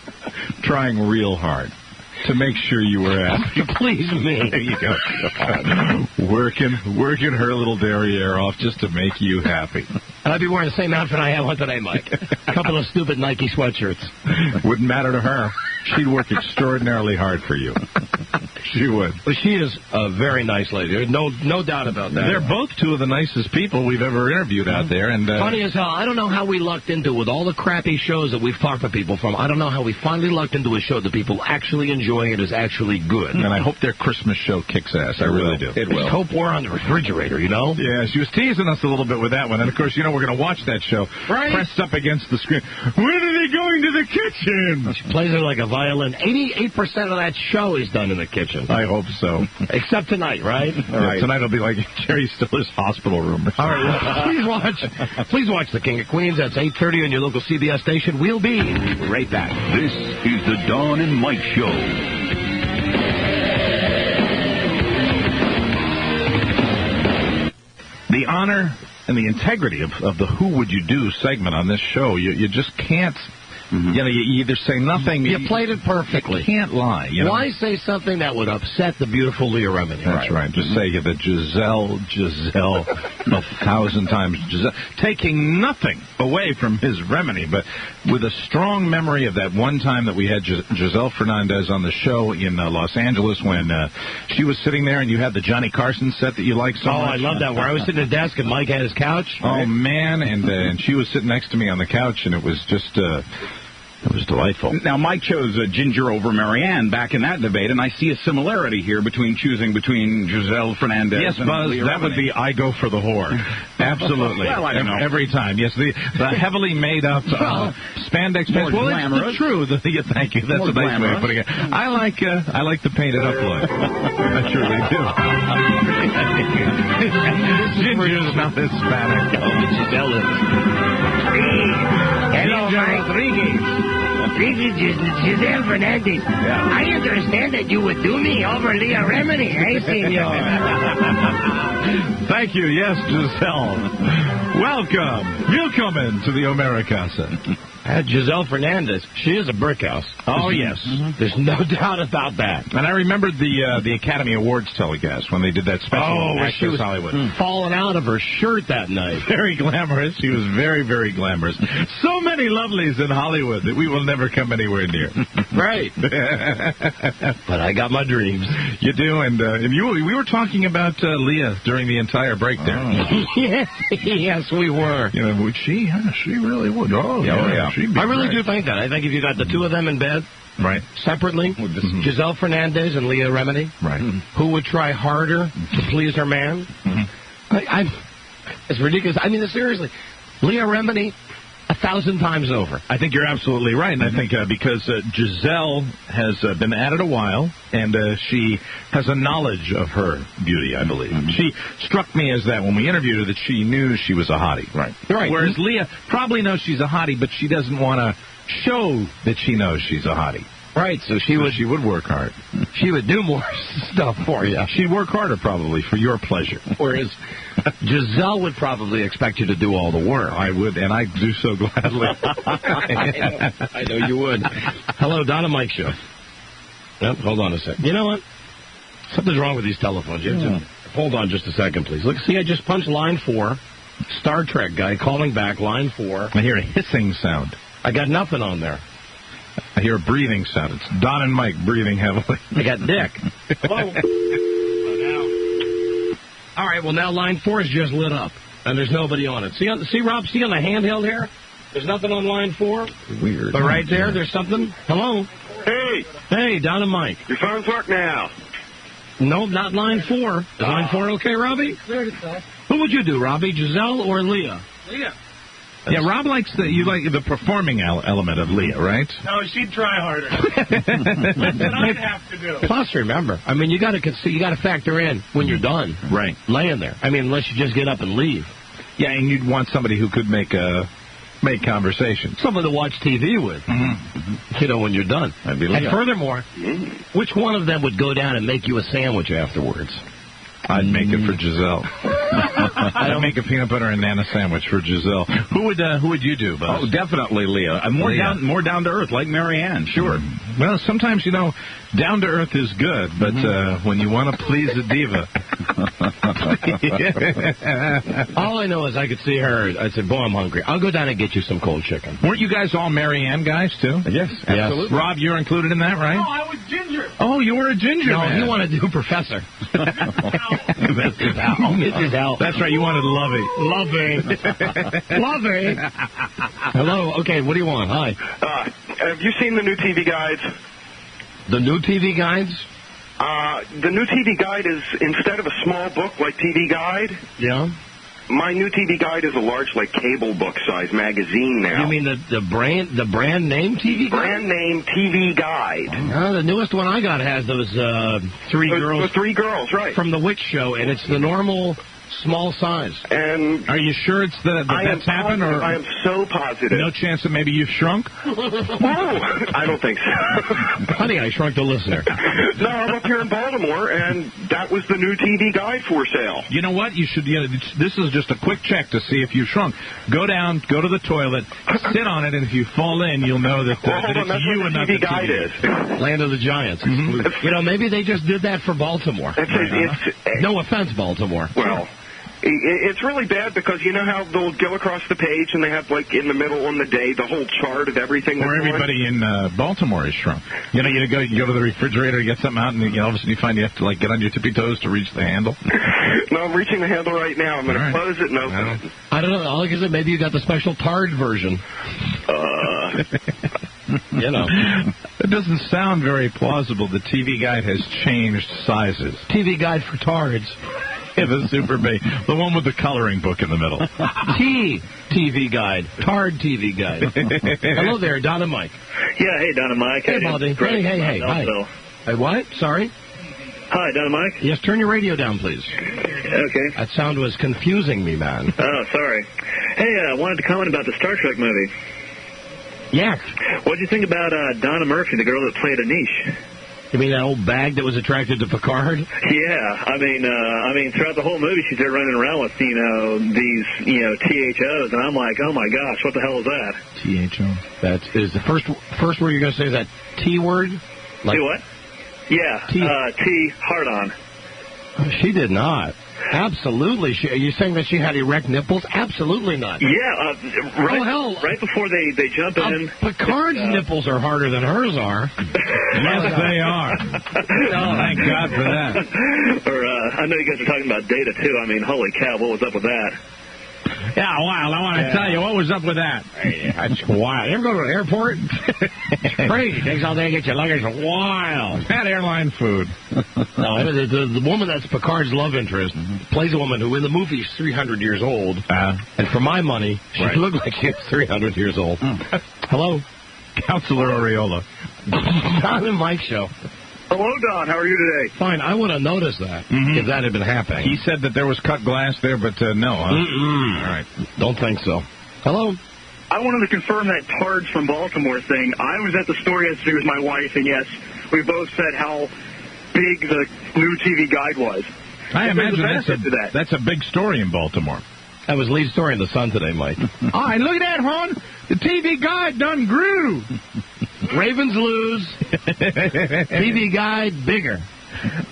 Trying real hard to make sure you were happy. Please me. There you go. Working her little derriere off just to make you happy. And I'd be wearing the same outfit I have on today, Mike. A couple of stupid Nike sweatshirts. Wouldn't matter to her. She'd work extraordinarily hard for you. She would. Well, she is a very nice lady. There's no doubt about that. They're both two of the nicest people we've ever interviewed out there. And funny as hell. I don't know how we lucked into, with all the crappy shows that we've talked to people from, I don't know how we finally lucked into a show that people actually enjoying it is actually good. And I hope their Christmas show kicks ass. I really do. It will. I hope we're on the refrigerator, you know? Yeah, she was teasing us a little bit with that one. And, of course, you know we're going to watch that show. Right. Pressed up against the screen. When are they going to the kitchen? She plays it like a violin. 88% of that show is done in the kitchen. I hope so. Except tonight, right? All right. Tonight will be like Jerry Stiller's hospital room. All right. Please watch The King of Queens. That's 8:30 on your local CBS station. We'll be right back. This is the Dawn and Mike Show. The honor and the integrity of the Who Would You Do segment on this show, you just can't. Mm-hmm. You know, you either say nothing. You played it perfectly. You can't lie. You know? Why say something that would upset the beautiful Leah Remini? That's right. Just say that Giselle 1,000 times Giselle. Taking nothing away from Ms. Remini, but with a strong memory of that one time that we had Giselle Fernandez on the show in Los Angeles when she was sitting there and you had the Johnny Carson set that you liked so much. Oh, I love that, where I was sitting at the desk and Mike had his couch. Oh, man, and she was sitting next to me on the couch, and it was just... It was delightful. Now, Mike chose Ginger over Marianne back in that debate, and I see a similarity here choosing between Giselle Fernandez and Buzz, Leah Remini. Would be I go for the whore. Absolutely. Well, I don't know. Every time. Yes, the heavily made-up spandex pants. Well, glamorous. It's true. Thank you. That's a nice way of putting it. I like the painted-up look. I truly do. Ginger's not Hispanic. Giselle is. Hello, Rodriguez. This is Giselle Fernandez. Yeah. I understand that you would do me over Leah Remini, senor? Thank you. Yes, Giselle. Welcome. Willkommen to the Americasa. Giselle Fernandez, she is a brick house. Oh, yes. There's no doubt about that. And I remembered the Academy Awards telecast when they did that special where she was Hollywood. falling out of her shirt that night. Very glamorous. She was very, very glamorous. So many lovelies in Hollywood that we will never come anywhere near. Right. But I got my dreams. You do, and we were talking about Leah during the entire break there. Yes, we were. You know, would she? Yeah, she really would. Oh, yeah. I really do think that. I think if you got the two of them in bed, right, separately, Giselle Fernandez and Leah Remini, right, who would try harder to please her man? It's ridiculous. I mean, seriously, Leah Remini 1,000 times over. I think you're absolutely right, and I think because Giselle has been at it a while, and she has a knowledge of her beauty, I believe. She struck me as that when we interviewed her, that she knew she was a hottie. Right. Whereas Leah probably knows she's a hottie, but she doesn't want to show that she knows she's a hottie. Right, so she would work hard. She would do more stuff for you. She'd work harder, probably, for your pleasure. Whereas Giselle would probably expect you to do all the work. I would, and I do so gladly. I know you would. Hello, Donna Mike Show. Yep, hold on a second. You know what? Something's wrong with these telephones. Hold on just a second, please. Look, see, I just punched line 4. Star Trek guy calling back, line 4. I hear a hissing sound. I got nothing on there. I hear a breathing sound. It's Don and Mike breathing heavily. I got Dick. Hello. All right, well, now line 4 is just lit up, and there's nobody on it. See, Rob, see on the handheld here? There's nothing on line 4. Weird. But right there's something. Hello. Hey, Don and Mike. Your phone's work now. No, not line 4. Is line 4 okay, Robbie? Who would you do, Robbie, Giselle or Leah? Leah. Yeah, Rob likes you like the performing element of Leah, right? No, she'd try harder. That's what I'd have to do. Plus, remember, I mean, you got to factor in when you're done, right? Laying there. I mean, unless you just get up and leave. Yeah, and you'd want somebody who could make conversation, someone to watch TV with. You know, when you're done. That'd be and furthermore, which one of them would go down and make you a sandwich afterwards? I'd make it for Giselle. I'd make a peanut butter and nana sandwich for Giselle. Who would you do, Buzz? Oh, definitely Leah. More down to earth, like Marianne. Sure. Well, sometimes down to earth is good, but when you want to please a diva. All I know is I could see her. I said, "Boy, I'm hungry. I'll go down and get you some cold chicken." Weren't you guys all Marianne guys too? Yes, absolutely. Yes. Rob, you're included in that, right? No, I was Ginger. Oh, you were a Ginger man. No, you want to do Professor. Mrs. Al. That's right, you wanted Lovey. Hello, okay, what do you want? Hi. Have you seen the new TV guides? The new TV guides? The new TV guide is, instead of a small book like TV Guide, yeah, my new TV guide is a large, like, cable book size magazine now. You mean the brand name TV guide? Brand name TV Guide. The newest one I got has those three girls. The 3 girls, right. From the Witch Show, and it's the normal small size. And are you sure it's that's happened? Or I am so positive. No chance that maybe you've shrunk? I don't think so. Honey, I shrunk the listener. No, I'm up here in Baltimore, and that was the new TV guide for sale. You know what? You should. This is just a quick check to see if you shrunk. Go down, go to the toilet, sit on it, and if you fall in, you'll know that, that it's you and not the TV guide is. Land of the Giants. Maybe they just did that for Baltimore. No offense, Baltimore. Well. It's really bad because you know how they'll go across the page and they have, like, in the middle on the day, the whole chart of everything. Or everybody in Baltimore is shrunk. You go to the refrigerator, you get something out, and all of a sudden you find you have to, like, get on your tippy toes to reach the handle. No, I'm reaching the handle right now. I'm going to close it and open it. I don't know. All I can say, maybe you got the special Tard version. It doesn't sound very plausible. The TV Guide has changed sizes. TV Guide for Tards. The super big. The one with the coloring book in the middle. TV Guide. Tard TV Guide. Hello there, Don and Mike. Yeah, hey, Don and Mike. Hey, Baldy. Hey. Hi. Hey, what? Sorry? Hi, Don and Mike. Yes, turn your radio down, please. Okay. That sound was confusing me, man. Oh, sorry. Hey, I wanted to comment about the Star Trek movie. Yes. What did you think about Donna Murphy, the girl that played Anish? You mean that old bag that was attracted to Picard? Yeah, I mean, throughout the whole movie, she's there running around with, these, THOs, and I'm like, oh my gosh, what the hell is that? THO. That is the first word you're going to say is that T word? T what? Yeah, T hard on. She did not. Absolutely. Are you saying that she had erect nipples? Absolutely not. Yeah, right before they jump in. Picard's nipples are harder than hers are. Yes, they are. Oh, thank God for that. Or I know you guys are talking about Data, too. I mean, holy cow, what was up with that? Yeah, wild. I want to tell you, what was up with that? That's wild. You ever go to an airport? It's crazy. Takes all day to get your luggage. Wild. Bad airline food. No, the woman that's Picard's love interest plays a woman who in the movie is 300 years old. And for my money, she looked like she was 300 years old. Hello? Counselor Areola. Don and Mike show. Hello, Don. How are you today? Fine. I would have noticed that if that had been happening. He said that there was cut glass there, but no, huh? All right. Don't think so. Hello? I wanted to confirm that Tards from Baltimore thing. I was at the store yesterday with my wife, and yes, we both said how big the new TV guide was. I imagine that's a big story in Baltimore. That was lead story in the Sun today, Mike. All right, look at that, hon. The TV guide done grew. Ravens lose. TV guide bigger.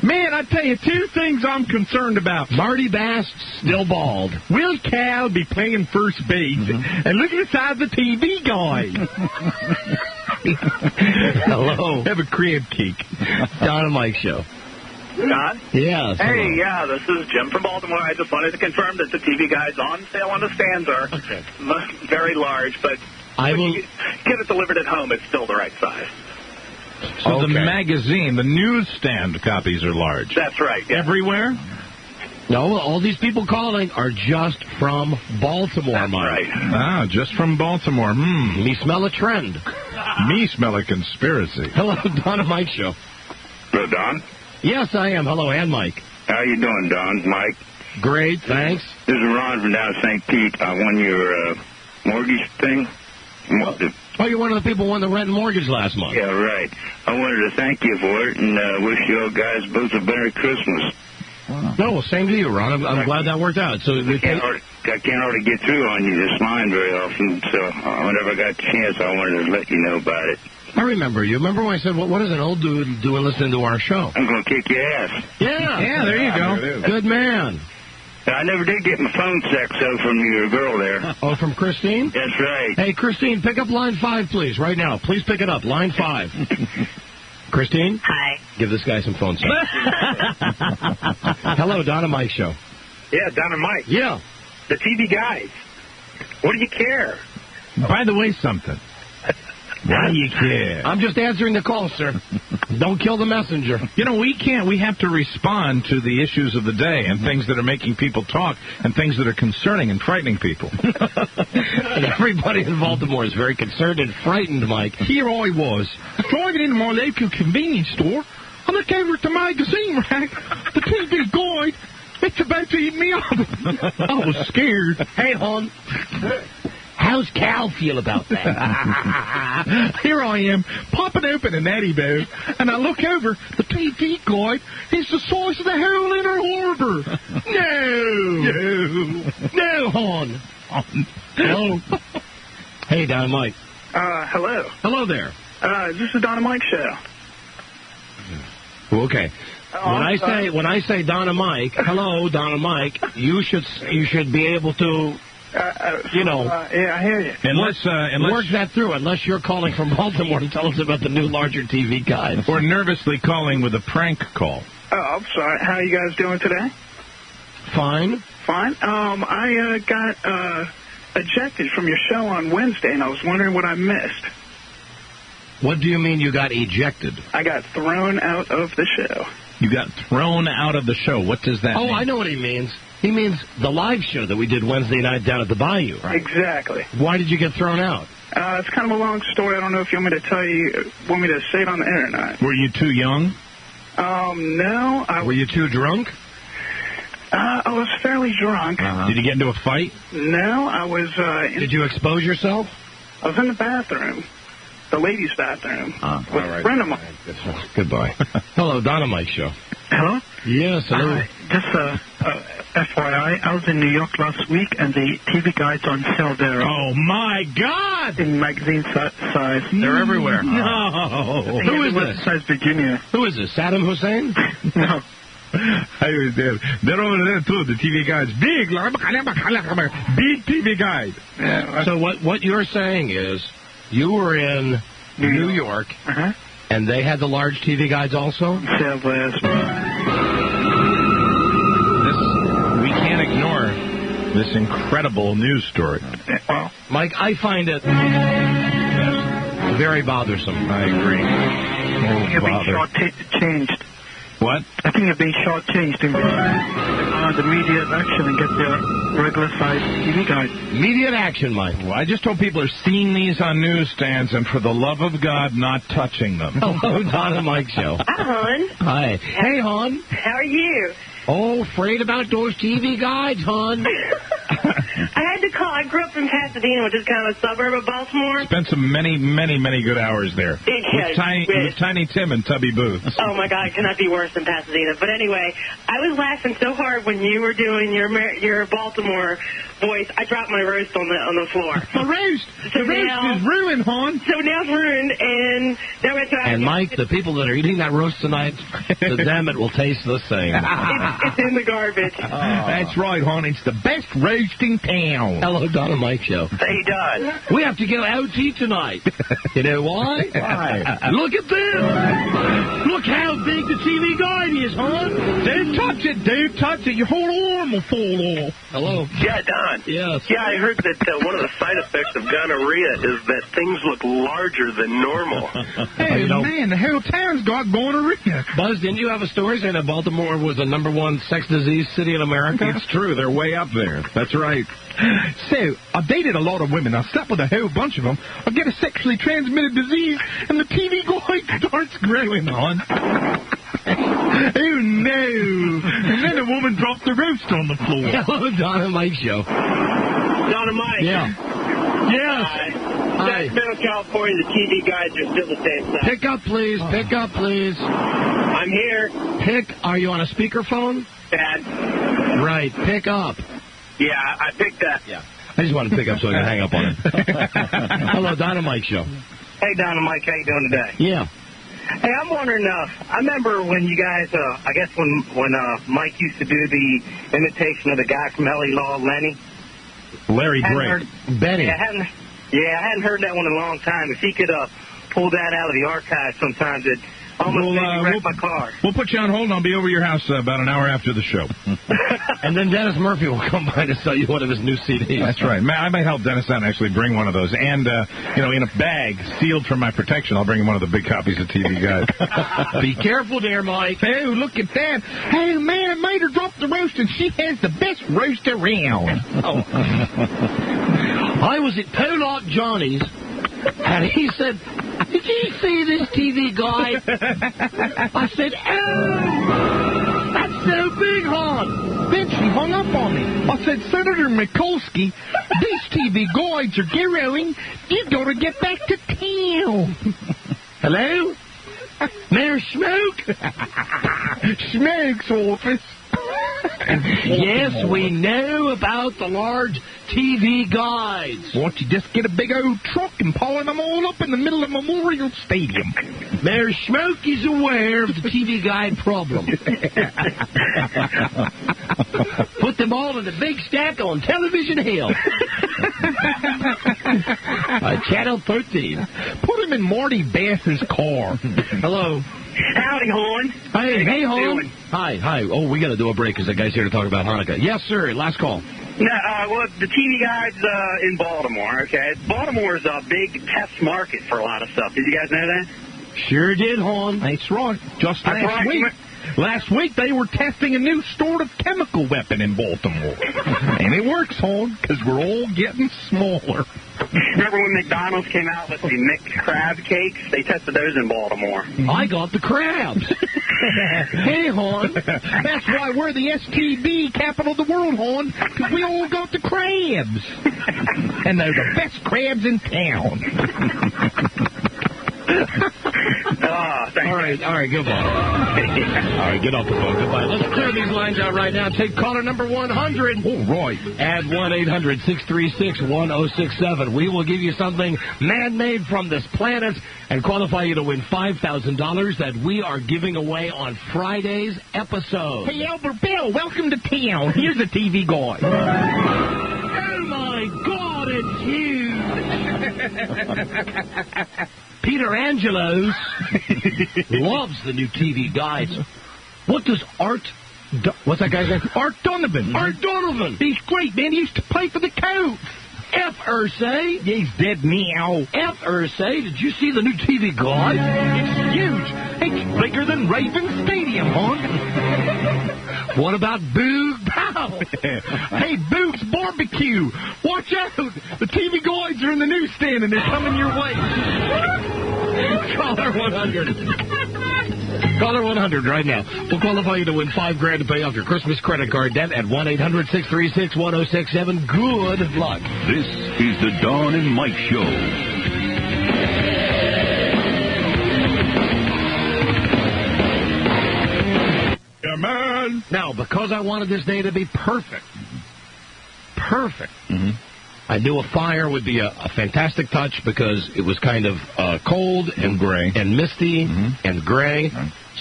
Man, I tell you, two things I'm concerned about. Marty Bass still bald. Will Cal be playing first base? And look inside the TV guide. Hello. Have a crib cake. Don and Mike show. Don? Yes. Hey, yeah, this is Jim from Baltimore. I just wanted to confirm that the TV guides on sale on the stands are very large, but when you get it delivered at home, it's still the right size. So the magazine, the newsstand copies are large. That's right. Yeah. Everywhere? No, all these people calling are just from Baltimore, Mike. Right. Ah, just from Baltimore. Me smell a trend. Me smell a conspiracy. Hello, Don and Mike show. Hello, Don? Yes, I am. Hello, and Mike. How you doing, Don? Mike? Great, thanks. This is Ron from down St. Pete. I won your mortgage thing. Oh, you're one of the people who won the rent and mortgage last month. Yeah, right. I wanted to thank you for it and wish you all guys both a Merry Christmas. No, well, same to you, Ron. I'm glad that worked out. So I can't hardly get through on you this line very often, so whenever I got the chance, I wanted to let you know about it. I remember you. Remember when I said, what does an old dude do listening to our show? I'm going to kick your ass. Yeah, there you go. Good man. I never did get my phone sex, though, from your girl there. Oh, from Christine? That's right. Hey, Christine, pick up line 5, please, right now. Please pick it up. Line 5. Christine? Hi. Give this guy some phone sex. Hello, Don and Mike show. Yeah, Don and Mike. Yeah. The TV guides. What do you care? By the way, something. Why do you care? I'm just answering the call, sir. Don't kill the messenger. You know, we have to respond to the issues of the day and things that are making people talk and things that are concerning and frightening people. And everybody in Baltimore is very concerned and frightened, Mike. Here I was, driving into my local convenience store. I look over at the magazine rack. The TV guide, it's about to eat me up. I was scared. Hey, hon. How's Cal feel about that? Here I am, popping open an Eddie Bow, and I look over, the TV guide is the size of the whole inner harbor. No, hon. Hello. Hey, Don and Mike. Hello. Hello there. This is Don and Mike show. Okay. When I say Don and Mike, hello, Don and Mike, you should be able to. Yeah, I hear you. Unless work that through, unless you're calling from Baltimore to tell us about the new larger TV guide. Or nervously calling with a prank call. Oh, I'm sorry. How are you guys doing today? Fine. Fine. I got ejected from your show on Wednesday, and I was wondering what I missed. What do you mean you got ejected? I got thrown out of the show. You got thrown out of the show. What does that mean? Oh, I know what he means. He means the live show that we did Wednesday night down at the Bayou. Right? Exactly. Why did you get thrown out? It's kind of a long story. I don't know if you want me to tell you, want me to say it on the air or not. Were you too young? No. Were you too drunk? I was fairly drunk. Did you get into a fight? No, I was... Did you expose yourself? I was in the bathroom. the ladies' bathroom with all right. a friend of mine. Goodbye. Hello, Dynamite Show. Hello? Yes, hello. Just FYI, I was in New York last week, and the TV guides on sale there. Oh, my God! In magazine size. They're everywhere. No. Who is this? Size Virginia. Who is this? Saddam Hussein? No. They're over there, too, the TV guides. Big TV guide. Yeah, so what you're saying is you were in New York, and they had the large TV guides also? Sale last We can't ignore this incredible news story. Well, Mike, I find it very bothersome. I agree. You're being short-changed. What? I think you're being short-changed in the immediate action and get the regular-sized TV guide. Immediate action, Mike. Well, I just told people are seeing these on newsstands and, for the love of God, not touching them. Hello, Don and Mike Show. Hi, hon. Hi. Hey, hon. How are you? Oh, afraid about those TV guides, hon. I had to call. I grew up in Pasadena, which is kind of a suburb of Baltimore. Spent some many good hours there. With Tiny Tim and Tubby Booth. Oh, my God, it cannot be worse than Pasadena. But anyway, I was laughing so hard when you were doing your Baltimore voice. I dropped my roast on the floor. The roast? The roast is ruined, hon. So now it's ruined, and now it's... And, Mike, the people that are eating that roast tonight, to them it will taste the same. It's in the garbage. Oh. That's right, hon. It's the best roast in town. Hello, Don and Mike Show. Hey, Don. We have to get out to eat tonight. You know why? Why? Look at this. Look how big the TV guide is, hon. Don't touch it. Don't touch it. Your whole arm will fall off. Hello. Yeah, Don. Yes. Yeah, I heard that one of the side effects of gonorrhea is that things look larger than normal. Hey, man, the whole town's got gonorrhea. Buzz, didn't you have a story saying that Baltimore was the #1 sex disease city in America? It's true. They're way up there. That's right. So, I dated a lot of women. I slept with a whole bunch of them. I get a sexually transmitted disease, and the TV guide starts growing on. Oh, no. And then a woman dropped the roast on the floor. Hello, Don and Mike Show. Don and Mike. Yeah. Yes. Hi. Sacramento, California, the TV guides are still the same size. Pick up, please. Pick up, please. I'm here. Are you on a speakerphone? Dad. Right. Pick up. Yeah, I picked that. Yeah. I just want to pick up so I can hang up on it. Hello, Don and Mike Show. Hey, Don and Mike, how you doing today? Yeah. Hey, I'm wondering, I remember when you guys, I guess when Mike used to do the imitation of the guy from L.A. Law, Lenny. Larry Gray. Benny. I hadn't heard that one in a long time. If he could pull that out of the archive sometimes, it almost made me wreck my car. We'll put you on hold, and I'll be over your house about an hour after the show. And then Dennis Murphy will come by to sell you one of his new CDs. That's right. I might help Dennis out and actually bring one of those. And, in a bag, sealed for my protection, I'll bring him one of the big copies of TV Guide. Be careful there, Mike. Oh, look at that. Hey, man, I made her drop the roast, and she has the best roast around. Oh. I was at Pollock Johnny's, and he said, "Did you see this TV guide?" I said, "Oh, that's so big, hon." Then she hung up on me. I said, "Senator Mikulski, these TV guides are growing. You got to get back to town." Hello? Mayor Smoke? Smoke's office. Yes, we know about the large TV guides. Why don't you just get a big old truck and pile them all up in the middle of Memorial Stadium? Mayor Smoke is aware of the TV guide problem. Put them all in a big stack on Television Hill. Channel 13. Put them in Marty Bass's car. Hello. Howdy, Horn. Hey, Horn. Hi. Oh, we got to do a break because that guy's here to talk about Hanukkah. Yes, sir. Last call. Well, the TV guides in Baltimore, okay? Baltimore's a big test market for a lot of stuff. Did you guys know that? Sure did, Horn. That's right. Just last week. Last week, they were testing a new sort of chemical weapon in Baltimore. And it works, Horn, because we're all getting smaller. Remember when McDonald's came out with the McCrab cakes? They tested those in Baltimore. I got the crabs. Hey, Horn. That's why we're the STD capital of the world, Horn, because we all got the crabs. And they're the best crabs in town. All right, goodbye. All right, get off the phone. Goodbye. Let's clear these lines out right now. Take caller number 100. Oh, Roy. Add 1-800-636-1067. We will give you something man-made from this planet and qualify you to win $5,000 that we are giving away on Friday's episode. Hey, Albert Bill, welcome to town. Here's a TV guy. Oh, my God, it's huge. Peter Angelos loves the new TV guides. What does what's that guy's name? Art Donovan. Art Donovan. He's great, man. He used to play for the Coats. F. Ursay. Yeah, he's dead now. F. Ursay, did you see the new TV guide? It's huge. It's bigger than Raven Stadium, hon. What about Boog Powell? Hey, Boog's Barbecue. Watch out. The TV guides are in the newsstand, and they're coming your way. Caller 100. Caller 100 right now. We'll qualify you to win $5,000 to pay off your Christmas credit card debt at 1-800-636-1067. Good luck. This is the Dawn and Mike Show. Yeah, man. Now, because I wanted this day to be perfect, I knew a fire would be a fantastic touch because it was kind of cold and gray and misty and gray.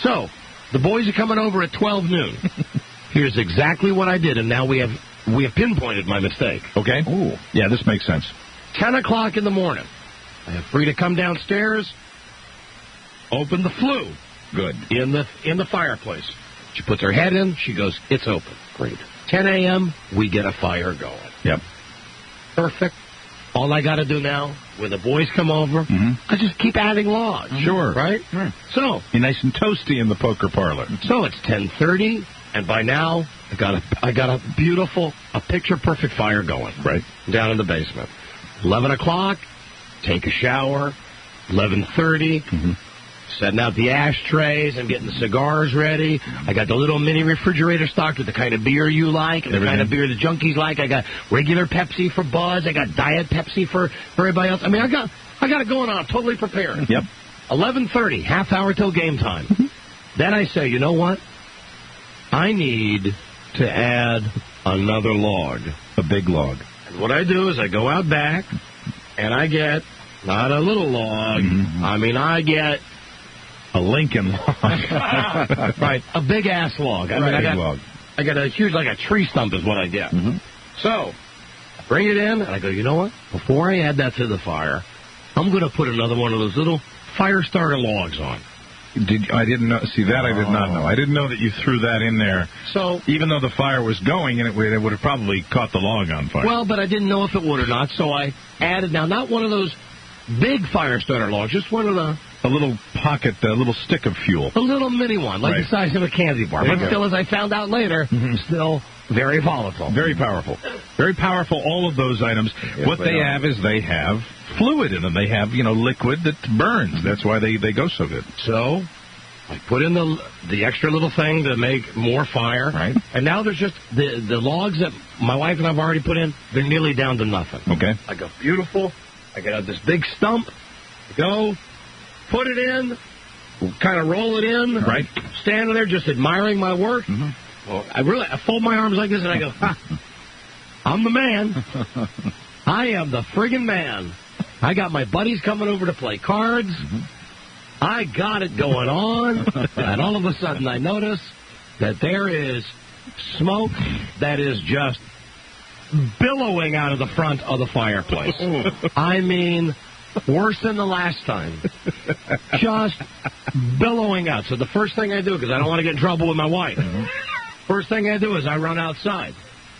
So, the boys are coming over at 12 noon. Here's exactly what I did, and now we have pinpointed my mistake. Okay. Ooh. Yeah, this makes sense. 10 o'clock in the morning. I have free to come downstairs, open the flue. Good. In the fireplace. She puts her head in. She goes, it's open. Great. 10 a.m., we get a fire going. Yep. Perfect. All I got to do now, when the boys come over, I just keep adding logs. Sure. Right? So. You're nice and toasty in the poker parlor. So it's 10:30, and by now, I got a beautiful, picture-perfect fire going. Right. Down in the basement. 11 o'clock, take a shower. 11:30, setting out the ashtrays and getting the cigars ready. I got the little mini refrigerator stocked with the kind of beer you like and the kind of beer the junkies like. I got regular Pepsi for Buzz. I got Diet Pepsi for everybody else. I mean, I got it going on. I'm totally prepared. Yep. 11:30, half hour till game time. Then I say, you know what? I need to add another log. A big log. And what I do is I go out back and I get not a little log. I mean, I get a Lincoln log. Right, a big-ass log. I got a huge, like a tree stump is what I get. So, I bring it in, and I go, you know what? Before I add that to the fire, I'm going to put another one of those little fire starter logs on. I didn't know. See, that I did not know. I didn't know that you threw that in there. So, even though the fire was going, and it would have probably caught the log on fire. Well, but I didn't know if it would or not, so I added, now, not one of those big fire starter logs, just one of the... A little pocket, a little stick of fuel. A little mini one, like the size of a candy bar. But still, as I found out later, still very volatile. Very powerful. Very powerful, all of those items. Yes, what they have is they have fluid in them. They have, liquid that burns. That's why they go so good. So, I put in the extra little thing to make more fire. Right. And now there's just the logs that my wife and I have already put in, they're nearly down to nothing. Okay. I go, beautiful. I got this big stump. Go. Put it in, kind of roll it in, right? Standing there just admiring my work. Well, I fold my arms like this and I go, I'm the man. I am the friggin' man. I got my buddies coming over to play cards. I got it going on. And all of a sudden I notice that there is smoke that is just billowing out of the front of the fireplace. I mean... worse than the last time. Just billowing out. So the first thing I do, because I don't want to get in trouble with my wife, first thing I do is I run outside.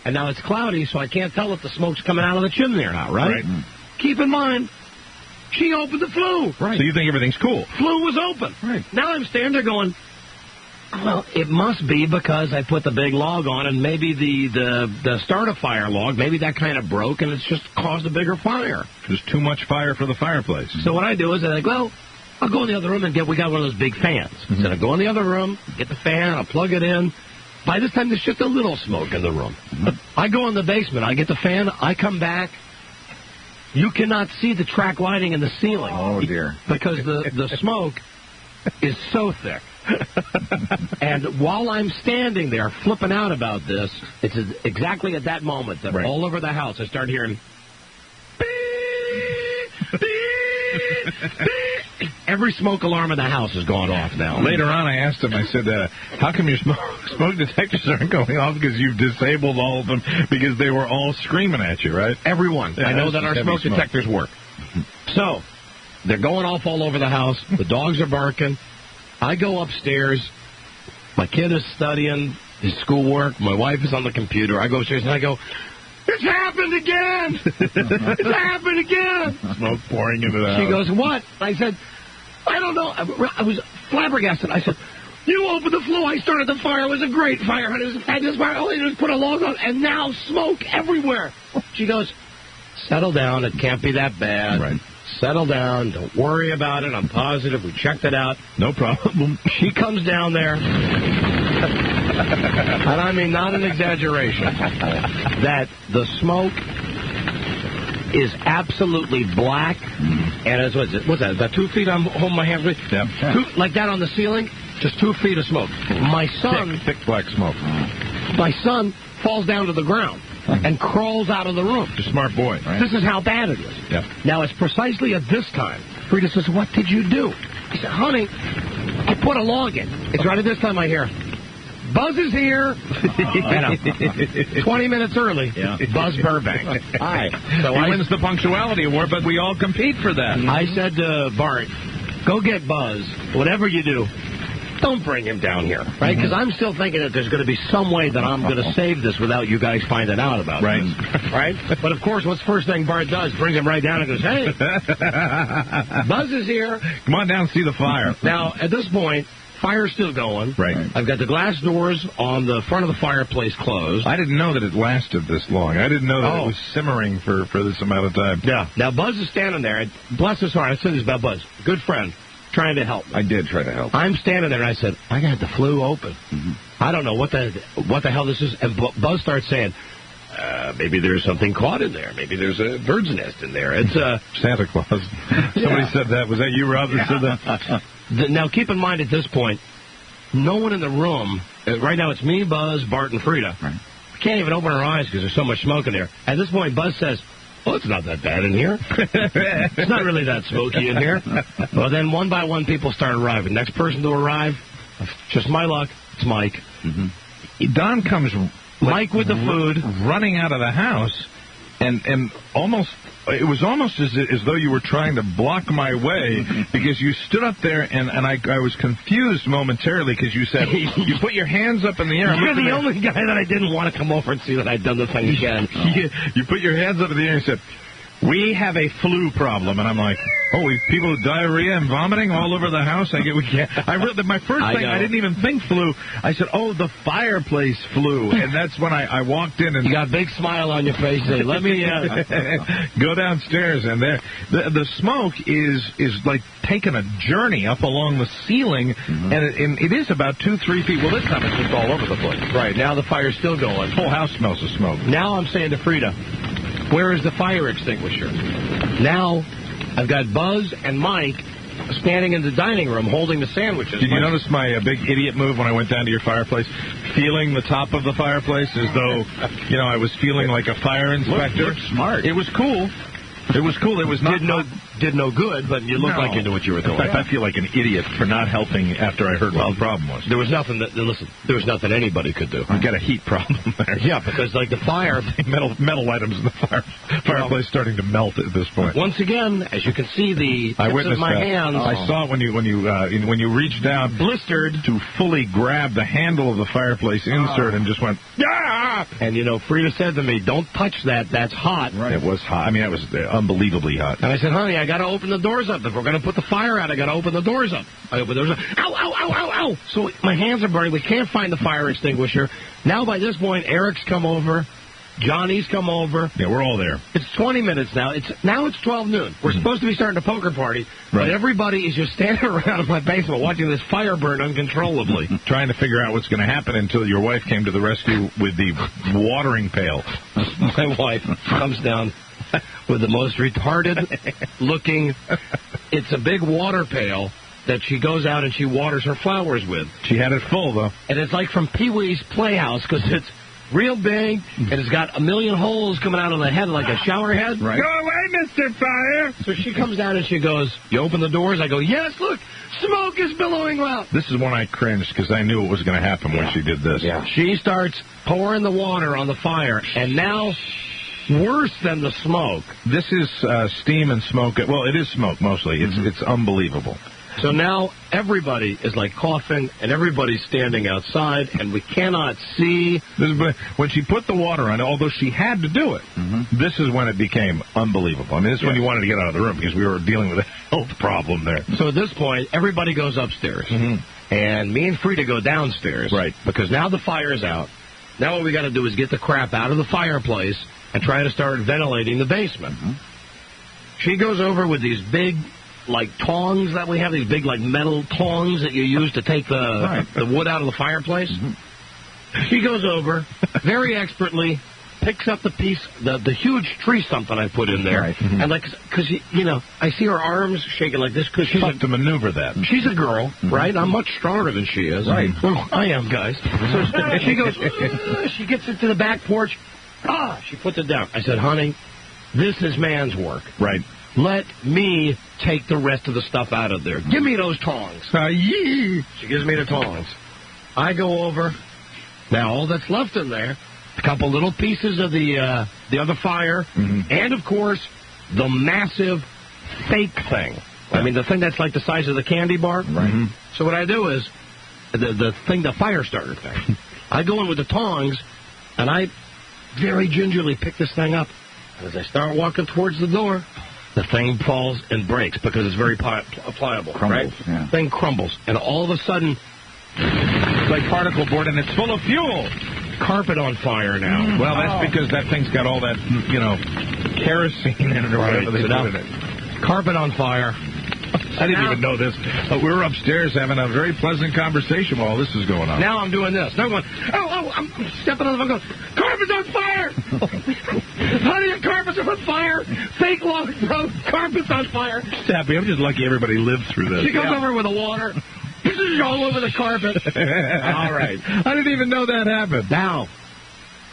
And now it's cloudy, so I can't tell if the smoke's coming out of the chimney or not, right? Keep in mind, she opened the flue. Right. So you think everything's cool. Flue was open. Right. Now I'm standing there going, well, it must be because I put the big log on and maybe the start-a-fire log, maybe that kind of broke and it's just caused a bigger fire. There's too much fire for the fireplace. So what I do is I go, I'll go in the other room and we got one of those big fans. So I go in the other room, get the fan, I'll plug it in. By this time, there's just a little smoke in the room. I go in the basement, I get the fan, I come back, You cannot see the track lighting in the ceiling. Oh, dear. Because the smoke is so thick. And while I'm standing there flipping out about this, it's exactly at that moment that all over the house I start hearing... Every smoke alarm in the house has gone off now. Later on, I asked him, I said, how come your smoke detectors aren't going off? Because you've disabled all of them because they were all screaming at you, right? Everyone. Yeah, I know that our smoke detectors work. So, they're going off all over the house. The dogs are barking. I go upstairs. My kid is studying his schoolwork. My wife is on the computer. I go upstairs and I go... It's happened again! It's happened again! Smoke pouring into the house. She goes, what? I said, I don't know. I was flabbergasted. I said, you opened the flue. I started the fire. It was a great fire. I just put a log on, and now smoke everywhere. She goes, settle down. It can't be that bad. Right. Settle down. Don't worry about it. I'm positive. We checked it out. No problem. She comes down there. And I mean, not an exaggeration, that the smoke is absolutely black, and it's, what's that? Is that 2 feet I'm holding my hands with? Yeah. Like that on the ceiling? Just 2 feet of smoke. My son... Thick black smoke. My son falls down to the ground and crawls out of the room. He's a smart boy, right? This is how bad it is. Yeah. Now, it's precisely at this time. Frida says, what did you do? I said, honey, I put a log in. It's right at this time I hear... Buzz is here. 20 minutes early. Yeah. Buzz Burbank. Hi. So he wins the punctuality award, but we all compete for that. I said to Bart, go get Buzz. Whatever you do, don't bring him down here, right? Because I'm still thinking that there's going to be some way that I'm going to save this without you guys finding out about it. Right? But, of course, what's the first thing Bart does? Brings him right down and goes, hey, Buzz is here. Come on down and see the fire. Now, at this point... Fire's still going. Right. I've got the glass doors on the front of the fireplace closed. I didn't know that it lasted this long. I didn't know that it was simmering for this amount of time. Yeah. Now, Buzz is standing there. And bless his heart, I said this about Buzz. Good friend. Trying to help me. I did try to help. I'm standing there, and I said, I got the flue open. Mm-hmm. I don't know what the hell this is. And Buzz starts saying, maybe there's something caught in there. Maybe there's a bird's nest in there. It's Santa Claus. Somebody said that. Was that you, Rob, that said that? Now, keep in mind at this point, no one in the room, right now it's me, Buzz, Bart, and Frida. Right. We can't even open our eyes because there's so much smoke in there. At this point, Buzz says, well, it's not that bad in here. It's not really that smoky in here. Well, then one by one, people start arriving. Next person to arrive, just my luck, it's Mike. Mm-hmm. Don comes... Mike with the food. Running out of the house, and almost... It was almost as though you were trying to block my way because you stood up there and I was confused momentarily because you said, you put your hands up in the air. You're the only guy that I didn't want to come over and see that I'd done the thing again. You put your hands up in the air and said, we have a flu problem. And I'm like, people with diarrhea and vomiting all over the house? My first thing, I didn't even think flu. I said, the fireplace flu. And that's when I walked in. And you got a big smile on your face. Say, let me go downstairs. And there, the smoke is like taking a journey up along the ceiling. Mm-hmm. And it is about 2-3 feet. Well, this time it's just all over the place. Right. Now the fire's still going. The whole house smells of smoke. Now I'm saying to Frida, where is the fire extinguisher? Now, I've got Buzz and Mike standing in the dining room holding the sandwiches. Did you notice my big idiot move when I went down to your fireplace? Feeling the top of the fireplace as though, I was feeling like a fire inspector. Looked smart. It was cool. It was cool. It was not... Did no good, but you looked like you knew what you were doing. In fact, I feel like an idiot for not helping after I heard what the problem was. There was nothing there was nothing anybody could do. I've got a heat problem there. Yeah, because like the fire... metal items in the fireplace starting to melt at this point. Once again, as you can see, the tips of my hands... I saw it when you reached down... Blistered. To fully grab the handle of the fireplace insert and just went... Yeah! And, Frida said to me, don't touch that. That's hot. Right. It was hot. I mean, it was unbelievably hot. And I said, honey, I got to open the doors up. If we're going to put the fire out, I got to open the doors up. I open the doors up. Ow, ow, ow, ow, ow. So my hands are burning. We can't find the fire extinguisher. Now, by this point, Eric's come over. Johnny's come over. Yeah, we're all there. It's 20 minutes now. It's 12 noon. We're supposed to be starting a poker party, but everybody is just standing around in my basement watching this fire burn uncontrollably. Trying to figure out what's going to happen until your wife came to the rescue with the watering pail. My wife comes down. with the most retarded-looking... It's a big water pail that she goes out and she waters her flowers with. She had it full, though. And it's like from Pee-wee's Playhouse, because it's real big, and it's got a million holes coming out of the head like a shower head. Right. Go away, Mr. Fire! So she comes down and she goes, you open the doors? I go, yes, look, smoke is billowing out. This is when I cringed, because I knew it was going to happen when she did this. Yeah. She starts pouring the water on the fire, and now... worse than the smoke. This is steam and smoke. Well, it is smoke mostly. It's unbelievable. So now everybody is like coughing, and everybody's standing outside, and we cannot see. When she put the water on, although she had to do it, this is when it became unbelievable. I mean, this is when you wanted to get out of the room because we were dealing with a health problem there. So at this point, everybody goes upstairs, and me and Frida go downstairs, right? Because now the fire's out. Now what we got to do is get the crap out of the fireplace and try to start ventilating the basement. She goes over with these big, like, tongs that we have, these big, like, metal tongs that you use to take the wood out of the fireplace. She goes over, very expertly, picks up the piece, the huge tree stump that I put in there, and, like, because, you know, I see her arms shaking like this because she's tough to maneuver that. She's a girl, right? I'm much stronger than she is. Right. Well, I am, guys. So she goes, she gets into the back porch. She puts it down. I said, honey, this is man's work. Right. Let me take the rest of the stuff out of there. Give me those tongs. She gives me the tongs. I go over. Now, all that's left in there, a couple little pieces of the other fire, and, of course, the massive fake thing. I mean, the thing that's like the size of the candy bar. Right. So what I do is, the thing, the fire starter thing, I go in with the tongs, and I very gingerly pick this thing up. And as I start walking towards the door, the thing falls and breaks because it's very pliable, crumbles, right? Yeah. Thing crumbles. And all of a sudden, it's like particle board, and it's full of fuel. Carpet on fire now. Well, that's because that thing's got all that, you know, kerosene in it or whatever they put in it. Carpet on fire. I didn't even know this. We were upstairs having a very pleasant conversation while this is going on. Now I'm doing this. Now I'm going, I'm stepping on the phone going, carpet's on fire! Honey, the carpet's on fire! Fake log broke, carpet's on fire! Just happy. I'm just lucky everybody lived through this. She comes over with the water. This is all over the carpet. All right. I didn't even know that happened. Now,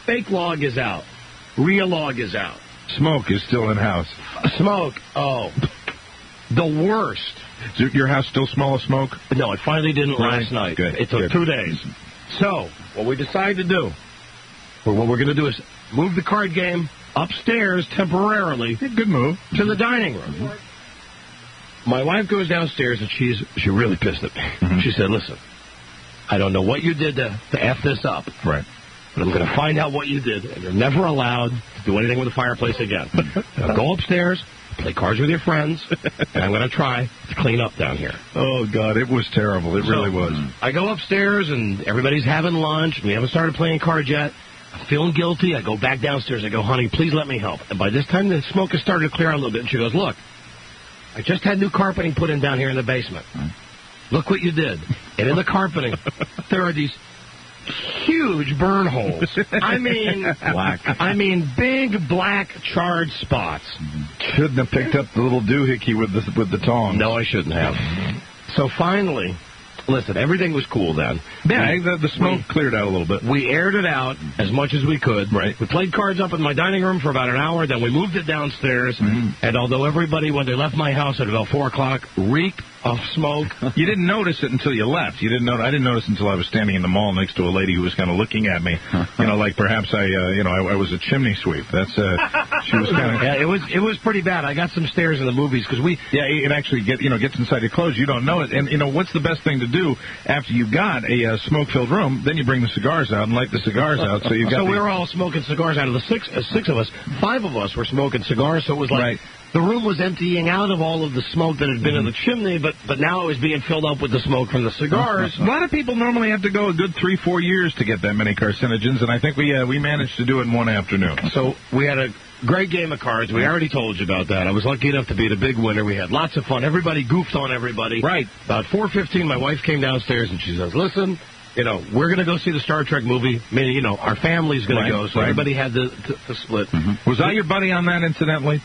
fake log is out. Real log is out. Smoke is still in house. Smoke, the worst. Is your house still smell of smoke? No, it finally didn't last night. Good. It took 2 days. So, what we decided to do, or what we're going to do is move the card game upstairs temporarily. Good move. To the dining room. My wife goes downstairs, and she really pissed at me. She said, listen, I don't know what you did to F this up. Right. But I'm going to find out what you did, and you're never allowed to do anything with the fireplace again. Now go upstairs, play cards with your friends, and I'm going to try to clean up down here. Oh, God, it was terrible. It really was. I go upstairs, and everybody's having lunch. We haven't started playing cards yet. I'm feeling guilty. I go back downstairs. I go, honey, please let me help. And by this time, the smoke has started to clear out a little bit. And she goes, look, I just had new carpeting put in down here in the basement. Look what you did. And in the carpeting, there are these huge burn holes. I mean, black. I mean, big black charred spots. Shouldn't have picked up the little doohickey with the tongs. No, I shouldn't have. So finally, listen, everything was cool then. Yeah, the smoke cleared out a little bit. We aired it out as much as we could. Right. We played cards up in my dining room for about an hour. Then we moved it downstairs. And although everybody, when they left my house at about 4 o'clock, reeked of smoke. You didn't notice it until you left. You didn't know. I didn't notice until I was standing in the mall next to a lady who was kind of looking at me. You know, like perhaps I was a chimney sweep. That's she was kind of. Yeah, it was pretty bad. I got some stares in the movies because it actually gets inside your clothes. You don't know it. And what's the best thing to do after you've got a smoke-filled room? Then you bring the cigars out and light the cigars out. So you got. So we were all smoking cigars out of the six of us. 5 of us were smoking cigars. So it was like. Right. The room was emptying out of all of the smoke that had been in the chimney, but now it was being filled up with the smoke from the cigars. A lot of people normally have to go a good 3-4 years to get that many carcinogens, and I think we managed to do it in one afternoon. So we had a great game of cards. We already told you about that. I was lucky enough to be the big winner. We had lots of fun. Everybody goofed on everybody. Right. About 4:15, my wife came downstairs, and she says, listen, we're going to go see the Star Trek movie. I mean, our family's going to go, so everybody had to split. Mm-hmm. Was I your buddy on that, incidentally?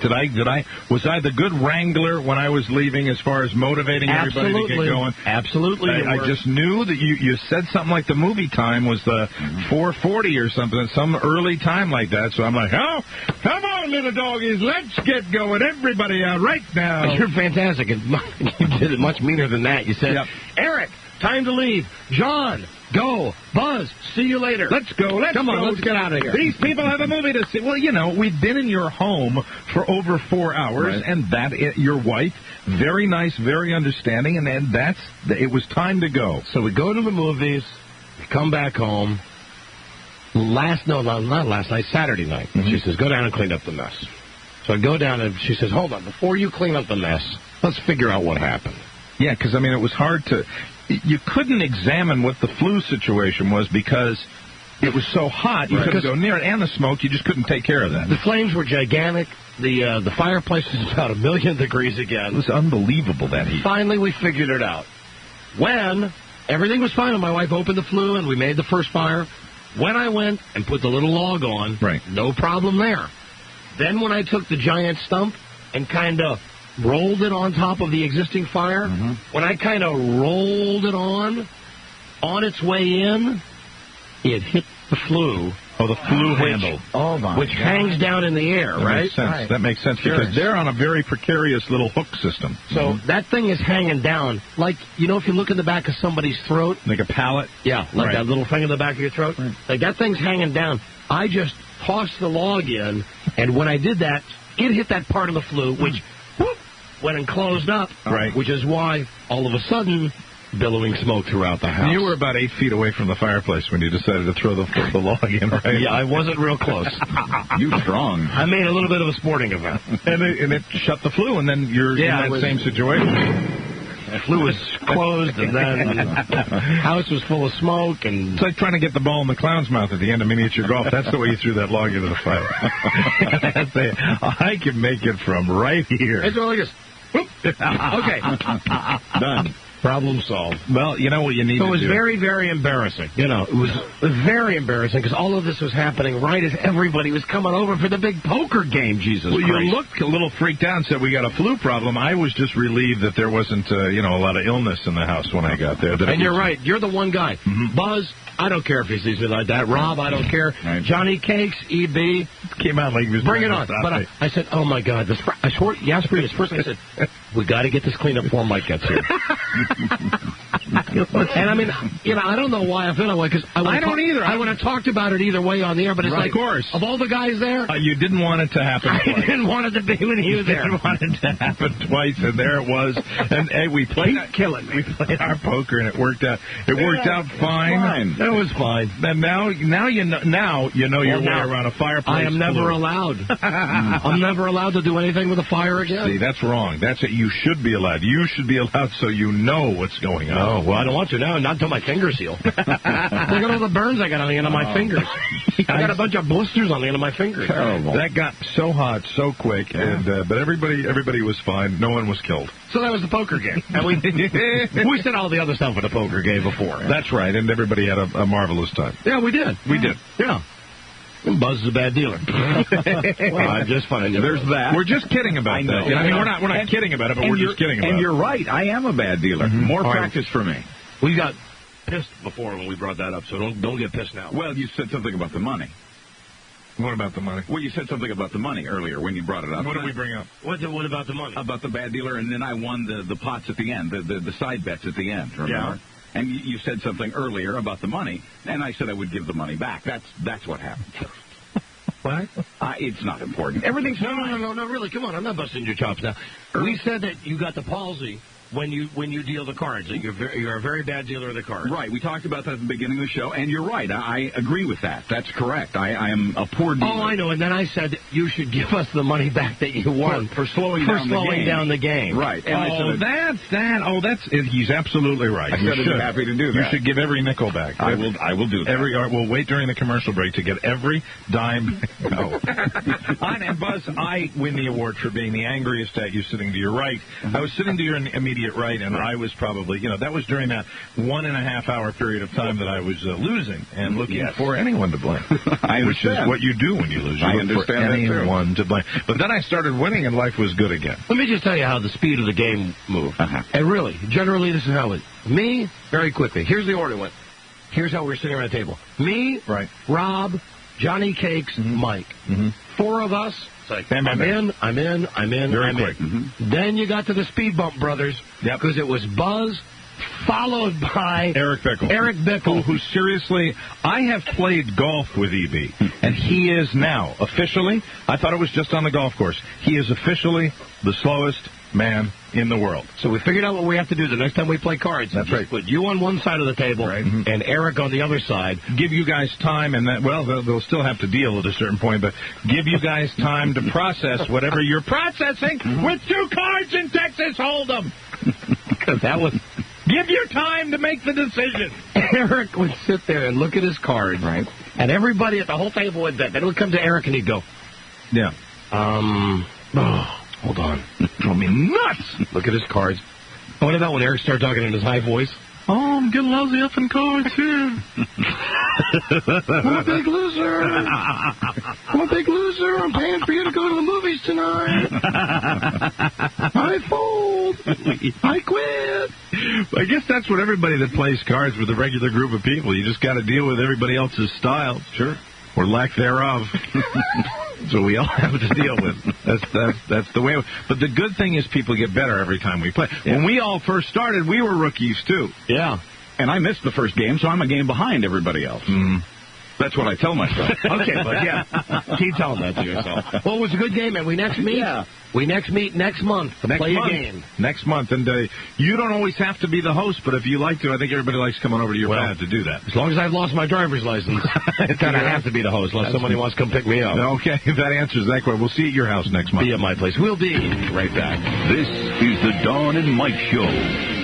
Was I the good wrangler when I was leaving as far as motivating everybody to get going? Absolutely. I just knew that you said something like the movie time was the 4:40 or something, some early time like that. So I'm like, oh, come on, little doggies, let's get going. Everybody out right now. You're fantastic. And you did it much meaner than that. You said, Eric, time to leave. John, go. Buzz, see you later. Let's go. Come on, let's get out of here. These people have a movie to see. Well, we've been in your home for over 4 hours, and your wife, very nice, very understanding, and it was time to go. So we go to the movies, we come back home. Not last night, Saturday night. Mm-hmm. She says, go down and clean up the mess. So I go down, and she says, hold on, before you clean up the mess, let's figure out what happened. Yeah, because, it was hard to... You couldn't examine what the flu situation was because it was so hot. You couldn't go near it, and the smoke, you just couldn't take care of that. The flames were gigantic. The fireplace was about 1,000,000 degrees again. It was unbelievable, that heat. Finally, we figured it out. When everything was fine, and my wife opened the flue, and we made the first fire, when I went and put the little log on, no problem there. Then when I took the giant stump and kind of rolled it on top of the existing fire, when I kind of rolled it on its way in, it hit the flue. Oh, the flue handle. Which hangs down in the air, right? Makes sense. Right. That makes sense because they're on a very precarious little hook system. So that thing is hanging down. Like, if you look in the back of somebody's throat. Like a pallet? Yeah, like that little thing in the back of your throat. Right. Like that thing's hanging down. I just tossed the log in, and when I did that, it hit that part of the flue, which went and closed up, which is why all of a sudden billowing smoke throughout the house. You were about 8 feet away from the fireplace when you decided to throw the log in, right? Yeah, I wasn't real close. You strong. I made a little bit of a sporting event. And it shut the flue, and then you're in that same situation. The flue was closed, and then the house was full of smoke. And it's like trying to get the ball in the clown's mouth at the end of miniature golf. That's the way you threw that log into the fire. I can make it from right here. It's all like this. Okay. Done. Problem solved. Well, you know what you need to do. It was very, very embarrassing. It was very embarrassing because all of this was happening right as everybody was coming over for the big poker game, Jesus Christ. You looked a little freaked out and said, we got a flu problem. I was just relieved that there wasn't, a lot of illness in the house when I got there. And you're right. You're the one guy. Mm-hmm. Buzz, I don't care if he sees me like that. Rob, I don't care. Right. Johnny Cakes, E.B. Came out like he was bring it on. But I said, oh, my God. I swore, Yasper, first I said, we got to get this cleaned up before Mike gets here. And I mean, I don't know why I feel that way because I don't either. I would have talked about it either way on the air, but it's like, of course, of all the guys there, you didn't want it to happen twice. I didn't want it to be when he was there. Didn't want it to happen twice, and there it was. And hey, we played killing me. We played our poker, and it worked out. It worked out fine. It was fine. And now you know your way around a fireplace. I am never allowed. I'm never allowed to do anything with a fire again. See, that's wrong. That's it. You should be allowed. You should be allowed so you know what's going on. Oh, well, I don't want to now. Not until my fingers heal. Look at all the burns I got on the end of my fingers. I got a bunch of blisters on the end of my fingers. Terrible. That got so hot so quick, and but everybody was fine. No one was killed. So that was the poker game. And we said all the other stuff at the poker game before. That's right, and everybody had a marvelous time. Yeah, we did. We did. Yeah. Buzz is a bad dealer. Well, I'm just funny. There's that. We're just kidding about that. I mean, we're not kidding about it, but we're just kidding about it. And you're right. I am a bad dealer. Mm-hmm. More practice for me. We got pissed before when we brought that up, so don't get pissed now. Well, you said something about the money. What about the money? Well, you said something about the money earlier when you brought it up. What did we bring up? What about the money? About the bad dealer, and then I won the pots at the end, the side bets at the end, remember? Yeah. And you said something earlier about the money, and I said I would give the money back. That's what happened. What? It's not important. Everything's fine. No, really. Come on, I'm not busting your chops now. We said that you got the palsy when you deal the cards. That you're a very bad dealer of the cards. Right. We talked about that at the beginning of the show, and you're right. I agree with that. That's correct. I am a poor dealer. Oh, I know. And then I said you should give us the money back that you won for slowing down the game. Right. And he's absolutely right. I said I'd be happy to do that. You should give every nickel back. I will do that. We'll wait during the commercial break to get every dime. No. And Buzz, I win the award for being the angriest at you sitting to your right. I was sitting to your immediate immediate right, and I was probably, that was during that 1.5 hour period of time that I was losing and looking for anyone to blame. Which is what you do when you lose. You look for anyone to blame. But then I started winning, and life was good again. Let me just tell you how the speed of the game moved. And really, generally, this is how it... Me, very quickly. Here's the order went. Here's how we're sitting around the table. Me, Rob, Johnny Cakes, Mike. 4 of us. It's like, I'm in. Very quick. Then you got to the Speed Bump Brothers. Because it was Buzz, followed by... Eric Bickle. Who seriously... I have played golf with E.B., and he is now, officially, I thought it was just on the golf course, he is officially the slowest man in the world. So we figured out what we have to do the next time we play cards. That's right. Put you on one side of the table and Eric on the other side. Give you guys time, and they'll still have to deal at a certain point, but give you guys time to process whatever you're processing with 2 cards in Texas Hold'em. Because that was... Give your time to make the decision. Eric would sit there and look at his cards, and everybody at the whole table would bet. Then it would come to Eric, and he'd go, hold on. Drove me nuts. Look at his cards. What about when Eric started talking in his high voice? Oh, I'm getting lousy effing cards here. I'm a big loser. I'm paying for you to go to the movies tonight. I fold. I quit. I guess that's what everybody that plays cards with a regular group of people. You just got to deal with everybody else's style. Sure. Or lack thereof. So we all have to deal with. That's the way. But the good thing is people get better every time we play. When we all first started, we were rookies too. Yeah. And I missed the first game, so I'm a game behind everybody else. That's what I tell myself. Okay, but keep telling that to yourself. Well, it was a good game, and we next meet. We next meet next month to play a game. Next month, and you don't always have to be the host, but if you like to, I think everybody likes coming over to your pad to do that. As long as I've lost my driver's license, I kind of have to be the host, unless somebody wants to come pick me up. Okay, if that answers that question. We'll see you at your house next month. Be at my place. We'll be right back. This is the Dawn and Mike Show.